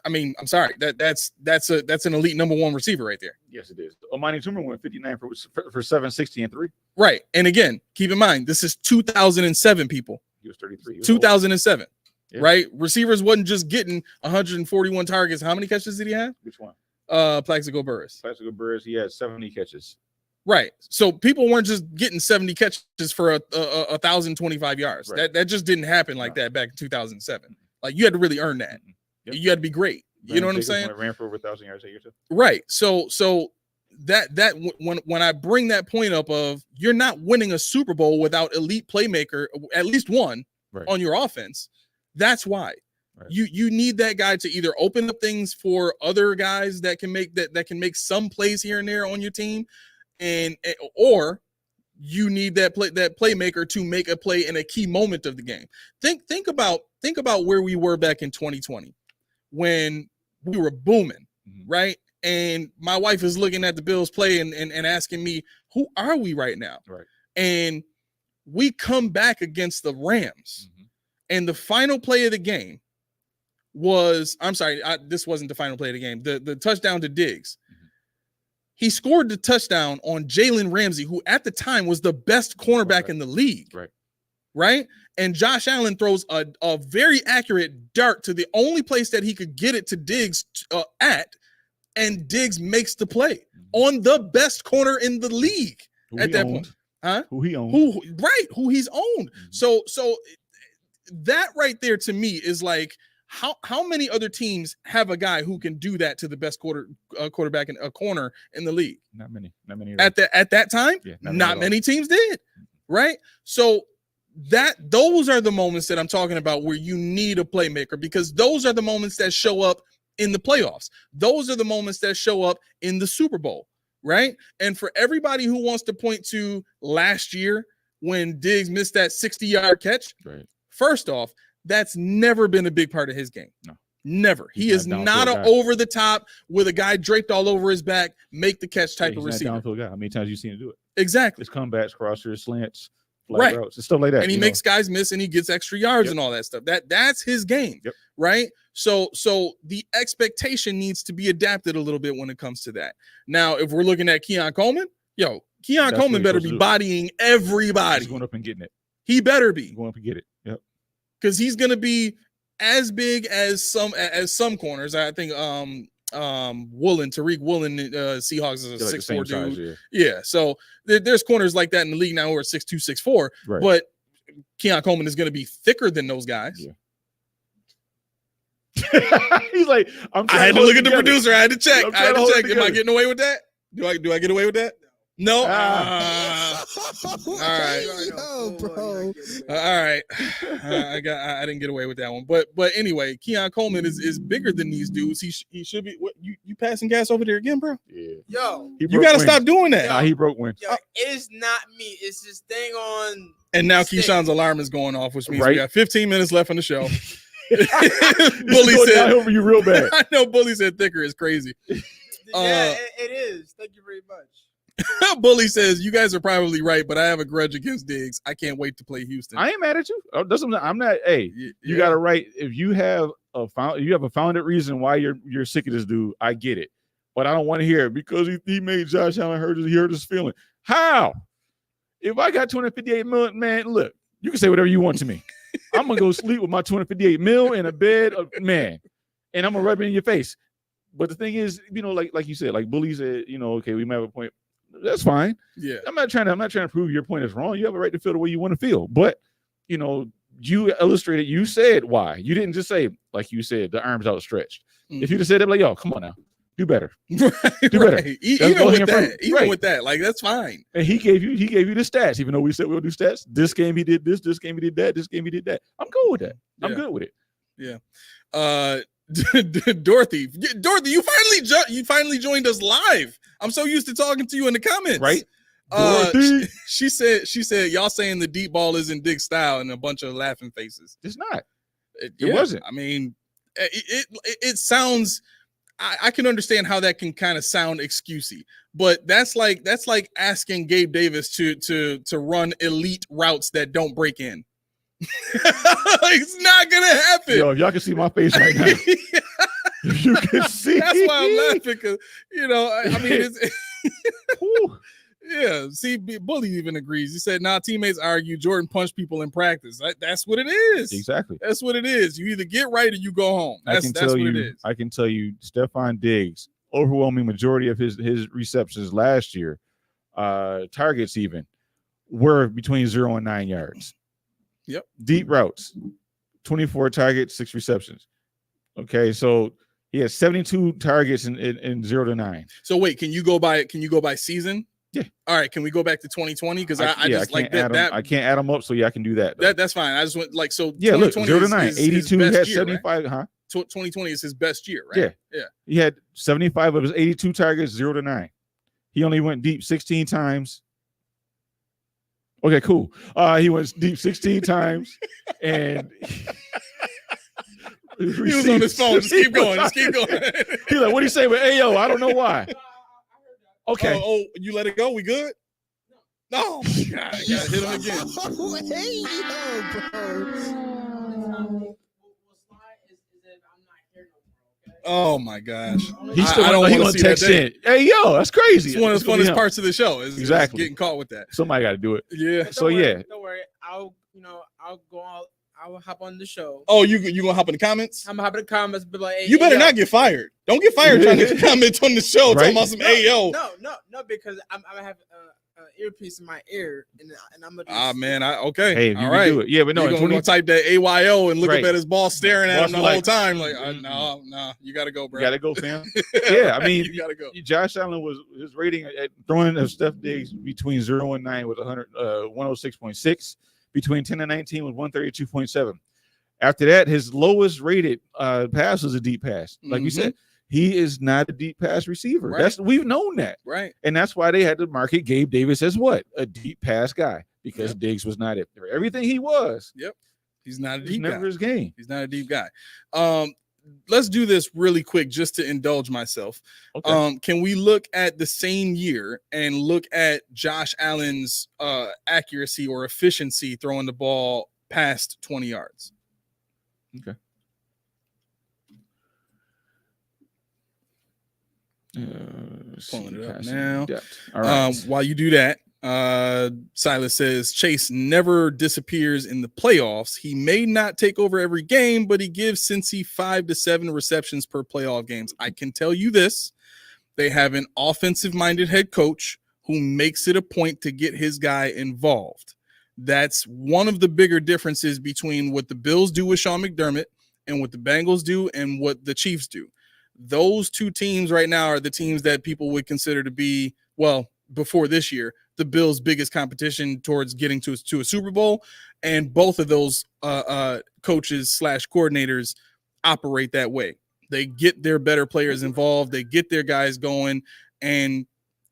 I'm sorry. That's an elite number one receiver right there. Yes, it is. Amani Toomer went 59 for 760 and 3. Right. And again, keep in mind, this is 2007, people. He was 33. 2007. Yeah. Right? Receivers wasn't just getting 141 targets. How many catches did he have? Which one? Plaxico Burress. Plaxico Burress, he had 70 catches. Right. So people weren't just getting 70 catches for 1,025 yards. Right. That just didn't happen like that back in 2007. Like, you had to really earn that. Yep. You had to be great. You know what I'm saying? Ran for over 1,000 yards that year too. Right. So that when I bring that point up of you're not winning a Super Bowl without elite playmaker, at least one on your offense. That's why you need that guy to either open up things for other guys that can make some plays here and there on your team, or you need that playmaker to make a play in a key moment of the game. Think about where we were back in 2020 when we were booming, right? And my wife is looking at the Bills play and asking me, who are we right now? Right. And we come back against the Rams. And the final play of the game was, this wasn't the final play of the game. The touchdown to Diggs. He scored the touchdown on Jalen Ramsey, who at the time was the best cornerback in the league. Right. And Josh Allen throws a very accurate dart to the only place that he could get it to Diggs and Diggs makes the play on the best corner in the league at that point. Who he owned. Who he's owned. So that right there to me is like, how many other teams have a guy who can do that to the best quarterback in a corner in the league? Not many. At that time, not many teams did, right? So those are the moments that I'm talking about where you need a playmaker, because those are the moments that show up in the playoffs. Those are the moments that show up in the Super Bowl, right? And for everybody who wants to point to last year when Diggs missed that 60-yard catch, first off, that's never been a big part of his game. No, never. He is not an over the top with a guy draped all over his back, make the catch type of receiver. Downfield guy. How many times have you seen him do it? Exactly. It's comebacks, crossers, slants, flat routes, and stuff like that. And he makes guys miss, and he gets extra yards and all that stuff. That's his game, right? So the expectation needs to be adapted a little bit when it comes to that. Now, if we're looking at Keon Coleman, Keon Coleman better be bodying everybody. He's going up and getting it. He better be going up and get it. Yep. Because he's going to be as big as some corners. I think Tariq Woolen, Seahawks is a 6'4" dude. Yeah. So there's corners like that in the league now who are 6'2", 6'4", but Keon Coleman is going to be thicker than those guys. Yeah. He's like, I had to look at the producer. I had to check. Am I getting away with that? Do I get away with that? No. All right. Yo, bro. All right. I didn't get away with that one. But anyway, Keon Coleman is bigger than these dudes. He should be. What, you passing gas over there again, bro? Yeah. Yo, you gotta stop doing that. Nah, he broke wins. Yo, it's not me. It's this thing on. And now Keyshon's alarm is going off, which means we got 15 minutes left on the show. Bully said over you real bad. I know Bully said thicker is crazy. Yeah, it is. Thank you very much. Bully says, you guys are probably right, but I have a grudge against Diggs. I can't wait to play Houston. I ain't mad at you. I'm not. Hey, you got it right. If you have a founded reason why you're sick of this dude, I get it. But I don't want to hear it because he made Josh Allen hurt his feeling. How? If I got $258 million, man, look, you can say whatever you want to me. I'm gonna go sleep with my $258 million in a bed, man, and I'm gonna rub it in your face. But the thing is, like you said, like Bully said, okay, we might have a point. That's fine. Yeah. I'm not trying to prove your point is wrong. You have a right to feel the way you want to feel. But you illustrated, you said why. You didn't just say, like you said, the arms outstretched. Mm-hmm. If you just said that, like, yo, come on now. Do better. Right, Do better. right. Even go with ahead and that, even with that, like that's fine. And he gave you the stats, even though we said we'll do stats. This game he did this game he did that, this game he did that. I'm good with that. I'm good with it. Yeah. Dorothy, you finally joined us live. I'm so used to talking to you in the comments. Right. She said y'all saying the deep ball isn't Dig's style and a bunch of laughing faces. It's not. It Yeah, wasn't. I mean, it sounds. I can understand how that can kind of sound excusey, but that's like asking Gabe Davis to run elite routes that don't break in. It's not gonna happen. Yo, if y'all can see my face right now, you can see. That's why I'm laughing because I mean, it's yeah. See, Bully even agrees. He said, "Nah, teammates argue. Jordan punched people in practice. That's what it is. Exactly. That's what it is. You either get right or you go home. That's what it is. I can tell you, Stephon Diggs, overwhelming majority of his receptions last year, targets even, were between 0 and 9 yards. Yep. Deep routes, 24 targets, 6 receptions. Okay, so he has 72 targets in 0 to 9. So wait, can you go by season? Yeah. All right. Can we go back to 2020? Because I just like that. I can't add them up, so yeah, I can do that. That's fine. I just went like so. Yeah, look, 0 to 9, 82 had 75. Right? 2020 is his best year, right? Yeah. He had 75 of his 82 targets, 0 to 9. He only went deep 16 times. Okay, cool. He went deep 16 times, and he was on his phone. Just keep going. Just keep going. He's like, "What do you say with Ayo? I don't know why." Okay. Oh, you let it go. We good? No. Oh, God, I gotta hit him again. Oh my gosh. He's still gonna text in. Hey yo, that's crazy. It's one of the funnest parts of the show. Is getting caught with that. Somebody got to do it. Yeah. So yeah. Don't worry. I'll go out. I will hop on the show. Oh, you gonna hop in the comments? I'm gonna hop in the comments, but like, hey, you better not get fired. Don't get fired trying to comment on the show talking about some AO. No, because I'm gonna have earpiece in my ear, and I'm gonna. Man, okay. Hey, all right. Do it. Yeah, but no, you're gonna type that AYO and look up at his boss staring at him the whole time. Like, no, you gotta go, bro. You gotta go, fam. Yeah, I mean, you gotta go. Josh Allen was his rating at throwing of Steph Diggs between 0 and 9 was 106.6. Between 10 and 19 was 132.7. After that, his lowest rated pass was a deep pass. Like we said, he is not a deep pass receiver. Right. We've known that. Right. And that's why they had to market Gabe Davis as what? A deep pass guy, because Diggs was not it. Everything he was. Yep. He's not a deep guy. Never his game. He's not a deep guy. Let's do this really quick just to indulge myself. Okay. Can we look at the same year and look at Josh Allen's accuracy or efficiency throwing the ball past 20 yards? Okay. Pulling it up now. All right. While you do that, Silas says Chase never disappears in the playoffs. He may not take over every game, but he gives Cincy 5 to 7 receptions per playoff games. I can tell you this: they have an offensive-minded head coach who makes it a point to get his guy involved. That's one of the bigger differences between what the Bills do with Sean McDermott and what the Bengals do and what the Chiefs do. Those two teams right now are the teams that people would consider to be, well, before this year, the Bills' biggest competition towards getting to a Super Bowl. And both of those coaches / coordinators operate that way. They get their better players involved. They get their guys going. And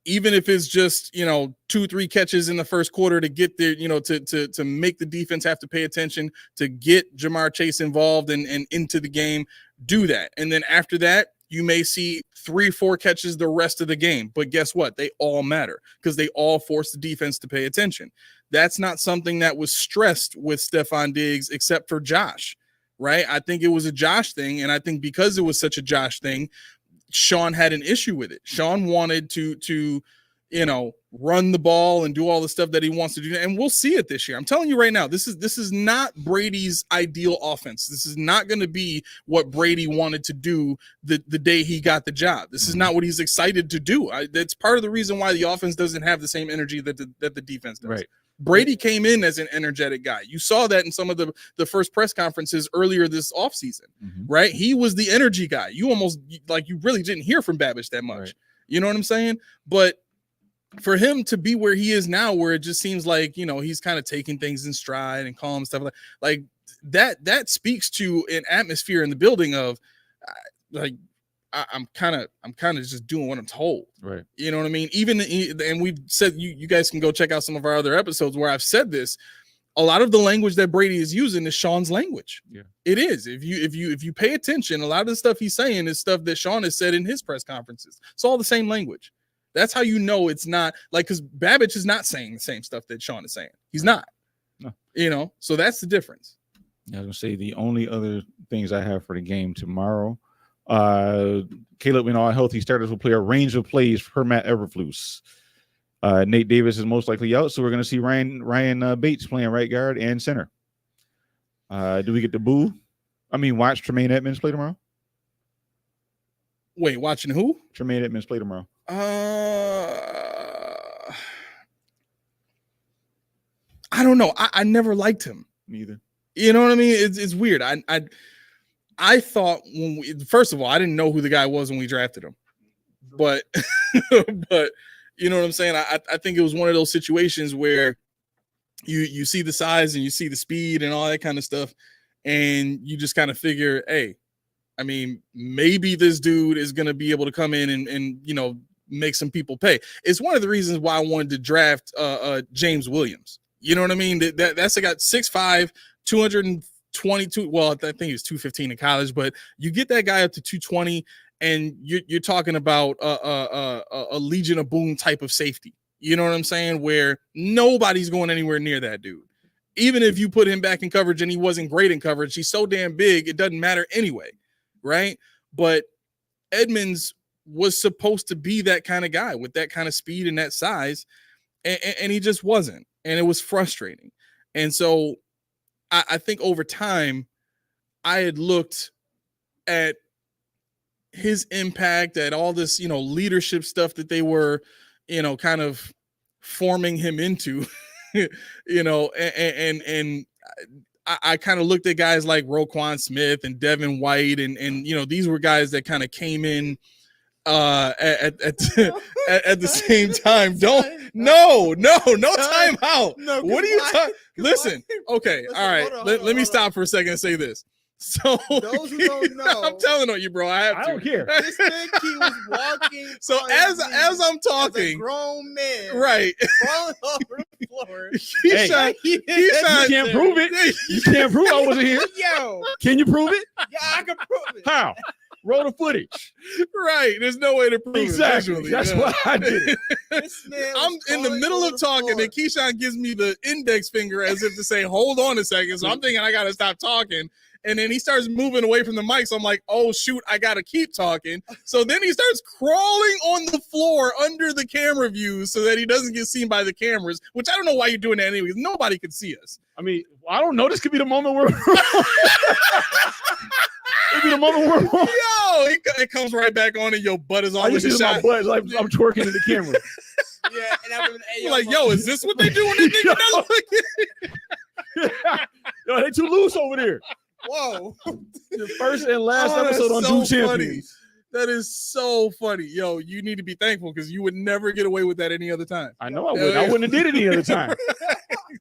even if it's just, 2-3 catches in the first quarter to get there, to make the defense have to pay attention, to get Jamar Chase involved and into the game, do that. And then after that, you may see 3-4 catches the rest of the game. But guess what? They all matter because they all force the defense to pay attention. That's not something that was stressed with Stephon Diggs except for Josh, right? I think it was a Josh thing. And I think because it was such a Josh thing, Sean had an issue with it. Sean wanted to run the ball and do all the stuff that he wants to do. And we'll see it this year. I'm telling you right now, this is not Brady's ideal offense. This is not going to be what Brady wanted to do the day he got the job. This is not what he's excited to do. That's part of the reason why the offense doesn't have the same energy that the defense does. Right. Brady came in as an energetic guy. You saw that in some of the first press conferences earlier this offseason, right? He was the energy guy. You almost you really didn't hear from Babbage that much. Right. You know what I'm saying? But for him to be where he is now, where it just seems like, he's kind of taking things in stride and calm stuff like that speaks to an atmosphere in the building of I'm kind of just doing what I'm told. Right. You know what I mean? And we've said, you guys can go check out some of our other episodes where I've said this. A lot of the language that Brady is using is Sean's language. Yeah, it is. If you pay attention, a lot of the stuff he's saying is stuff that Sean has said in his press conferences. It's all the same language. That's how you know it's not because Babbage is not saying the same stuff that Sean is saying. He's not. No. So that's the difference. I was gonna say the only other things I have for the game tomorrow. Caleb, all healthy starters will play a range of plays per Matt Eberflus. Nate Davis is most likely out, so we're going to see Ryan Bates playing right guard and center. Do we get to watch Tremaine Edmonds play tomorrow? Wait, watching who? Tremaine Edmonds play tomorrow. I don't know. I never liked him. Neither. You know what I mean? It's weird. I thought first of all, I didn't know who the guy was when we drafted him, but you know what I'm saying? I think it was one of those situations where you see the size and you see the speed and all that kind of stuff, and you just kind of figure, hey, I mean, maybe this dude is going to be able to come in and make some people pay. It's one of the reasons why I wanted to draft James Williams. You know what I mean? That's a guy 6'5", 222. Well, I think he was 215 in college, but you get that guy up to 220, and you're talking about a Legion of Boom type of safety. You know what I'm saying? Where nobody's going anywhere near that dude. Even if you put him back in coverage and he wasn't great in coverage, he's so damn big, it doesn't matter anyway, right? But Edmonds was supposed to be that kind of guy with that kind of speed and that size, and he just wasn't, and it was frustrating. And so I think over time, I had looked at his impact, at all this, leadership stuff that they were, kind of forming him into, and I kind of looked at guys like Roquan Smith and Devin White, and these were guys that kind of came in at the same time. No time out. No, what are you talking? Listen, okay, all right. Let me stop for a second and say this. So those who don't know, I'm telling on you, bro. I don't care. This big key was walking. So as I'm talking, as a grown man, right, falling over the floor. You can't prove it. You can't prove I wasn't here. Yo, can you prove it? Yeah, I can prove it. How? Roll the footage. Right. There's no way to prove exactly. it. That's why I did it. I'm in the middle of talking, and Keyshawn gives me the index finger as if to say, hold on a second. So I'm thinking I got to stop talking. And then he starts moving away from the mic. So I'm like, oh, shoot, I got to keep talking. So then he starts crawling on the floor under the camera views so that he doesn't get seen by the cameras, which I don't know why you're doing that anyway. Nobody could see us. I mean, I don't know. This could be the moment where It'd be the moment where yo, it comes right back on and your butt is on with the shot. My butt, like I'm twerking in the camera. Yeah, and I'm like, yo, is this what they do when they nigga? Yo, they too loose over there. Whoa. The first and last episode on Doom Champions. That is so funny. Yo, you need to be thankful because you would never get away with that any other time. I know I would. I wouldn't have did it any other time.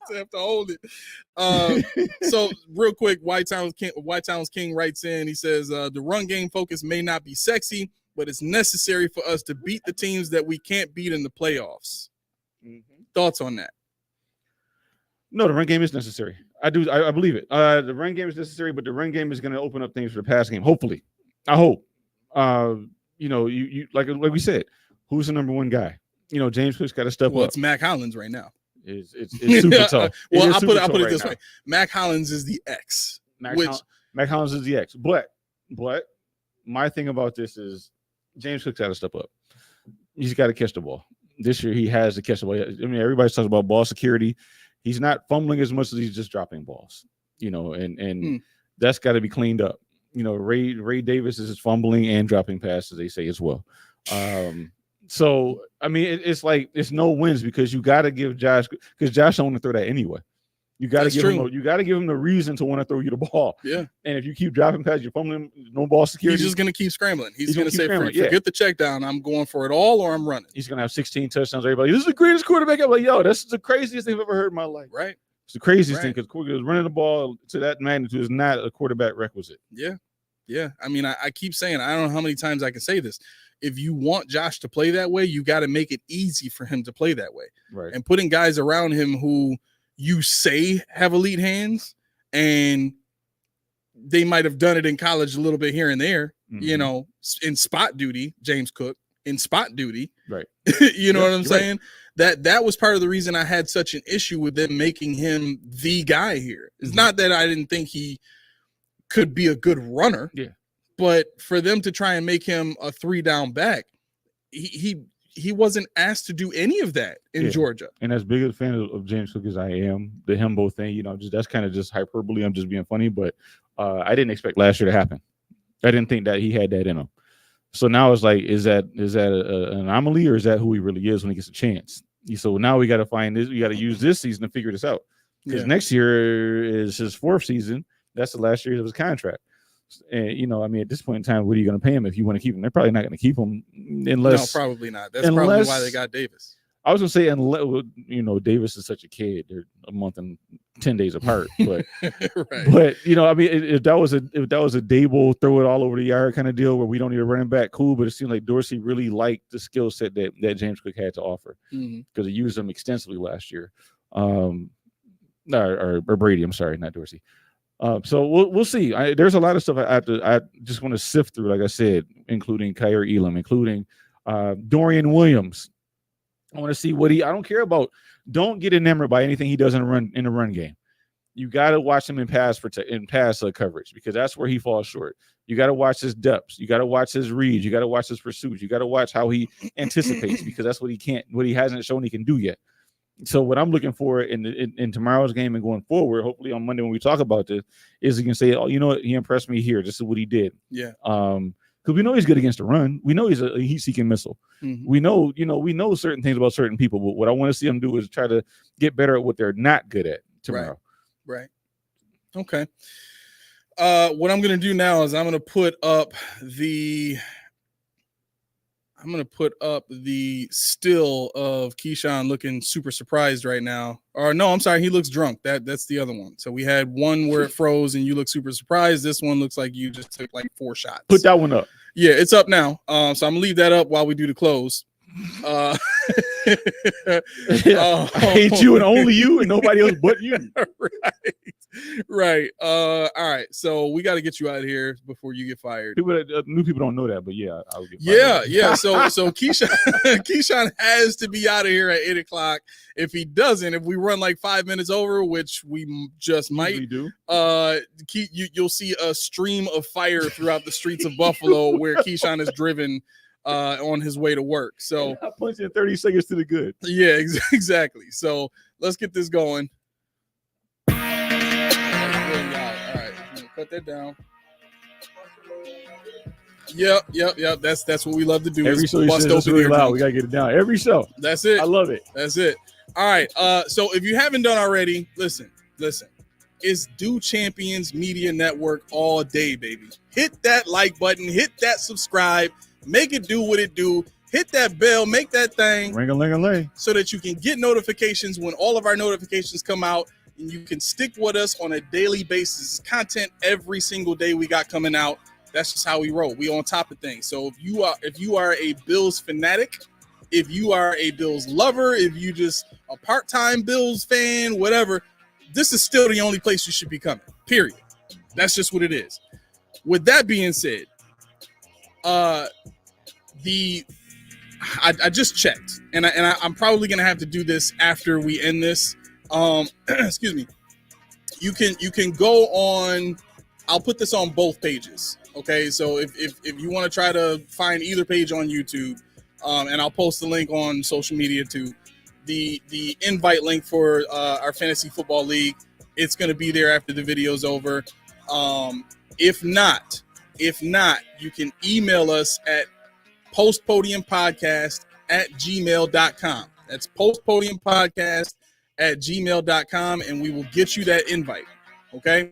You have to hold it. So real quick, White Towns King writes in. He says, the run game focus may not be sexy, but it's necessary for us to beat the teams that we can't beat in the playoffs. Mm-hmm. Thoughts on that? No, the run game is necessary. I believe it. The run game is necessary, but the run game is going to open up things for the pass game. Hopefully, I hope. You like we said, who's the number one guy? James Cook's got to step up. It's Mac Hollins right now. It's super tough. Well, I'll put it this way. Mac Hollins is the X. Mac Hollins is the X. But my thing about this is James Cook's got to step up. He's got to catch the ball. This year he has to catch the ball. I mean, everybody's talking about ball security. He's not fumbling as much as he's just dropping balls. And that's got to be cleaned up. Ray Davis is fumbling and dropping passes, they say as well. So I mean, it's like it's no wins because you got to give Josh, because Josh don't want to throw that anyway. You got to give him. You got to give him the reason to want to throw you the ball. Yeah. And if you keep dropping past, you're fumbling, no ball security. He's just gonna keep scrambling. He's gonna say, scrambling. "Forget the check down. I'm going for it all, or I'm running." He's gonna have 16 touchdowns. Everybody, this is the greatest quarterback. I'm like, yo, that's the craziest thing I've ever heard in my life. Right. It's the craziest thing because running the ball to that magnitude is not a quarterback requisite. Yeah. Yeah. I mean, I keep saying, I don't know how many times I can say this. If you want Josh to play that way, you got to make it easy for him to play that way. Right. And putting guys around him who you say have elite hands, and they might have done it in college a little bit here and there, you know, in spot duty, James Cook in spot duty. Right. You know what I'm saying? Right. That was part of the reason I had such an issue with them making him the guy here. It's not that I didn't think he could be a good runner. Yeah. But for them to try and make him a 3-down back, he wasn't asked to do any of that in Georgia. And as big a fan of James Cook as I am, the Hembo thing, you know, that's kind of just hyperbole. I'm just being funny, but I didn't expect last year to happen. I didn't think that he had that in him. So now it's like, is that an anomaly, or is that who he really is when he gets a chance? So now we got to find this. We got to use this season to figure this out, because next year is his 4th season. That's the last year of his contract. And, you know, I mean, at this point in time, what are you going to pay him if you want to keep him? They're probably not going to keep him unless. No, probably not. That's probably why they got Davis. I was going to say, unless, you know, Davis is such a kid. They're a month and 10 days apart. But, but you know, I mean, if that was a Dable throw it all over the yard kind of deal where we don't need a running back, cool. But it seemed like Dorsey really liked the skill set that James Cook had to offer, because he used him extensively last year. Or Brady, I'm sorry, not Dorsey. So we'll see. There's a lot of stuff I just want to sift through, like I said, including Kyer Elam, including Dorian Williams. I want to see what I don't care about. Don't get enamored by anything he does in the run game. You got to watch him in pass coverage, because that's where he falls short. You got to watch his depths. You got to watch his reads. You got to watch his pursuits. You got to watch how he anticipates, because that's what he hasn't shown he can do yet. So what I'm looking for in tomorrow's game and going forward, hopefully on Monday when we talk about this, is he can say, oh, you know what, he impressed me here. This is what he did. Yeah. Because we know he's good against the run. We know he's a heat-seeking missile. We know, we know certain things about certain people. But what I want to see him do is try to get better at what they're not good at tomorrow. Right. Okay. What I'm going to do now is I'm going to put up the still of Keyshon looking super surprised right now. Or no, I'm sorry, he looks drunk. That's the other one. So we had one where it froze and you look super surprised. This one looks like you just took like 4 shots. Put that one up. Yeah, it's up now. So I'm gonna leave that up while we do the close. I hate you and only you and nobody else but you. Right. All right. So we got to get you out of here before you get fired. New people don't know that, but yeah, I'll get fired. Yeah. So Keyshon has to be out of here at 8:00. If he doesn't, if we run like 5 minutes over, which we just might do, you'll see a stream of fire throughout the streets of Buffalo where Keyshon is driven on his way to work. So I punched in 30 seconds to the good. Yeah, exactly. So let's get this going. All right, cut that down. Yep. That's what we love to do. Every show you said, really loud. We gotta get it down. Every show. That's it. I love it. That's it. All right. So if you haven't done already, listen. It's Do Champions Media Network all day, baby. Hit that like button. Hit that subscribe. Make it do what it do. Hit that bell. Make that thing ring-a-ling-a-ling, so that you can get notifications when all of our notifications come out, and you can stick with us on a daily basis. Content every single day we got coming out. That's just how we roll. We on top of things. So if you are a Bills fanatic, if you are a Bills lover, if you just a part-time Bills fan, whatever, this is still the only place you should be coming. Period. That's just what it is. With that being said, I just checked, and I'm probably gonna have to do this after we end this. Excuse me. You can go on. I'll put this on both pages. Okay, so if you want to try to find either page on YouTube, and I'll post the link on social media too. The invite link for our fantasy football league, it's gonna be there after the video's over. If not, you can email us at postpodiumpodcast postpodiumpodcast@gmail.com. That's postpodiumpodcast@gmail.com, and we will get you that invite. Okay.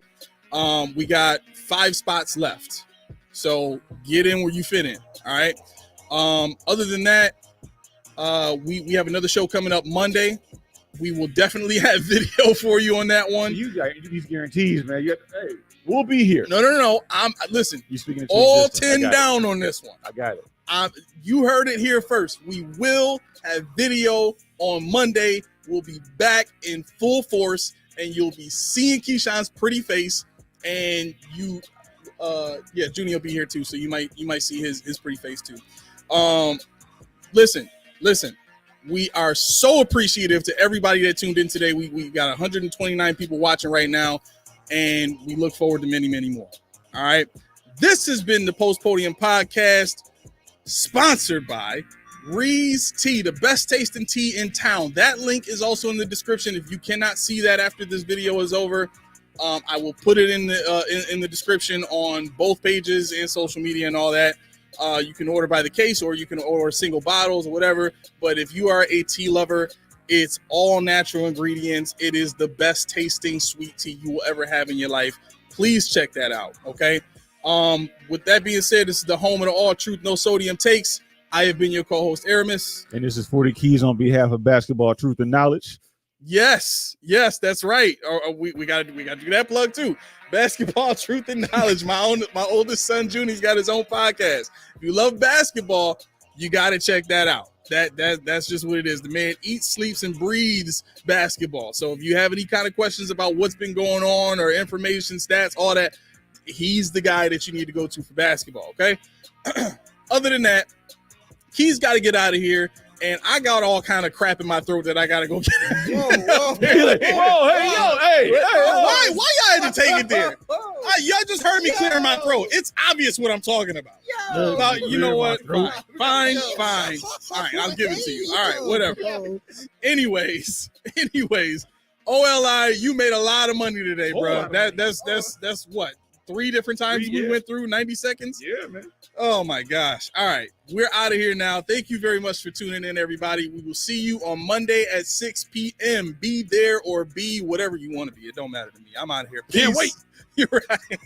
We got 5 spots left. So get in where you fit in. All right. Other than that, we have another show coming up Monday. We will definitely have video for you on that one. You got these guarantees, man. Hey, we'll be here. No. Listen. You speaking of all 10 down on this one. I got it. You heard it here first. We will have video on Monday. We'll be back in full force, and you'll be seeing Keyshon's pretty face. And Junie will be here too, so you might see his pretty face too. Listen. We are so appreciative to everybody that tuned in today. We got 129 people watching right now, and we look forward to many, many more. All right. This has been the Post Podium Podcast, sponsored by Ree's Tea, the best tasting tea in town. That link is also in the description. If you cannot see that after this video is over, I will put it in the description on both pages and social media and all that. You can order by the case, or you can order single bottles or whatever. But if you are a tea lover, it's all natural ingredients. It is the best tasting sweet tea you will ever have in your life. Please check that out. Okay. With that being said, this is the home of the all truth, no sodium takes. I have been your co-host, Aramis. And this is 40 Keys on behalf of Basketball Truth and Knowledge. Yes, that's right. We got to do that plug too. Basketball Truth and Knowledge. My oldest son Junie's got his own podcast. If you love basketball, you got to check that out. That's just what it is. The man eats, sleeps, and breathes basketball. So if you have any kind of questions about what's been going on or information, stats, all that, he's the guy that you need to go to for basketball. Okay. Other than that, Key's got to get out of here. And I got all kind of crap in my throat that I gotta go get. Whoa, hey. Why y'all had to take it there? Y'all just heard me clearing my throat. It's obvious what I'm talking about. You know what? Fine. All right, I'll give it to you. All right, whatever. Anyways, OLI, you made a lot of money today, bro. That's what? 3 different times we went through 90 seconds. Yeah, man. Oh my gosh. All right. We're out of here now. Thank you very much for tuning in, everybody. We will see you on Monday at 6 p.m. Be there or be whatever you want to be. It don't matter to me. I'm out of here. Peace. Can't wait. You're right.